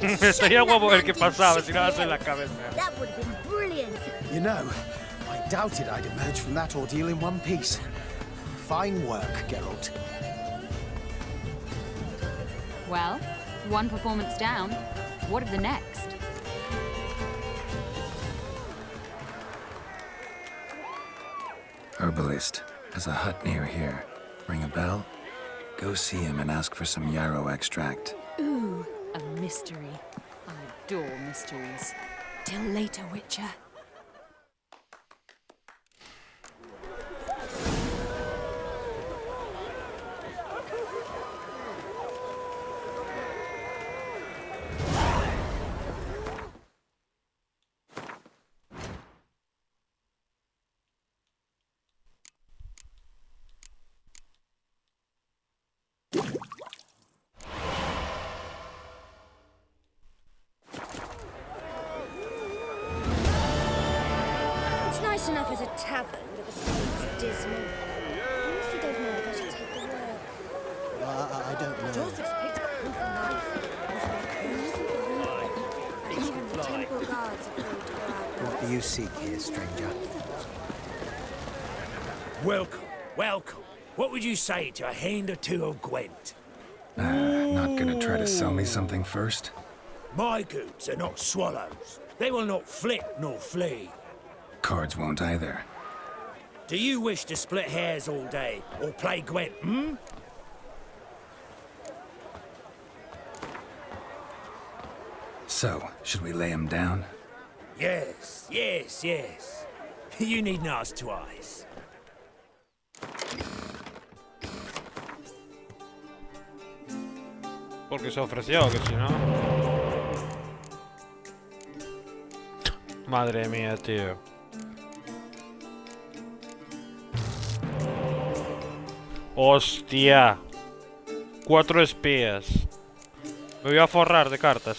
A: Estaría guapo ver qué pasaba si no en la cabeza.
F: That would have been brilliant.
O: You know, I doubted I'd emerge from that ordeal in one piece. Fine work, Geralt.
E: Well, one performance down. What of the next?
P: Herbalist. There's a hut near here. Ring a bell? Go see him and ask for some yarrow extract.
E: Ooh, a mystery. I adore mysteries. Till later, Witcher.
F: Nice enough as a tavern, but the food's dismal. I honestly don't know if I should take the work.
O: I don't know.
F: Joseph's picked up proof of knife. Even the temple guards are going to go out.
O: What do you seek here, stranger?
M: Welcome, welcome. What would you say to a hand or two of Gwent?
P: Not gonna try to sell me something first?
M: My goods are not swallows. They will not flit nor flee.
P: Cards won't either.
M: Do you wish to split hairs all day, or play Gwent, hmm?
P: So, should we lay him down?
M: Yes, yes, yes. You needn't ask twice.
A: Porque se ofreció, que si no... Madre mía, tío. Hostia. 4 espías. Me voy a forrar de cartas,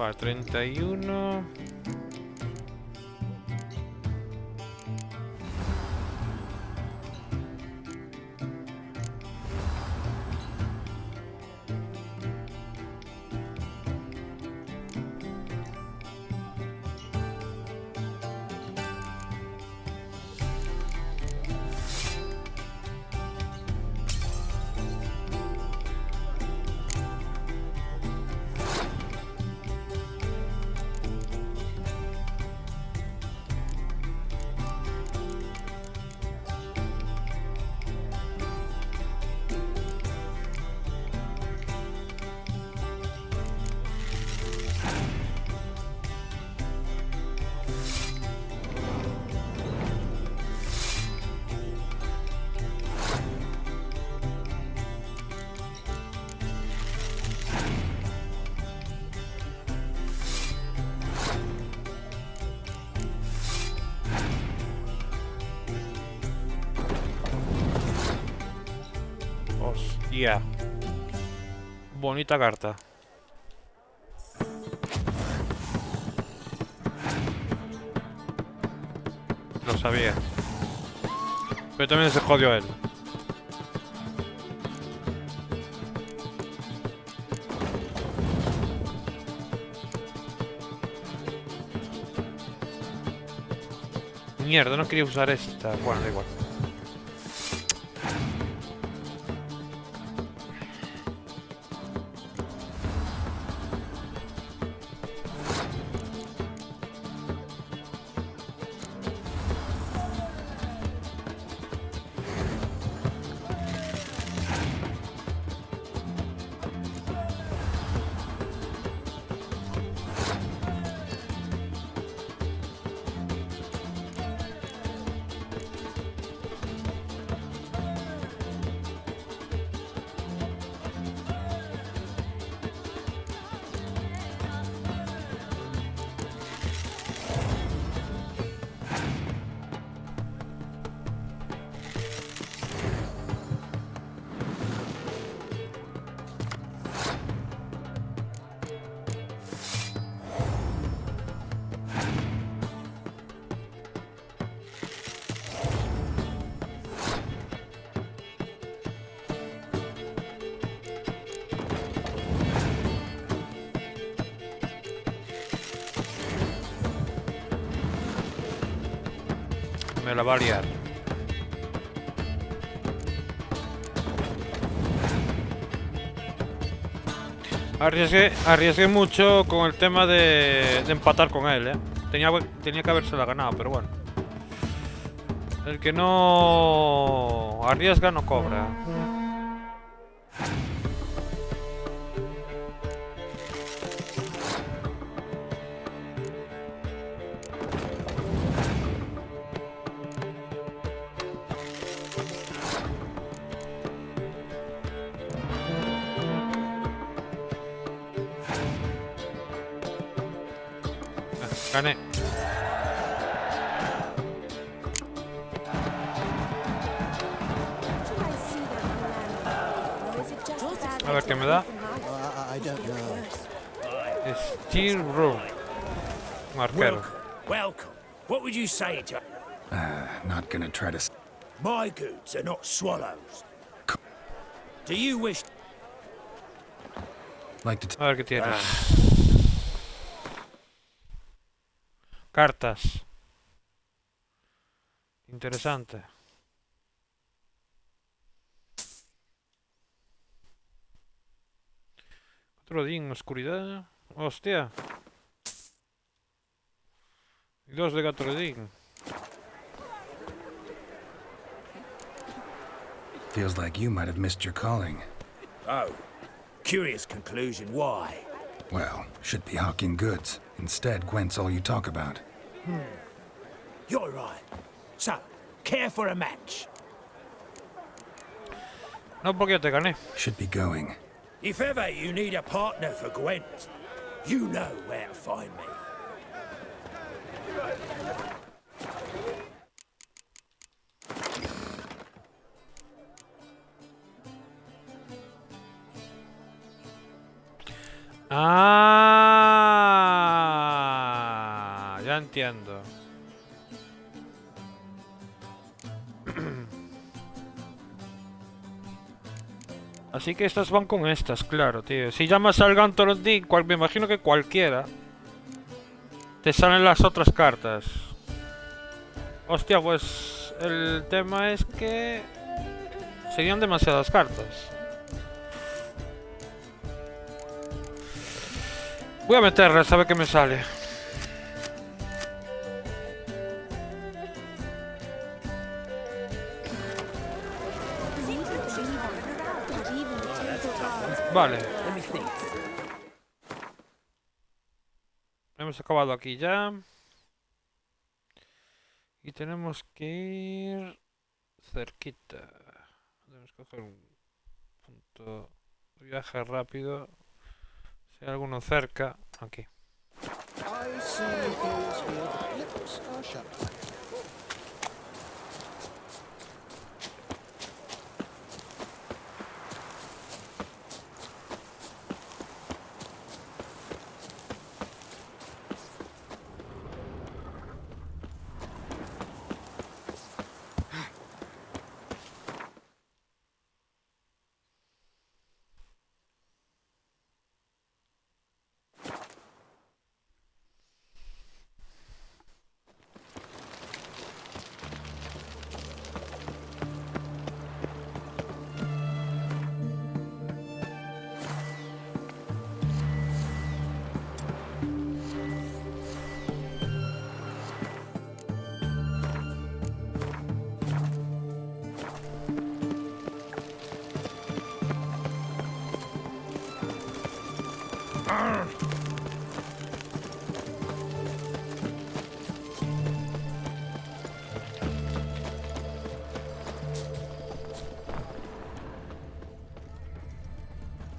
A: Vale, 31. Hostia. Bonita carta. Lo sabía. Pero también se jodió él. Mierda, no quería usar esta. Bueno, da igual. Me la va a liar. Arriesgué mucho con el tema de empatar con él, tenía que habérsela ganado, pero bueno. El que no arriesga no cobra. Gané. A ver qué me da. Steel Room. Un arquero.
J: Welcome. What would you say to...
P: Not gonna try to...
J: My goods are not swallows. Do you wish...
P: Like to...
A: A ver qué tienes. Cartas. Interesante. Otro din, oscuridad. Hostia. Y dos de Gatrodin.
P: Feels like you might have missed your calling.
J: Oh. Curious conclusion. Why?
P: Well, should be hawking goods. Instead, Gwent's all you talk about.
J: You're right. So, care for a match?
A: No, porque ya te gané.
P: Should be going.
J: If ever you need a partner for Gwent, you know where to find me.
A: Ah, entiendo. Así que estas van con estas, claro, tío. Si llamas al Gantorondín, me imagino que cualquiera, te salen las otras cartas. Hostia, pues el tema es que serían demasiadas cartas. Voy a meterlas a ver qué me sale. Vale. Hemos acabado aquí ya. Y tenemos que ir cerquita. Tenemos que coger un punto de viaje rápido. Si hay alguno cerca, aquí.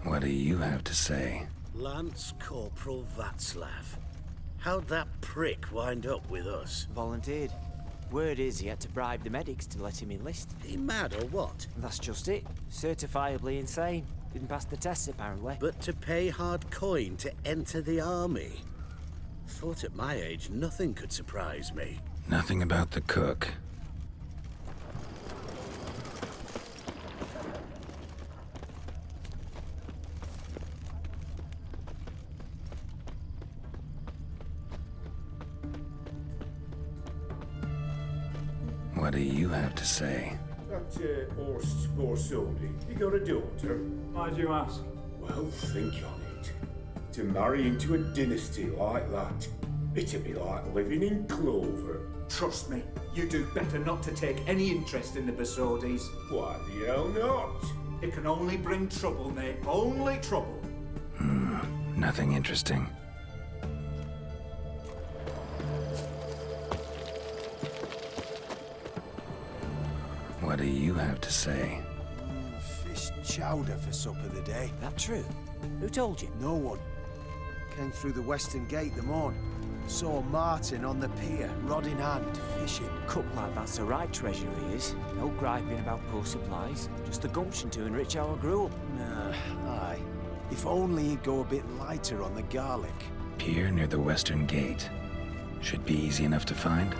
P: What do you have to say?
I: Lance Corporal Václav. How'd that prick wind up with us?
S: Volunteered. Word is he had to bribe the medics to let him enlist.
I: He mad or what?
S: That's just it. Certifiably insane. Didn't pass the tests, apparently.
I: But to pay hard coin to enter the army? Thought at my age nothing could surprise me.
P: Nothing about the cook. What do you have to say?
J: That Horst Borsodi, you got a daughter? Why'd you ask? Well, think on it. To marry into a dynasty like that, it'd be like living in clover.
U: Trust me, you do better not to take any interest in the Borsodis.
J: Why the hell not?
U: It can only bring trouble, mate. Only trouble.
P: Nothing interesting. What do you have to say?
R: Fish chowder for supper the day.
S: That true? Who told you?
R: No one. Came through the western gate the morn. Saw Martin on the pier, rod in hand, fishing.
S: Cook like that's the right treasure he is. No griping about poor supplies. Just the gumption to enrich our gruel.
R: Nah, aye. If only he'd go a bit lighter on the garlic.
P: Pier near the western gate. Should be easy enough to find.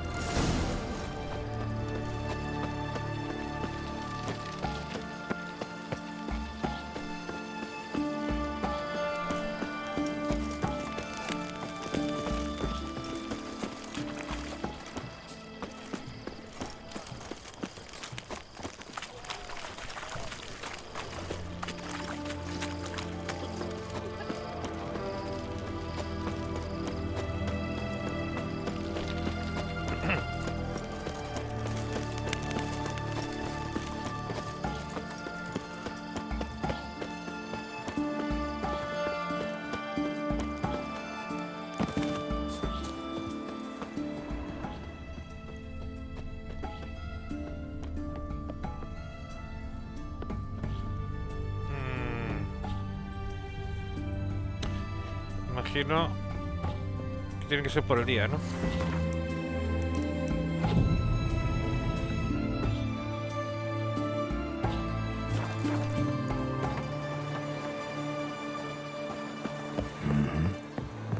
A: Imagino que tiene que ser por el día, ¿no?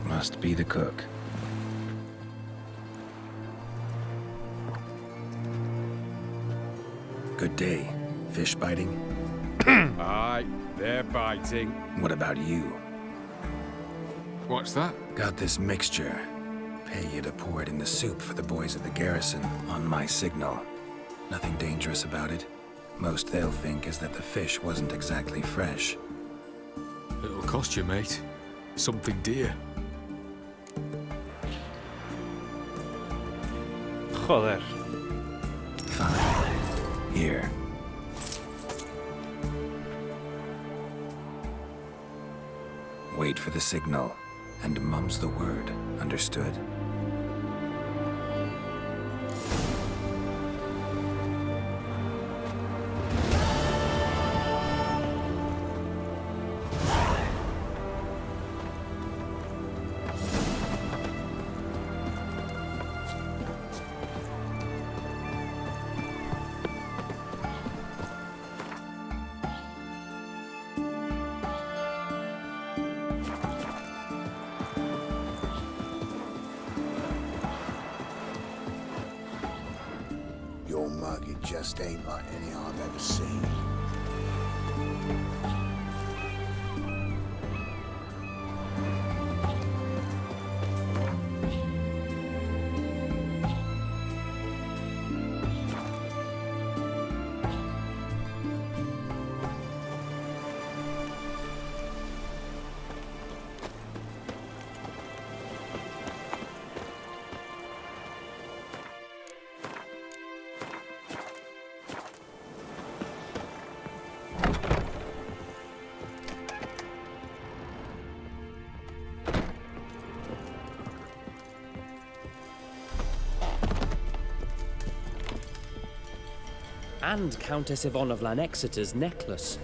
P: Must be the cook. Good day. Fish biting?
Q: Aye, they're biting.
P: What about you?
Q: What's that?
P: Got this mixture. Pay you to pour it in the soup for the boys of the garrison on my signal. Nothing dangerous about it. Most they'll think is that the fish wasn't exactly fresh.
Q: It'll cost you, mate. Something dear.
A: Joder.
P: Fine. Here. Wait for the signal, and mum's the word. Understood?
C: Your mug, it just ain't like any I've ever seen.
N: And Countess Yvonne of Lanexeter's necklace.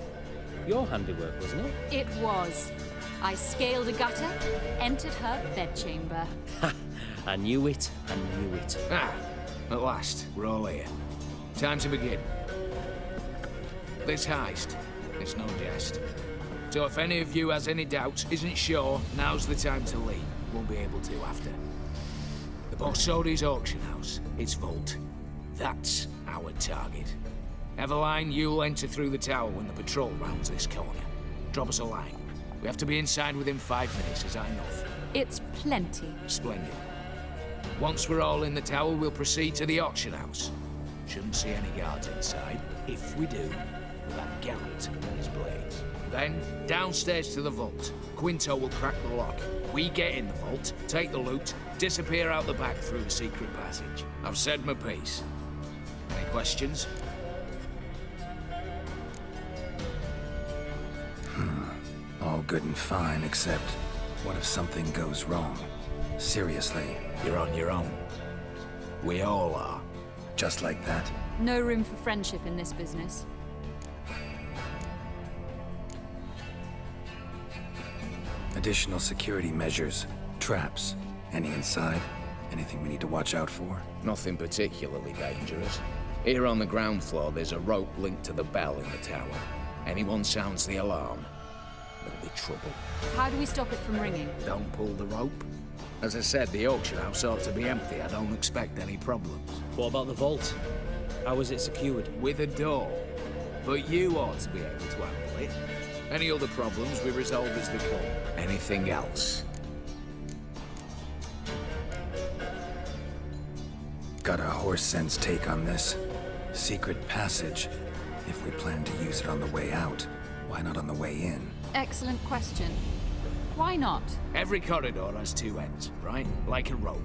N: Your handiwork, wasn't it?
E: It was. I scaled a gutter, entered her bedchamber.
N: Ha! I knew it, I knew it.
L: Ah, at last, we're all here. Time to begin. This heist, it's no jest. So if any of you has any doubts, isn't sure, now's the time to leave. Won't be able to after. The Borsodi's auction house, its vault. That's our target. Eveline, you'll enter through the tower when the patrol rounds this corner. Drop us a line. We have to be inside within 5 minutes, is that enough?
E: It's plenty.
L: Splendid. Once we're all in the tower, we'll proceed to the auction house. Shouldn't see any guards inside. If we do, we'll have Garrett and his blades. Then, downstairs to the vault. Quinto will crack the lock. We get in the vault, take the loot, disappear out the back through the secret passage. I've said my piece. Any questions?
P: All good and fine, except what if something goes wrong? Seriously.
L: You're on your own. We all are.
P: Just like that?
E: No room for friendship in this business.
P: Additional security measures. Traps. Any inside? Anything we need to watch out for?
L: Nothing particularly dangerous. Here on the ground floor, there's a rope linked to the bell in the tower. Anyone sounds the alarm, there'll be trouble.
E: How do we stop it from ringing?
L: Don't pull the rope. As I said, the auction house ought to be empty. I don't expect any problems.
N: What about the vault? How is it secured?
L: With a door. But you ought to be able to handle it. Any other problems we resolve as they come. Anything else?
P: Got a horse sense take on this. Secret passage. If we plan to use it on the way out, why not on the way in?
E: Excellent question. Why not?
L: Every corridor has two ends, right? Like a rope.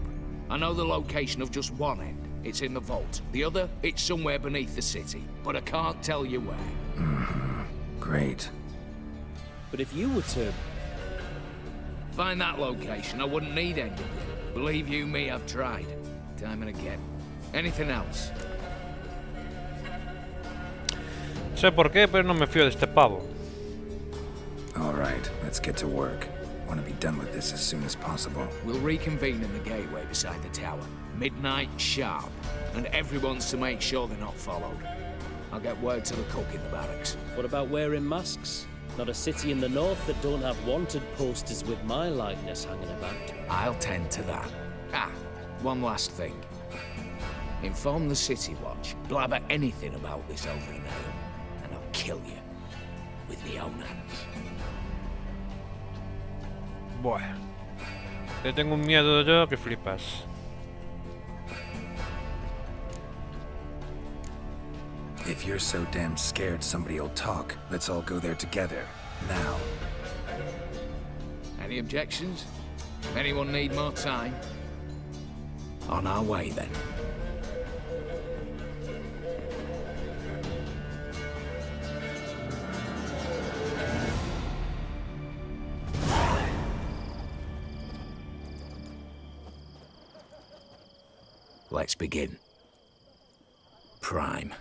L: I know the location of just one end. It's in the vault. The other, it's somewhere beneath the city. But I can't tell you where.
P: Mm-hmm. Great.
N: But if you were to...
L: find that location, I wouldn't need any of you. Believe you me, I've tried. Time and again. Anything else?
A: Sé por qué, pero no me fío de este pavo.
P: All right, let's get to work. Want to be done with this as soon as possible.
L: We'll reconvene in the gateway beside the tower. Midnight sharp. And everyone's to make sure they're not followed. I'll get word to the cook in the barracks.
N: What about wearing masks? Not a city in the north that don't have wanted posters with my likeness hanging about.
L: I'll tend to that. Ah, one last thing. Inform the City Watch, blabber anything about this over a name, and I'll kill you with my own hands.
A: Bueno. Te tengo un miedo yo que flipas.
P: If you're so damn scared somebody'll talk, let's all go there together. Now.
L: Any objections? Anyone need more time? On our way, then. Let's begin. Prime.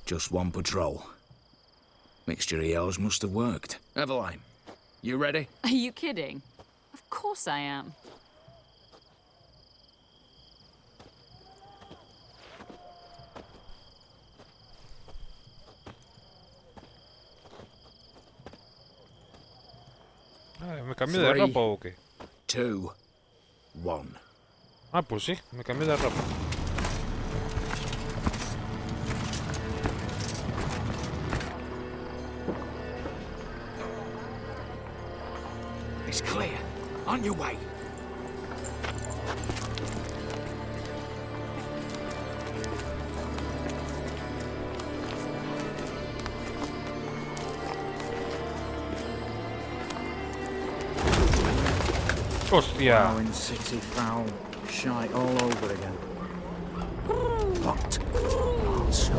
L: Just one patrol. Mixture of yours must have worked. Eveline, you ready?
E: Are you kidding? Of course I am.
A: ¿Me cambié de ropa o qué?
L: 2, 1.
A: Ah, pues sí, me cambié de ropa.
L: It's clear. On your way.
A: Hostia.
D: Foul in city, foul. Shite all over again.
L: What? Also.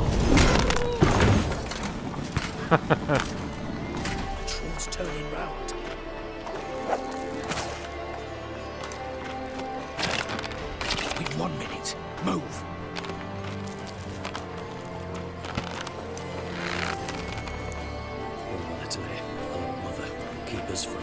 L: Patrol's turning round. We've 1 minute. Move.
N: One letter here. Hello, Mother. Keep us from.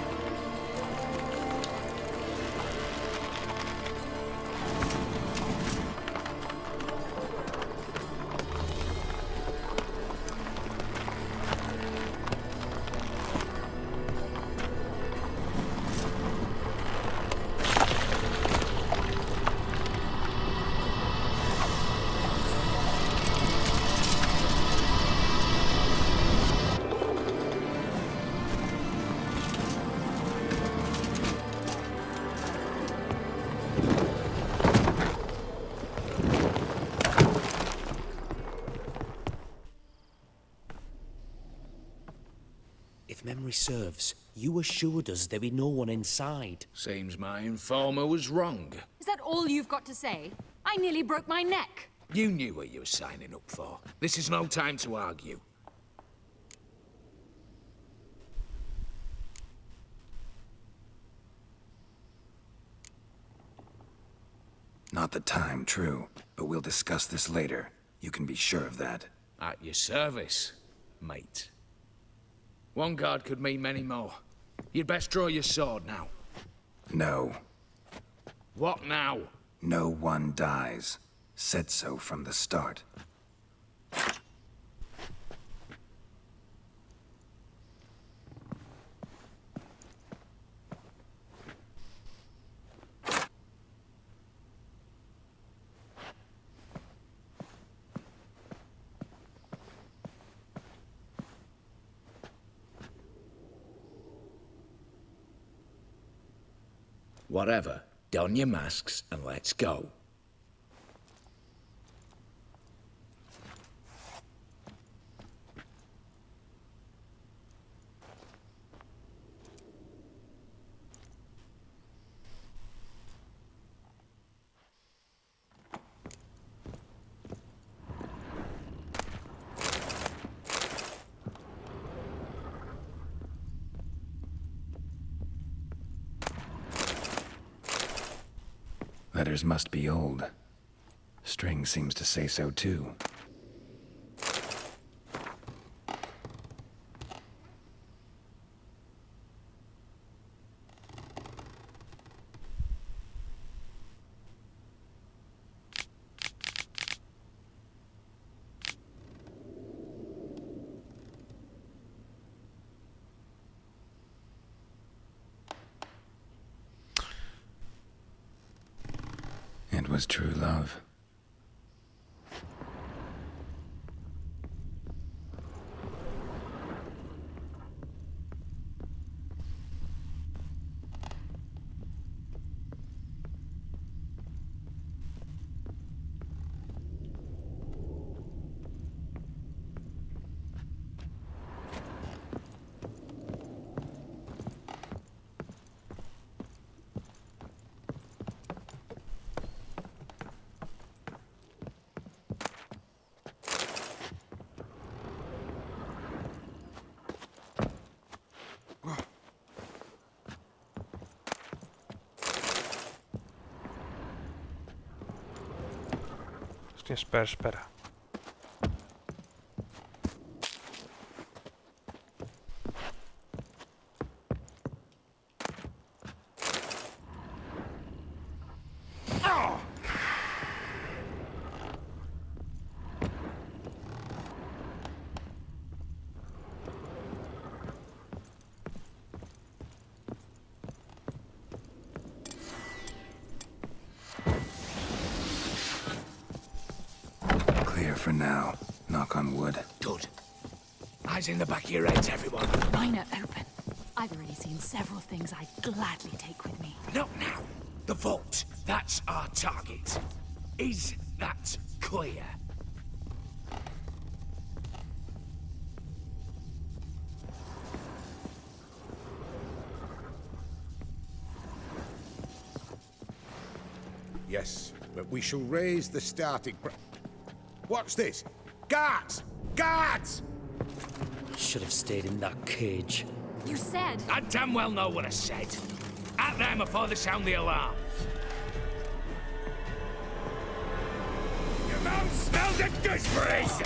N: If memory serves, you assured us there be no one inside.
L: Seems my informer was wrong.
E: Is that all you've got to say? I nearly broke my neck.
L: You knew what you were signing up for. This is no time to argue.
P: Not the time, true. But we'll discuss this later. You can be sure of that.
L: At your service, mate. One guard could mean many more. You'd best draw your sword now.
P: No.
L: What now?
P: No one dies. Said so from the start.
L: Whatever. Don your masks and let's go.
P: Letters must be old. String seems to say so too. It was true love.
A: Espera.
P: Clear for now. Knock on wood.
L: Good. Eyes in the back of your heads, everyone.
E: Mine are open. I've already seen several things I'd gladly take with me.
L: Not now. The vault. That's our target. Is that clear?
M: Yes, but we shall raise the starting What's this? Guards! Guards!
N: Should have stayed in that cage.
E: You said...
L: I damn well know what I said. At them before they sound the alarm. Your mouth smells of gooseberries!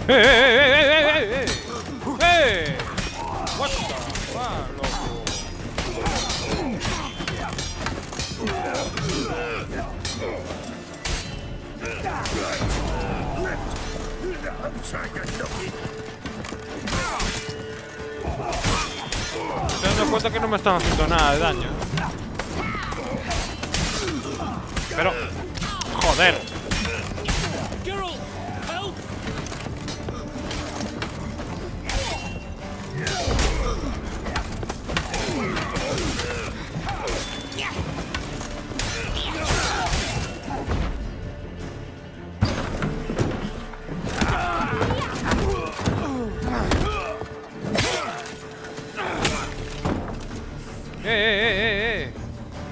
A: Hey! What the fuck, loco? Me estoy dando cuenta que no me están haciendo nada de daño. Pero... ¡Joder!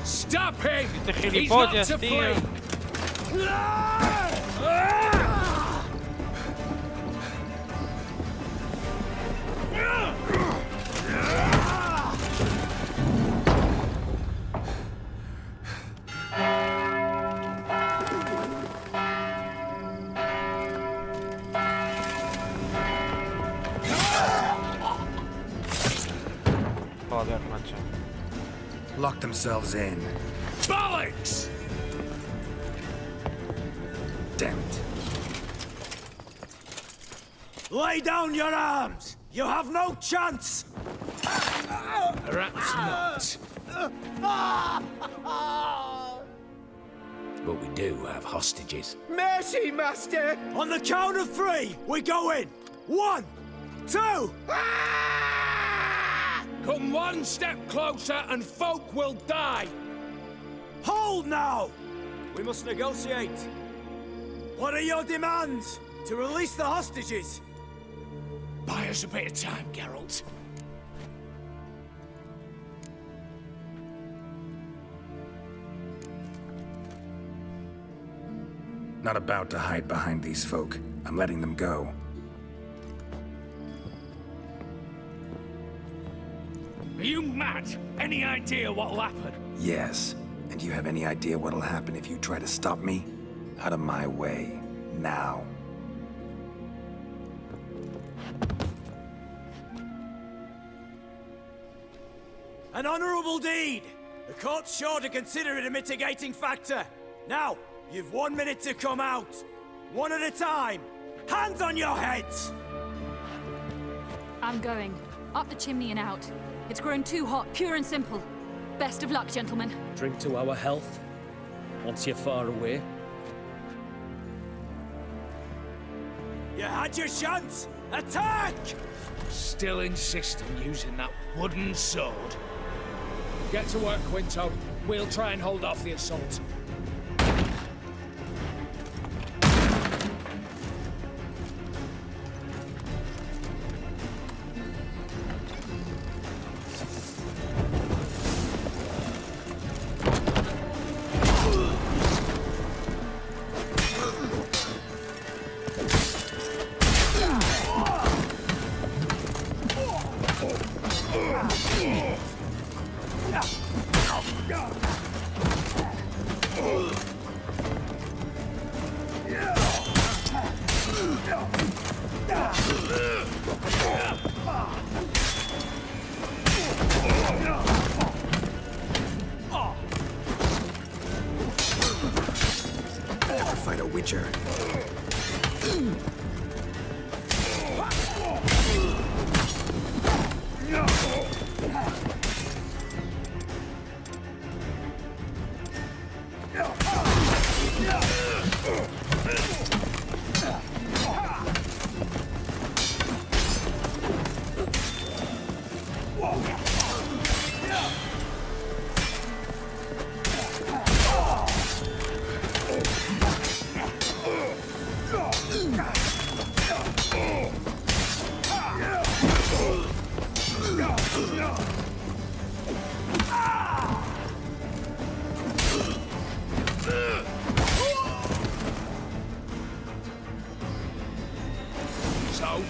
L: Stop him!
A: Este gilipollas, tío. Joder, macho.
P: Lock themselves in.
L: Bollocks!
P: Damn it.
C: Lay down your arms! You have no chance!
L: Perhaps not. But we do have hostages.
C: Mercy, master! On the count of three, we go in! 1, 2...
L: Come one step closer and folk will die!
C: Hold now! We must negotiate. What are your demands? To release the hostages?
L: Buy us a bit of time, Geralt.
P: Not about to hide behind these folk. I'm letting them go.
L: Are you mad? Any idea what'll happen?
P: Yes. And do you have any idea what'll happen if you try to stop me? Out of my way. Now.
C: An honorable deed! The court's sure to consider it a mitigating factor. Now, you've 1 minute to come out. One at a time. Hands on your heads!
E: I'm going. Up the chimney and out. It's grown too hot, pure and simple. Best of luck, gentlemen.
N: Drink to our health. Once you're far away.
C: You had your chance! Attack!
L: Still insist on using that wooden sword. Get to work, Quinto. We'll try and hold off the assault.
B: Never fight a Witcher.
L: So,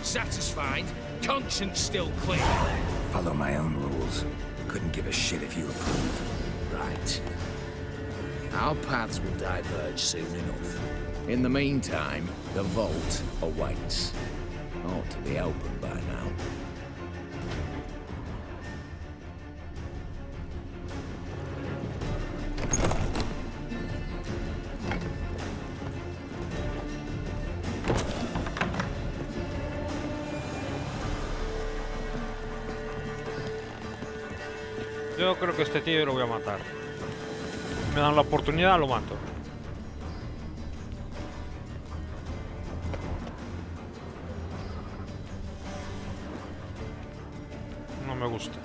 L: satisfied? Conscience still clear?
P: Follow my own rules. Couldn't give a shit if you approve.
L: Right. Our paths will diverge soon enough. In the meantime, the vault awaits. Ought to be open by now.
A: Yo creo que este tío lo voy a matar. Si me dan la oportunidad, lo mato. No me gusta.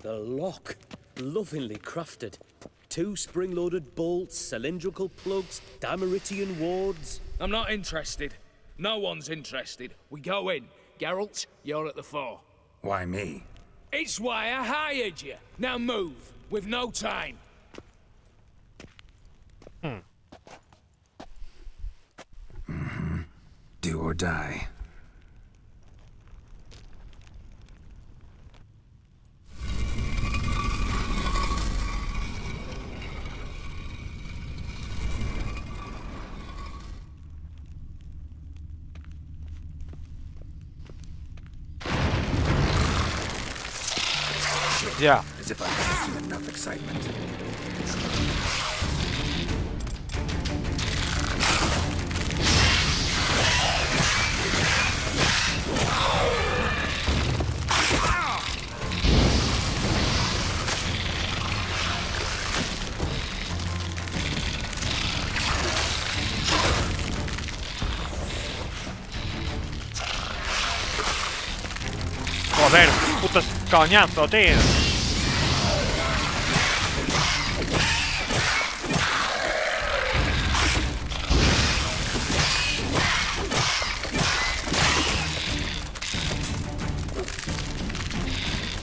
N: The lock. Lovingly crafted. 2 spring-loaded bolts, cylindrical plugs, Dimeritian wards.
L: I'm not interested. No one's interested. We go in. Geralt, you're at the fore.
P: Why me?
L: It's why I hired you. Now move. We've no time.
P: Do or die.
A: Yeah.
B: As if I haven't seen enough excitement.
A: Joder, putos coñazo, tío.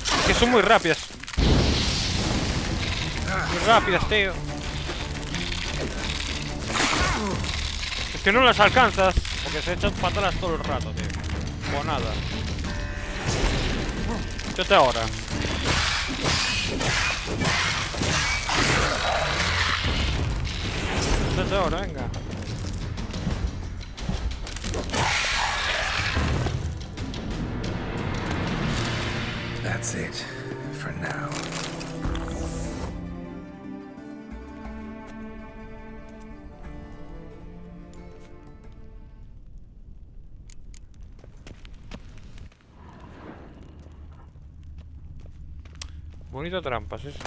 A: Es que son muy rápidas. Muy rápidas, tío. Es que no las alcanzas porque se echan para atrás todo el rato, tío. O nada. Échate ahora. Échate ahora, venga.
B: That's it, for now.
A: Bonita trampa, sí, sí.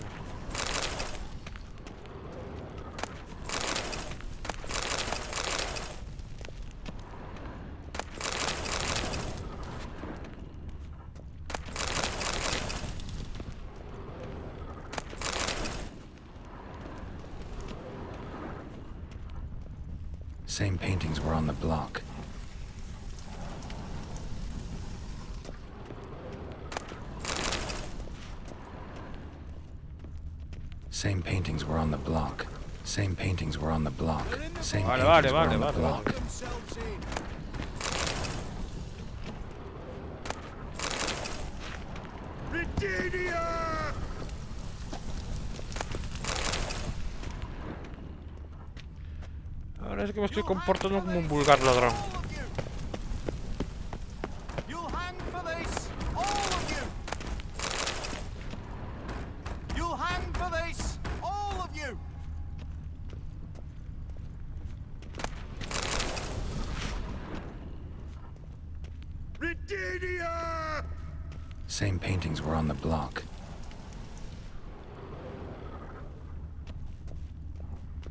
P: Same paintings were on the block. Same paintings were on the block. Same paintings were on the block. Same paintings were on the block.
A: Ahora es que me estoy comportando como un vulgar ladrón.
P: Same paintings were on the block.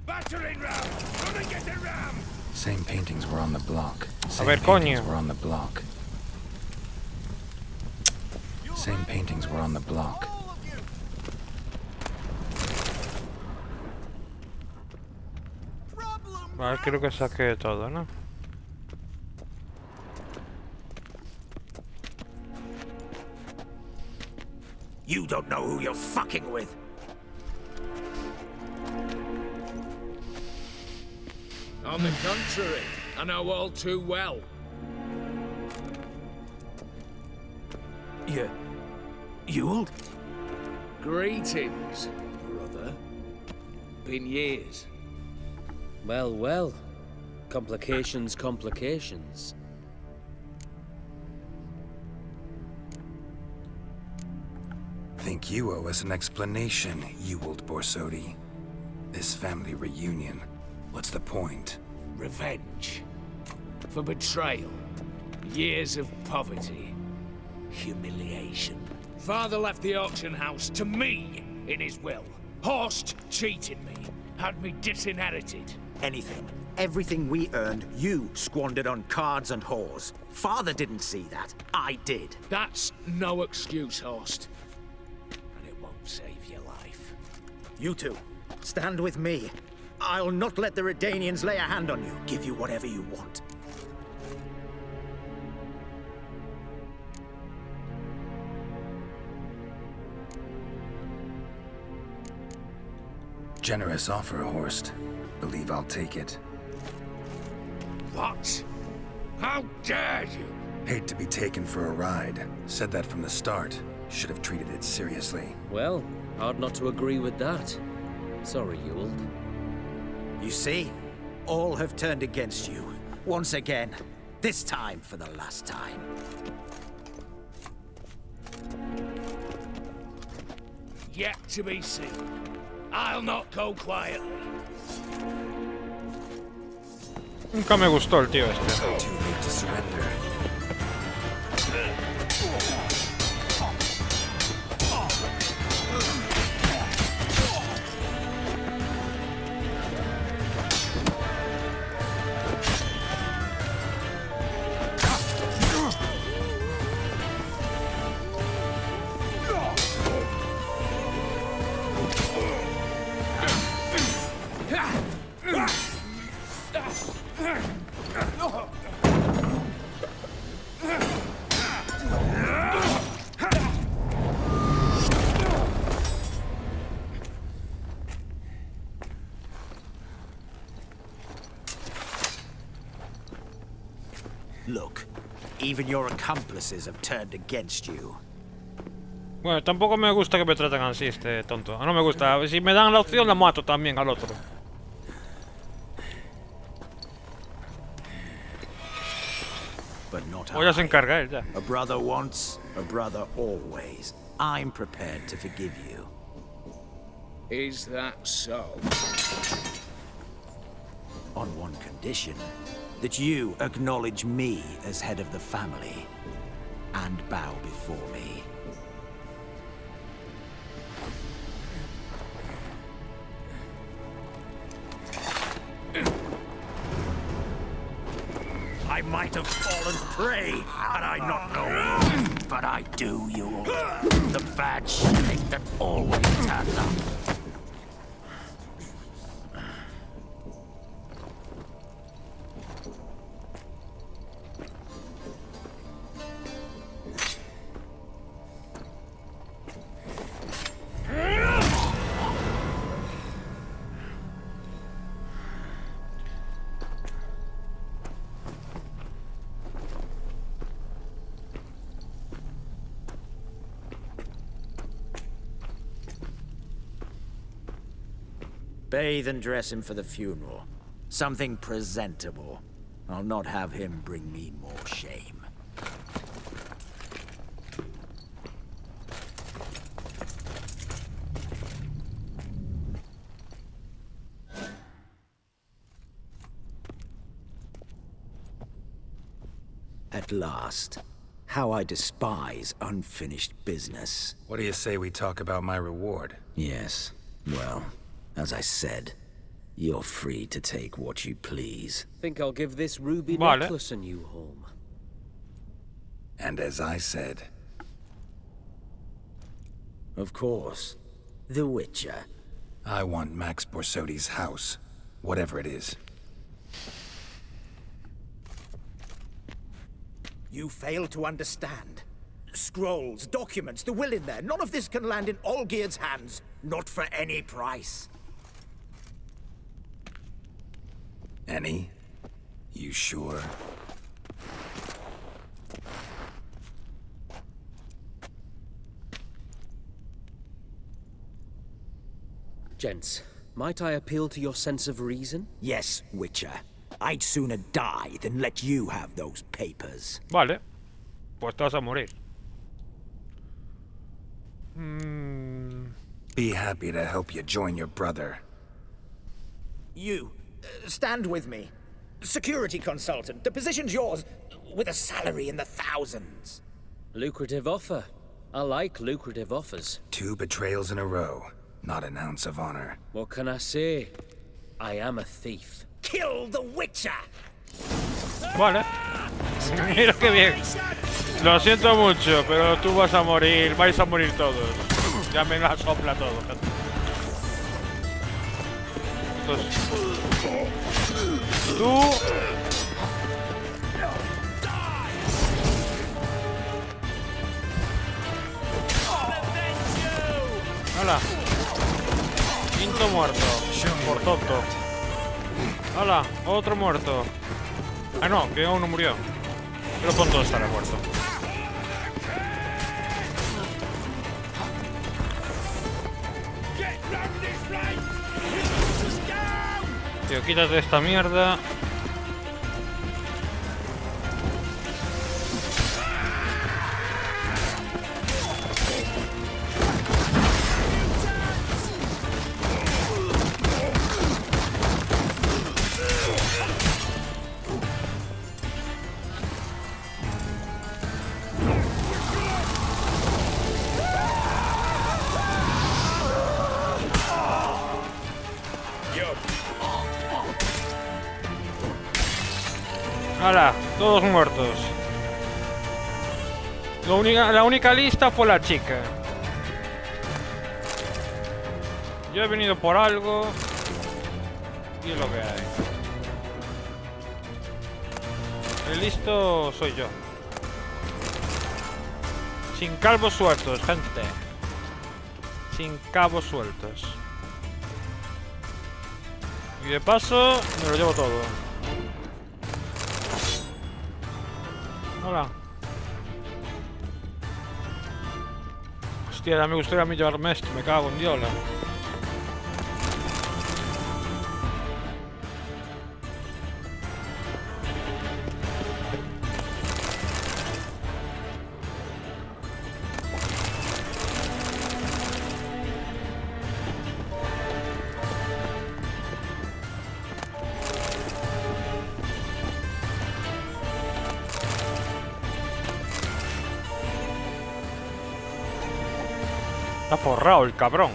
M: Battering ram! Gonna get a ram!
P: Same paintings were on the block. Same
A: ver,
P: paintings
A: coño.
P: were on the block. Same paintings were on the block.
A: Vale, creo que saqué todo, ¿no?
C: You don't know who you're fucking with.
L: On the contrary, I know all too well.
C: You old?
L: Greetings, brother. Been years.
N: Well, well. Complications, complications.
P: Think you owe us an explanation, you old Borsodi. This family reunion, what's the point?
L: Revenge. For betrayal. Years of poverty. Humiliation. Father left the auction house to me in his will. Horst cheated me. Had me disinherited.
G: Anything. Everything we earned, you squandered on cards and whores. Father didn't see that. I did.
L: That's no excuse, Horst. And it won't save your life.
G: You two, stand with me. I'll not let the Redanians lay a hand on you. Give you whatever you want.
P: Generous offer, Horst. Believe I'll take it.
L: What? How dare you?
P: Hate to be taken for a ride. Said that from the start. Should have treated it seriously.
N: Well, hard not to agree with that. Sorry, Ewald.
G: You see? All have turned against you. Once again. This time for the last time.
L: yet to be seen. I'll not go quietly.
A: Nunca me gustó el tío este.
C: Look, even your accomplices have turned against you.
A: Bueno, tampoco me gusta que me traten así, este tonto. No me gusta. Si me dan la opción, la mato también al otro.
C: But not
A: O ya se encarga él, ya.
C: A brother once, a brother always. I'm prepared to forgive you.
L: Is that so?
C: On one condition. That you acknowledge me as head of the family. And bow before me. I might have fallen prey had I not known. But I do, you all. The bad shit that always turns up. Bathe and dress him for the funeral. Something presentable. I'll not have him bring me more shame. At last. How I despise unfinished business.
P: What do you say we talk about my reward?
C: Yes. Well, as I said, you're free to take what you please.
N: Think I'll give this ruby necklace a new home.
P: And as I said...
C: Of course. The Witcher.
P: I want Max Borsodi's house. Whatever it is.
C: You fail to understand. Scrolls, documents, the will in there. None of this can land in Olgierd's hands. Not for any price.
P: Any? You sure?
N: Gents, might I appeal to your sense of reason?
C: Yes, Witcher. I'd sooner die than let you have those papers.
A: Vale. Pues te vas a morir.
P: Be happy to help you join your brother.
C: You, stand with me. Security consultant. The position's yours, with a salary in the thousands.
N: Lucrative offer. I like lucrative offers.
P: 2 betrayals in a row. Not an ounce of honor.
N: What can I say? I am a thief.
C: Kill the Witcher!
A: Vale. Mira qué bien. Lo siento mucho, pero tú vas a morir. Vais a morir todos. Ya me la sopla todo, gente. Entonces, tú... ¡Hala! Quinto muerto. Por tonto. ¡Hala! Otro muerto. Ah, no, que aún no murió. Pero pronto estará muerto. Tío, quítate esta mierda. ¡Hala! Todos muertos. La única lista fue la chica. Yo he venido por algo. Y es lo que hay. El listo soy yo. Sin cabos sueltos, gente. Sin cabos sueltos. Y de paso, me lo llevo todo. Hola. Hostia, ya me gustaría a mí llevarme esto. Me cago en Diola. Está forrado el cabrón.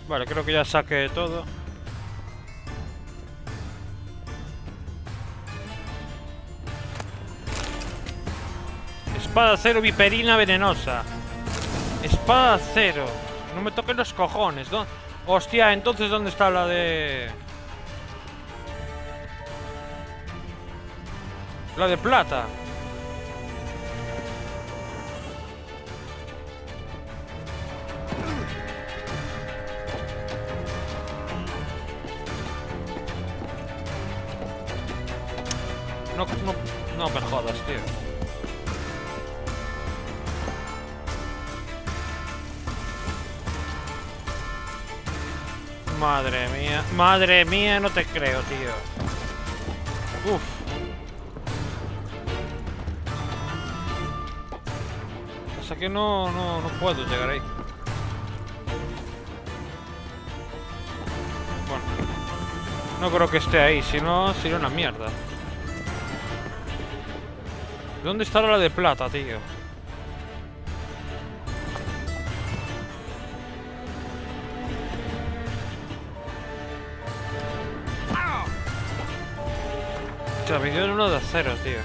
A: Vale, creo que ya saqué todo. Espada acero viperina venenosa. Espada acero. No me toquen los cojones, ¿no? Hostia, entonces ¿dónde está la de...? La de plata. No me jodas, tío. Madre mía, no te creo, tío. Uf. O sea que no puedo llegar ahí. Bueno, no creo que esté ahí, si no sería una mierda. ¿Dónde estará la de plata, tío? Me dio uno de acero, tío.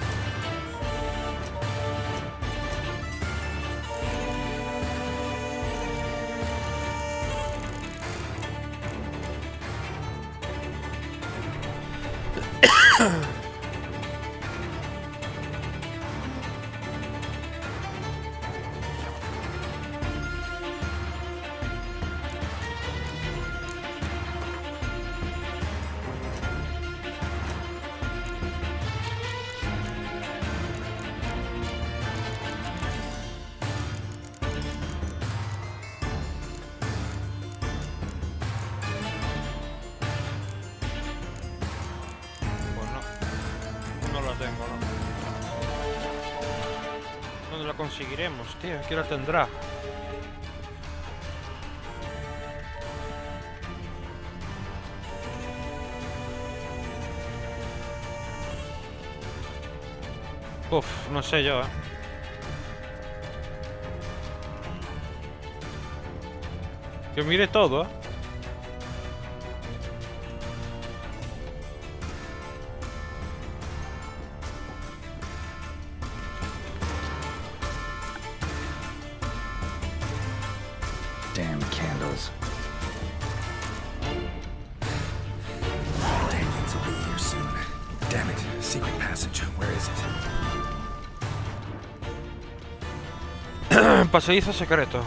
A: ¿Dónde la conseguiremos, tío? ¿Qué hora tendrá? Uf, no sé yo, Yo mire todo,
P: Damn candles. Daniels will be here soon. Damn it. Secret passage. Where is it?
A: Pasadizo secreto.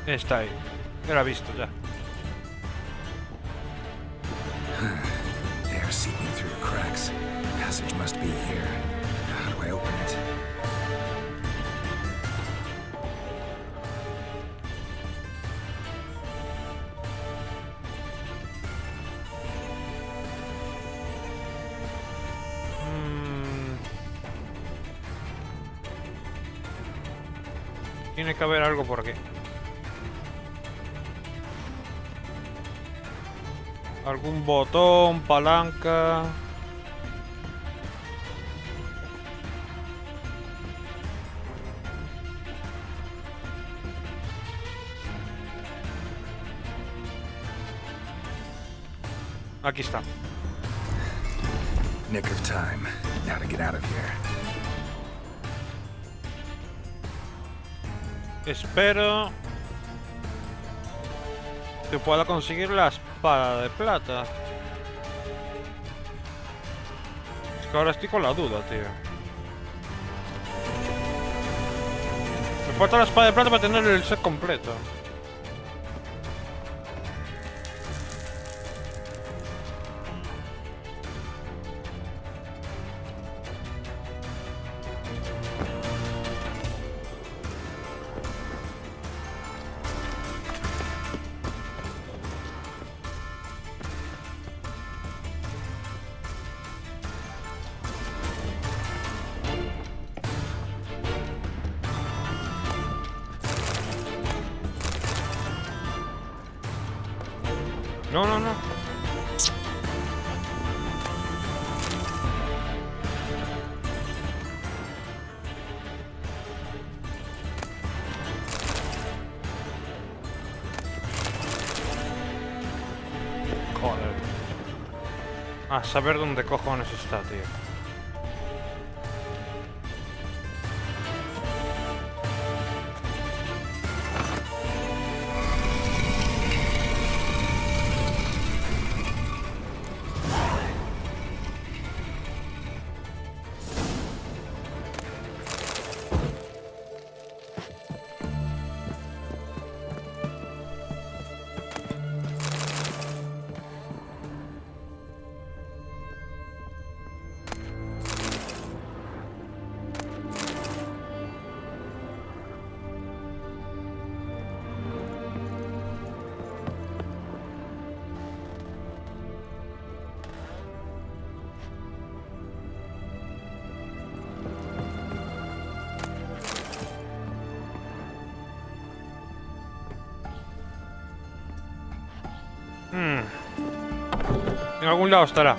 A: Está ahí. Ya lo he visto ya.
P: Air seeping through the cracks. Passage must be here. How do I open it?
A: tiene que haber algo por aquí. Algún botón, palanca. Aquí está.
P: Nick of time. Now to get out of here.
A: Espero que pueda conseguir la espada de plata. Es que ahora estoy con la duda, tío. Me falta la espada de plata para tener el set completo. No, no, no. Joder. A saber dónde cojones está, tío. En algún lado estará.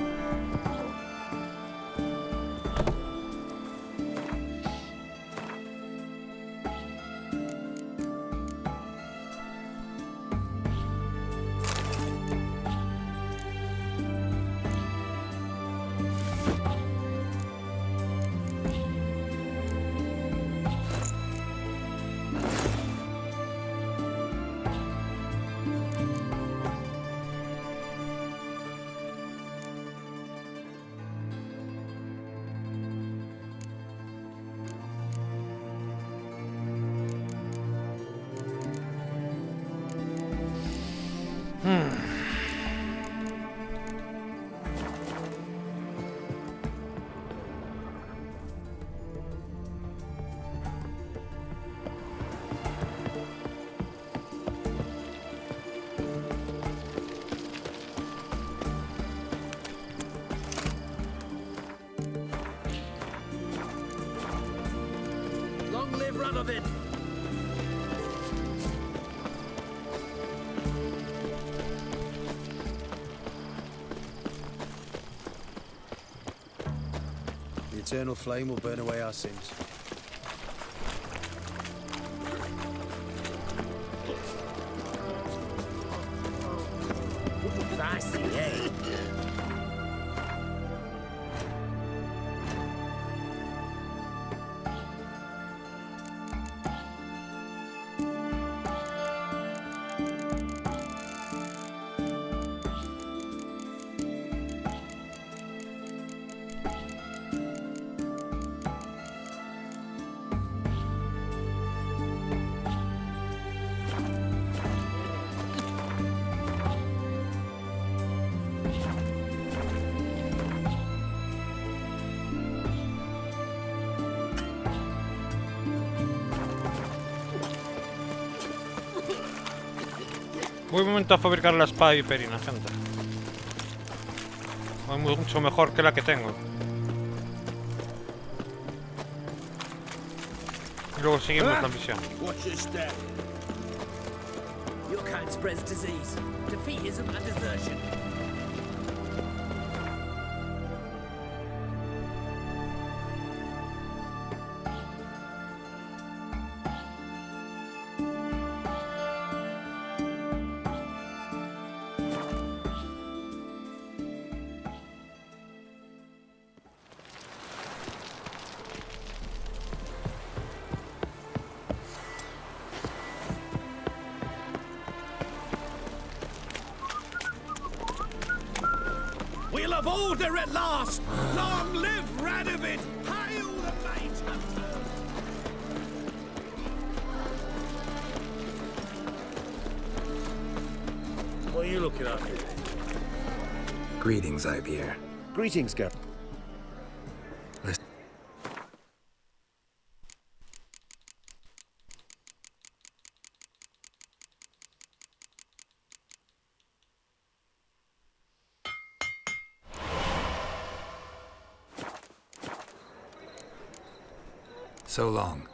M: Long live Radovid!
R: The eternal flame will burn away our sins.
M: Fancy, eh?
A: Voy un momento a fabricar la espada viperina, gente. Es mucho mejor que la que tengo. Y luego seguimos la misión.
M: Watch your step.
S: Your kind spreads disease, defeatism and desertion.
M: We'll have order at last! Long live Radovid! Hail the mage hunter!
Q: What are you looking at?
P: Greetings, Ibier.
R: Greetings, Gap.
P: Listen. So long.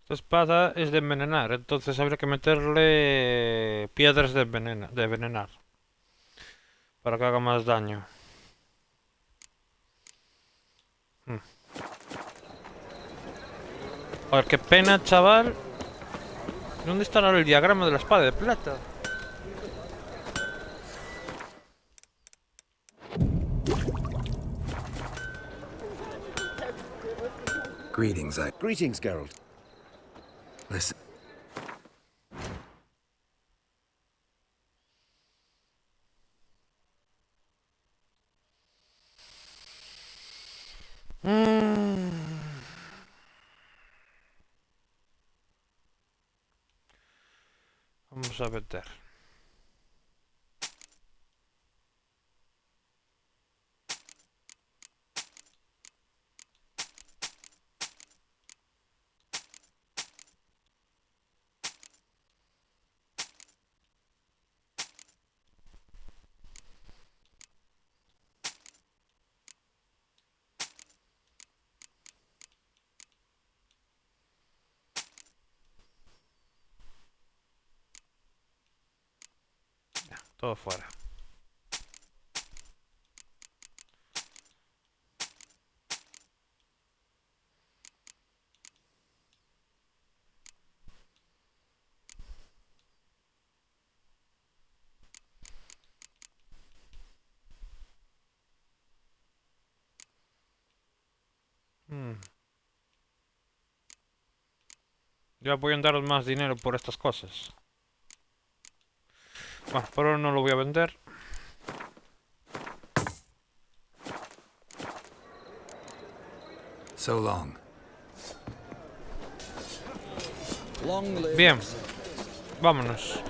A: Esta espada es de envenenar, entonces habría que meterle piedras de envenenar para que haga más daño. A ver, qué pena, chaval. ¿Dónde estará el diagrama de la espada de plata?
P: Greetings,
R: Geralt.
P: Listen.
A: Vamos a meter. Todo fuera. Ya voy a daros más dinero por estas cosas. Bueno, por ahora no lo voy a vender.
P: So long.
A: Bien. Vámonos.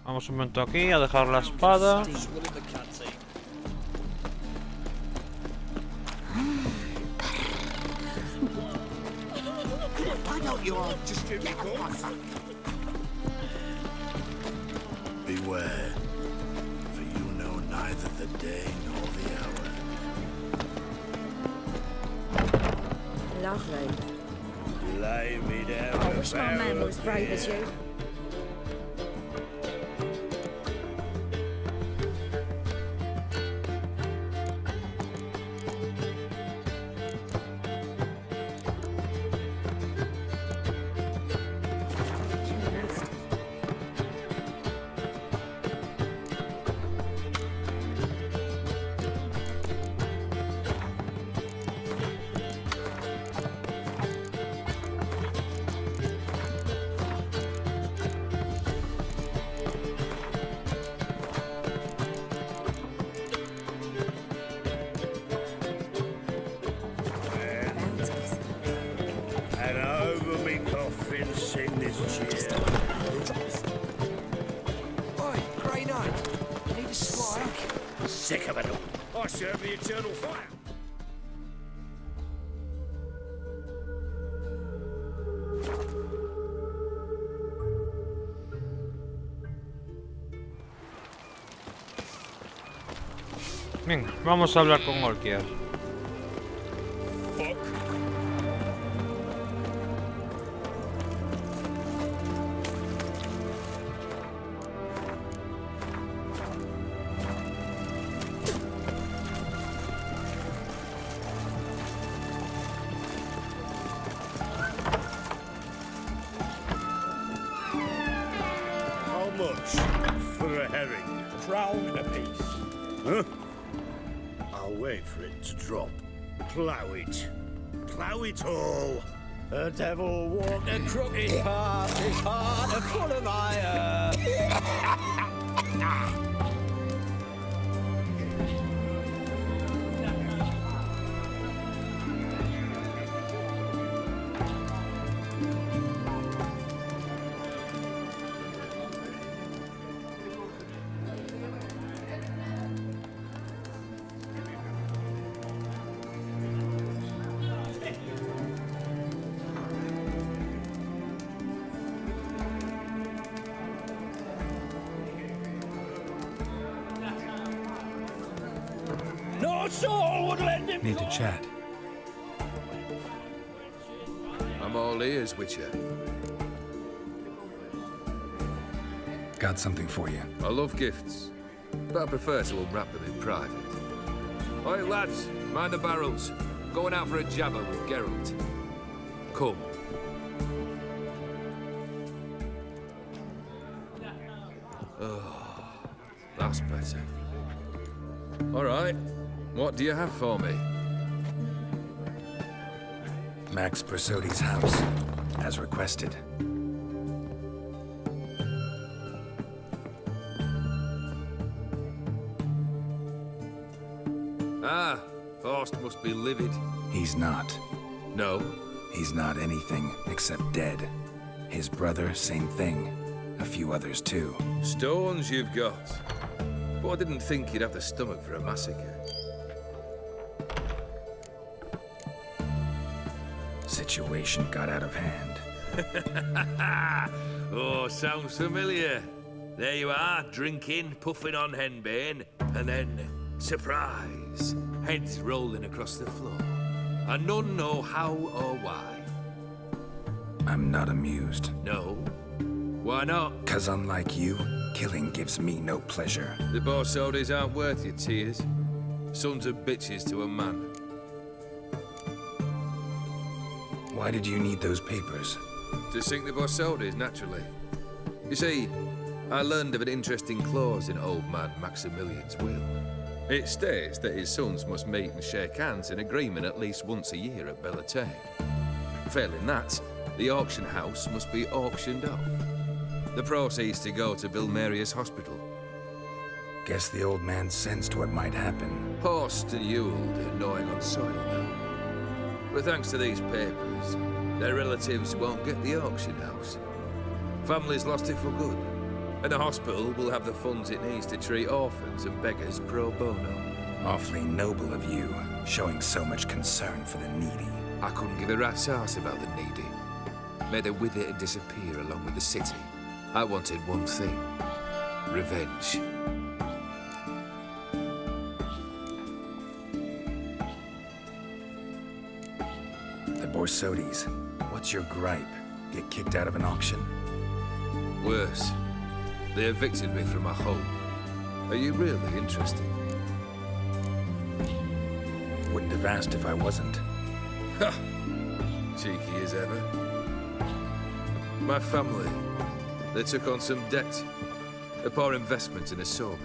A: Vamos un momento aquí a dejar la espada.
M: Beware, for you know neither the day nor the hour.
F: Lovely.
M: Lay me down.
F: I wish my man were as brave as you.
M: sick of it all. I serve the eternal fire.
A: Venga, vamos a hablar con Olgierd.
M: How much for a herring? A crown apiece. Huh? I'll wait for it to drop. Plough it. Plough it all. The devil walked a crooked path, his heart a full of iron. No soul would lend him.
P: Need to chat.
Q: I'm all ears, Witcher.
P: Got something for you.
Q: I love gifts, but I prefer to unwrap them in private. Oi, lads, mind the barrels. Going out for a jabber with Geralt. Come. Oh, that's better. All right, what do you have for me?
P: Max Bersodi's house, as requested.
Q: Ah, Horst must be livid.
P: He's not.
Q: No?
P: He's not anything except dead. His brother, same thing. A few others too.
Q: Stones you've got. But I didn't think you'd have the stomach for a massacre.
P: Situation got out of hand.
Q: Oh, sounds familiar. There you are, drinking, puffing on henbane, and then, surprise, heads rolling across the floor. And none know how or why.
P: I'm not amused.
Q: No? Why not?
P: 'Cause unlike you, killing gives me no pleasure.
Q: The Borsodis aren't worth your tears. Sons of bitches to a man.
P: Why did you need those papers?
Q: To sink the Borsodis, naturally. You see, I learned of an interesting clause in old man Maximilian's will. It states that his sons must meet and shake hands in agreement at least once a year at Bellatane. Failing that, the auction house must be auctioned off. The proceeds to go to Vilmeria's hospital.
P: Guess the old man sensed what might happen.
Q: Horst and Ewald are gnawing on soil now. But thanks to these papers, their relatives won't get the auction house. Families lost it for good. And the hospital will have the funds it needs to treat orphans and beggars pro bono.
P: Awfully noble of you, showing so much concern for the needy.
Q: I couldn't give a rat's ass about the needy. Made her with it and disappear along with the city. I wanted one thing. Revenge.
P: The Borsodis, what's your gripe? Get kicked out of an auction?
Q: Worse. They evicted me from my home. Are you really interested?
P: Wouldn't have asked if I wasn't.
Q: Ha! Cheeky as ever. My family, they took on some debt. A poor investment in a sawmill.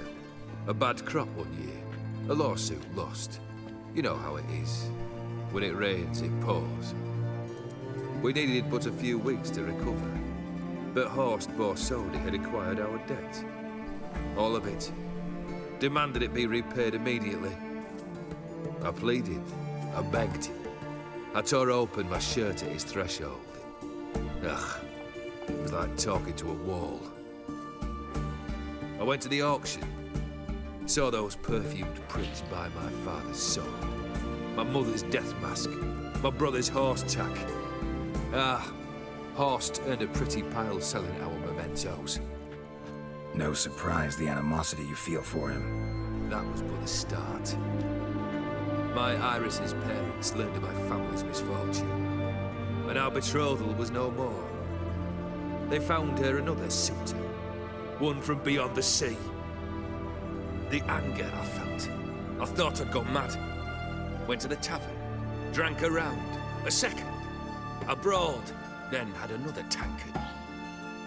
Q: A bad crop one year. A lawsuit lost. You know how it is. When it rains, it pours. We needed but a few weeks to recover. But Horst Borsodi had acquired our debt. All of it. Demanded it be repaid immediately. I pleaded. I begged. I tore open my shirt at his threshold. Ugh. It was like talking to a wall. I went to the auction. Saw those perfumed prints by my father's sword, my mother's death mask, my brother's horse tack. Ah, Horst earned a pretty pile selling our mementos.
P: No surprise the animosity you feel for him.
Q: That was but the start. My Iris's parents learned of my family's misfortune, and our betrothal was no more. They found her another suitor, one from beyond the sea. The anger I felt, I thought I'd gone mad. Went to the tavern, drank a round, a second, abroad, then had another tankard.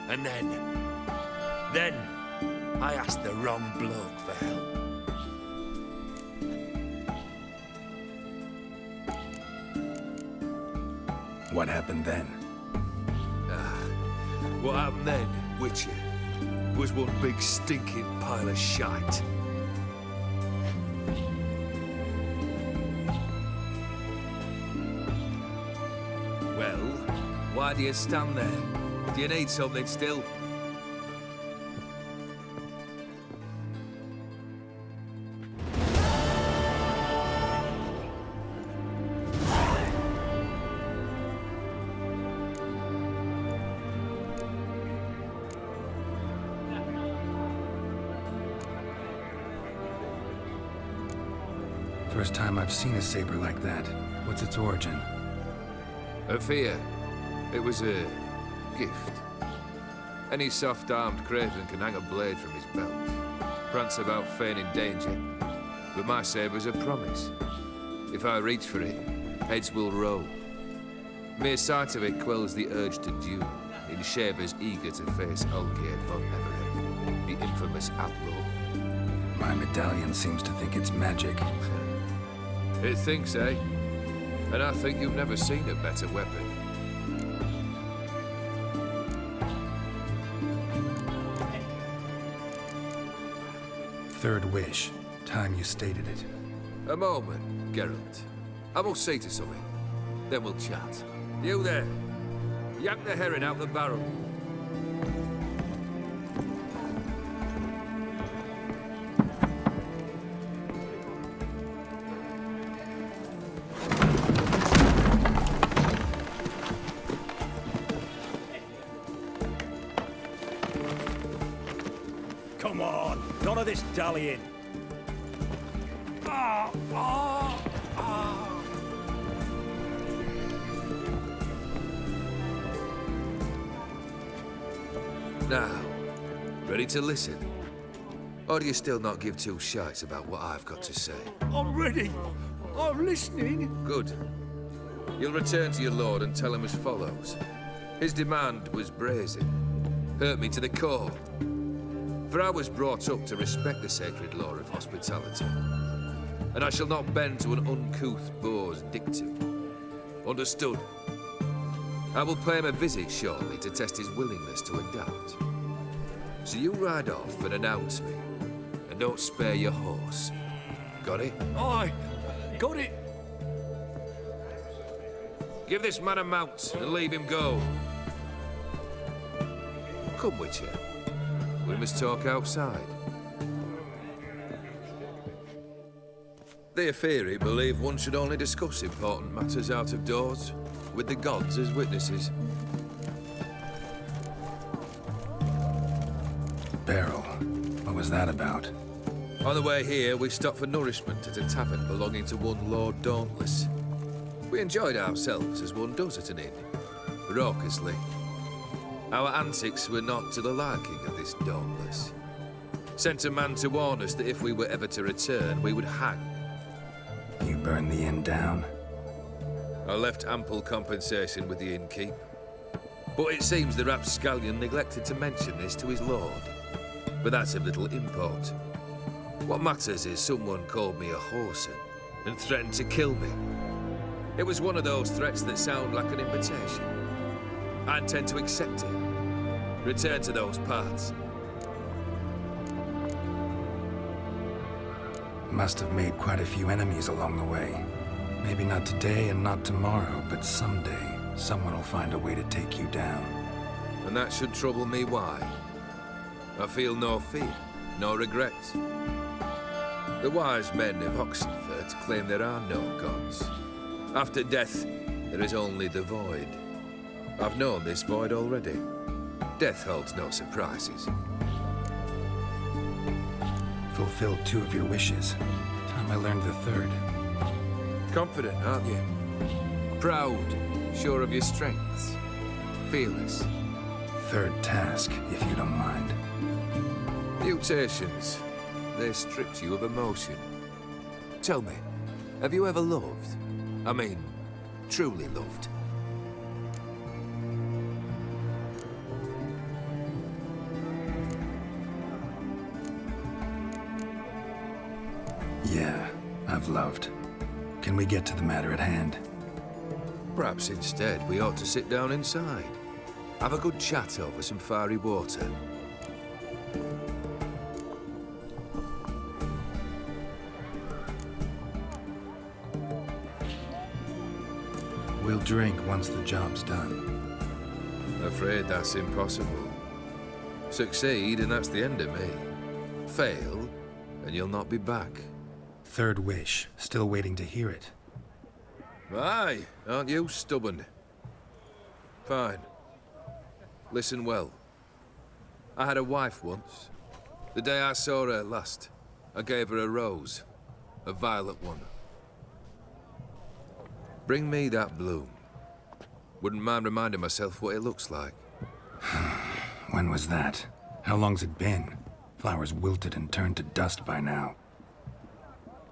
Q: And then I asked the wrong bloke for help.
P: What happened then?
Q: What happened then, Witcher, was one big stinking pile of shite. Well, why do you stand there? Do you need something still?
P: First time I've seen a saber like that. What's its origin?
Q: A fear. It was a gift. Any soft-armed craven can hang a blade from his belt, prance about feigning danger, but my saber's a promise. If I reach for it, heads will roll. Mere sight of it quells the urge to duel in shavers eager to face Olgierd von Everett, the infamous outlaw.
P: My medallion seems to think it's magic.
Q: It thinks, eh? And I think you've never seen a better weapon.
P: Third wish. Time you stated it.
Q: A moment, Geralt. I must see to something. Then we'll chat. You there. Yank the herring out the barrel.
C: Come on, none of this dallying.
Q: Now, ready to listen? Or do you still not give two shites about what I've got to say?
M: I'm ready. I'm listening.
Q: Good. You'll return to your lord and tell him as follows. His demand was brazen. Hurt me to the core. For I was brought up to respect the sacred law of hospitality. And I shall not bend to an uncouth boor's dictum. Understood? I will pay him a visit shortly to test his willingness to adapt. So you ride off and announce me. And don't spare your horse. Got it?
M: Aye, got it.
Q: Give this man a mount and leave him go. Come, Witcher. We must talk outside. The Aetheri believe one should only discuss important matters out of doors, with the gods as witnesses.
P: Barrel. What was that about?
Q: On the way here, we stopped for nourishment at a tavern belonging to one Lord Dauntless. We enjoyed ourselves as one does at an inn, raucously. Our antics were not to the liking of this Dauntless. Sent a man to warn us that if we were ever to return, we would hang.
P: You burned the inn down?
Q: I left ample compensation with the innkeep. But it seems the rapscallion neglected to mention this to his lord. But that's of little import. What matters is someone called me a whoreson and threatened to kill me. It was one of those threats that sound like an invitation. I intend to accept it. Return to those parts.
P: Must have made quite a few enemies along the way. Maybe not today and not tomorrow, but someday, someone will find a way to take you down.
Q: And that should trouble me why? I feel no fear, no regrets. The wise men of Oxenfurt claim there are no gods. After death, there is only the void. I've known this void already. Death holds no surprises.
P: Fulfilled 2 of your wishes. Time I learned the 3rd.
Q: Confident, aren't you? Proud, sure of your strengths. Fearless.
P: 3rd task, if you don't mind.
Q: Mutations. They stripped you of emotion. Tell me, have you ever loved? I mean, truly loved?
P: Yeah, I've loved. Can we get to the matter at hand?
Q: Perhaps instead we ought to sit down inside. Have a good chat over some fiery water.
P: We'll drink once the job's done.
Q: Afraid that's impossible. Succeed and that's the end of me. Fail and you'll not be back.
P: 3rd wish. Still waiting to hear it.
Q: Aye, aren't you stubborn? Fine. Listen well. I had a wife once. The day I saw her last, I gave her a rose. A violet one. Bring me that bloom. Wouldn't mind reminding myself what it looks like.
P: When was that? How long's it been? Flowers wilted and turned to dust by now.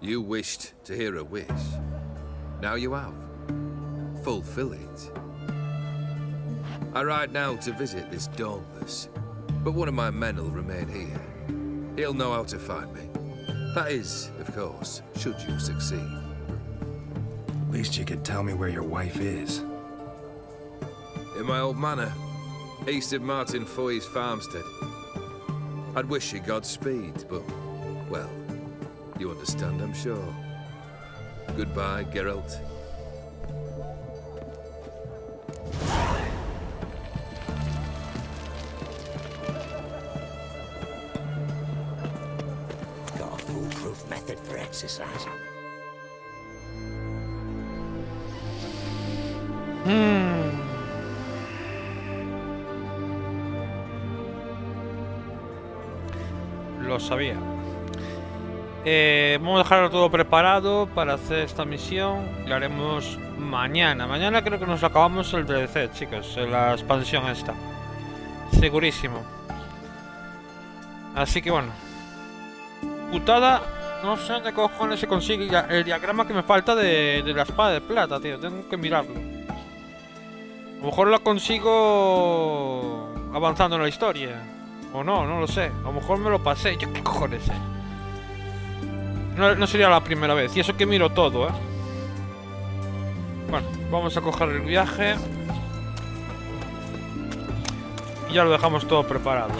Q: You wished to hear a wish. Now you have. Fulfill it. I ride now to visit this Dauntless, but one of my men will remain here. He'll know how to find me. That is, of course, should you succeed.
P: At least you could tell me where your wife is.
Q: In my old manor, east of Martin Foy's farmstead. I'd wish you Godspeed, but, well, you understand, I'm sure. Goodbye, Geralt.
S: Got a foolproof method for exercise.
A: Lo sabía. Vamos a dejarlo todo preparado para hacer esta misión. Lo haremos mañana. Mañana creo que nos acabamos el DLC, chicos. La expansión esta. Segurísimo. Así que bueno. Putada. No sé dónde cojones se consigue el diagrama que me falta de la espada de plata, tío. Tengo que mirarlo. A lo mejor lo consigo avanzando en la historia. O no, no lo sé. A lo mejor me lo pasé. Yo qué cojones sé. No sería la primera vez. Y eso que miro todo, Bueno, vamos a coger el viaje. Y ya lo dejamos todo preparado.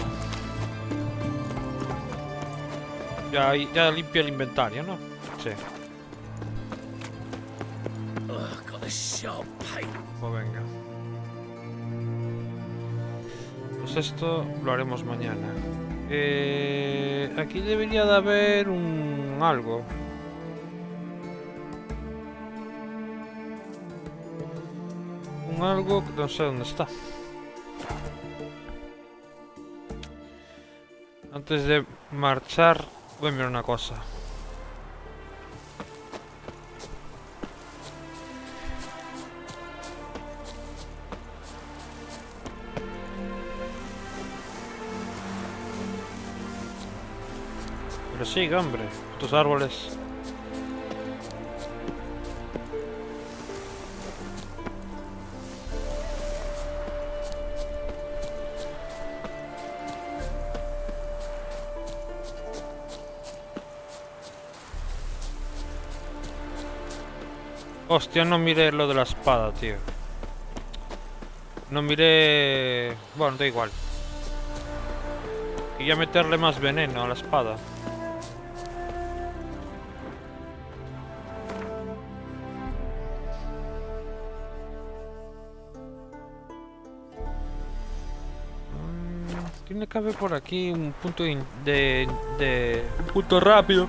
A: Ya limpio el inventario, ¿no? Sí. Pues venga. Pues esto lo haremos mañana. Aquí debería de haber un algo. Un algo que no sé dónde está. Antes de marchar, voy a mirar una cosa. Pero sigue, hombre, tus árboles. Hostia, no miré lo de la espada, tío. No miré... Bueno, da igual. Quería meterle más veneno a la espada. Tiene que haber por aquí un punto un punto rápido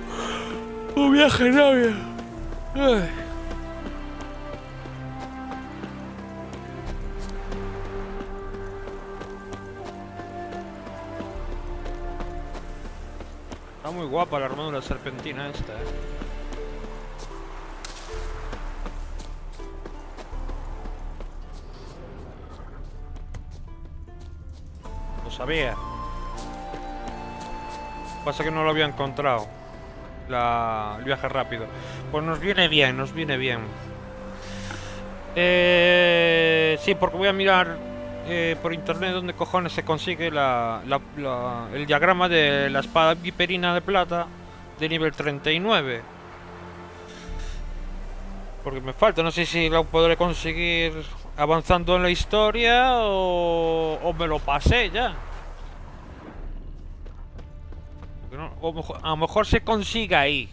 A: Un viaje en avión. Ay. Está muy guapa la armadura serpentina esta, Lo sabía. Pasa que no lo había encontrado. El viaje rápido. Pues nos viene bien, nos viene bien. Sí, porque voy a mirar por internet dónde cojones se consigue el diagrama de la espada viperina de plata de nivel 39. Porque me falta, no sé si lo podré conseguir avanzando en la historia o me lo pasé ya. A lo mejor se consiga ahí,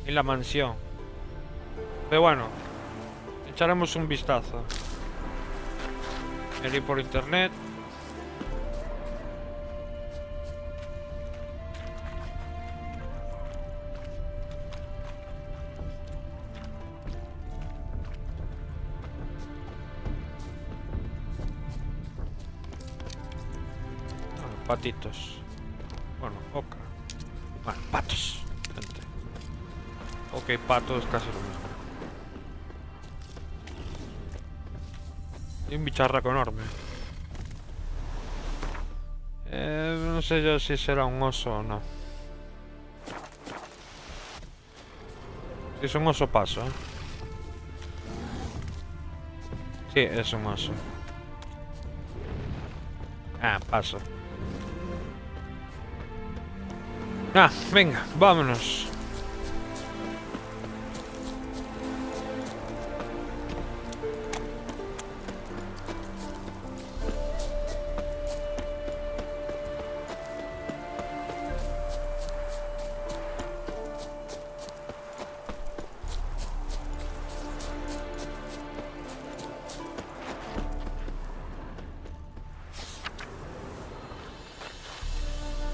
A: en la mansión. Pero bueno, echaremos un vistazo. Ir por internet. Patitos. Bueno, oca. Bueno, patos. Gente. Ok, pato es casi lo mismo. Y un bicharraco enorme. No sé yo si será un oso o no. Si es un oso paso, Sí, es un oso. Ah, paso. Ah, venga, vámonos.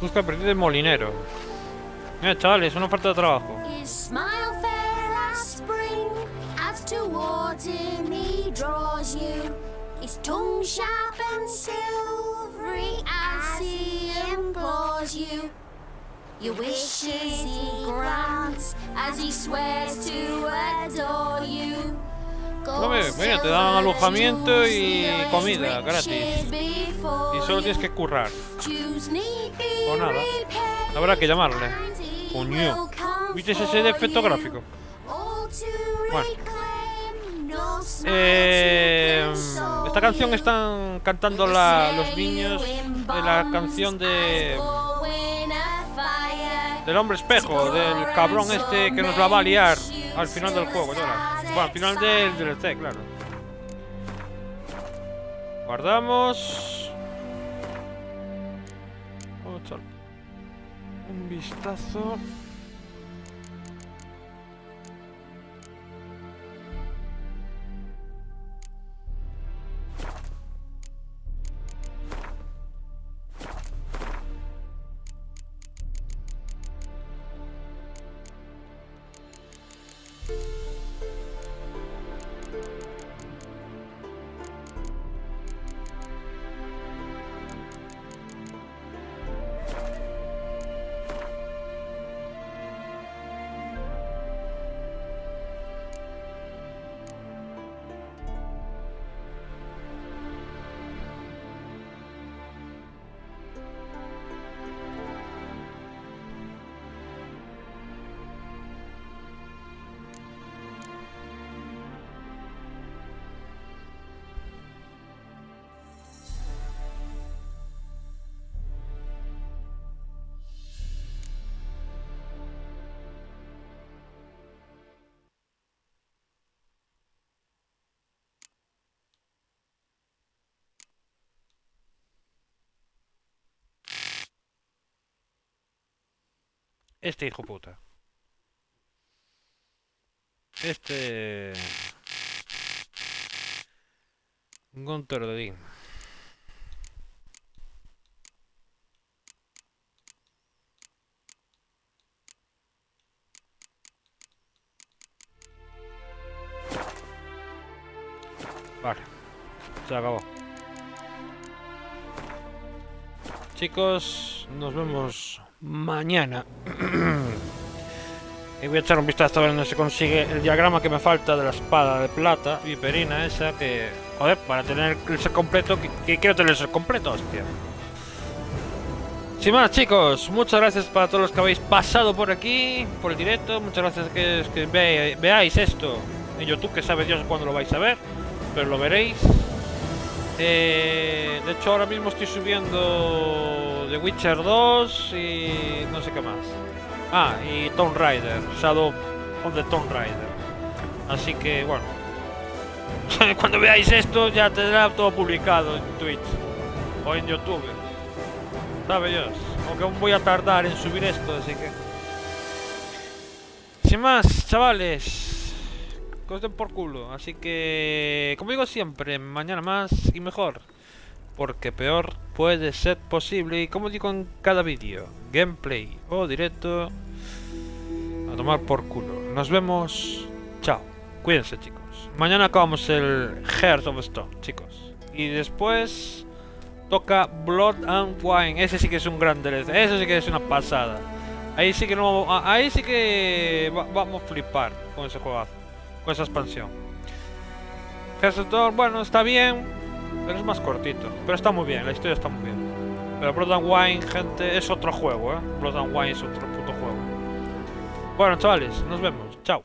A: Busca aprendiz de molinero. Chavales, una oferta de trabajo.
H: His smile fair as spring, as towards him he draws you. His tongue sharp and silvery as he implores you. Your wishes he grants as he swears to adore you.
A: Mira, te dan alojamiento y comida gratis. Y solo tienes que currar. O nada. Habrá que llamarle. Coño. ¿Viste ese efecto gráfico? Bueno. Esta canción están cantando los niños de la canción del hombre espejo, del cabrón este que nos la va a liar al final del juego. Bueno, al final del DLC, claro. Guardamos. Vamos a echar un vistazo. Este hijo puta. Gunter de Dean. Se acabó. Chicos, nos vemos mañana. Y voy a echar un vistazo a ver dónde se consigue el diagrama que me falta de la espada de plata viperina esa que... Joder, para tener el set completo, que quiero tener el set completo, hostia. Sin más, chicos, muchas gracias para todos los que habéis pasado por aquí, por el directo. Muchas gracias que veáis esto en YouTube, que sabe Dios cuándo lo vais a ver, pero lo veréis. De hecho, ahora mismo estoy subiendo The Witcher 2 y no sé qué más. Ah, y Tomb Raider, Shadow of the Tomb Raider. Así que, bueno, cuando veáis esto ya tendrá todo publicado en Twitch o en YouTube. Sabe Dios, aunque aún voy a tardar en subir esto, así que... Sin más, chavales, que os den por culo. Así que, como digo siempre, mañana más y mejor, porque peor puede ser posible. Y como digo en cada vídeo, gameplay o directo, a tomar por culo. Nos vemos, chao, cuídense, chicos. Mañana acabamos el Heart of Stone, chicos, y después toca Blood and Wine. Ese sí que es un gran DLC, eso sí que es una pasada. Ahí sí que no, ahí sí que vamos a flipar con ese juegazo, con esa expansión. Heart of Stone, bueno, está bien, pero es más cortito, pero está muy bien, la historia está muy bien. Pero Blood and Wine, gente, es otro juego, Blood and Wine es otro puto juego. Bueno, chavales, nos vemos, chao.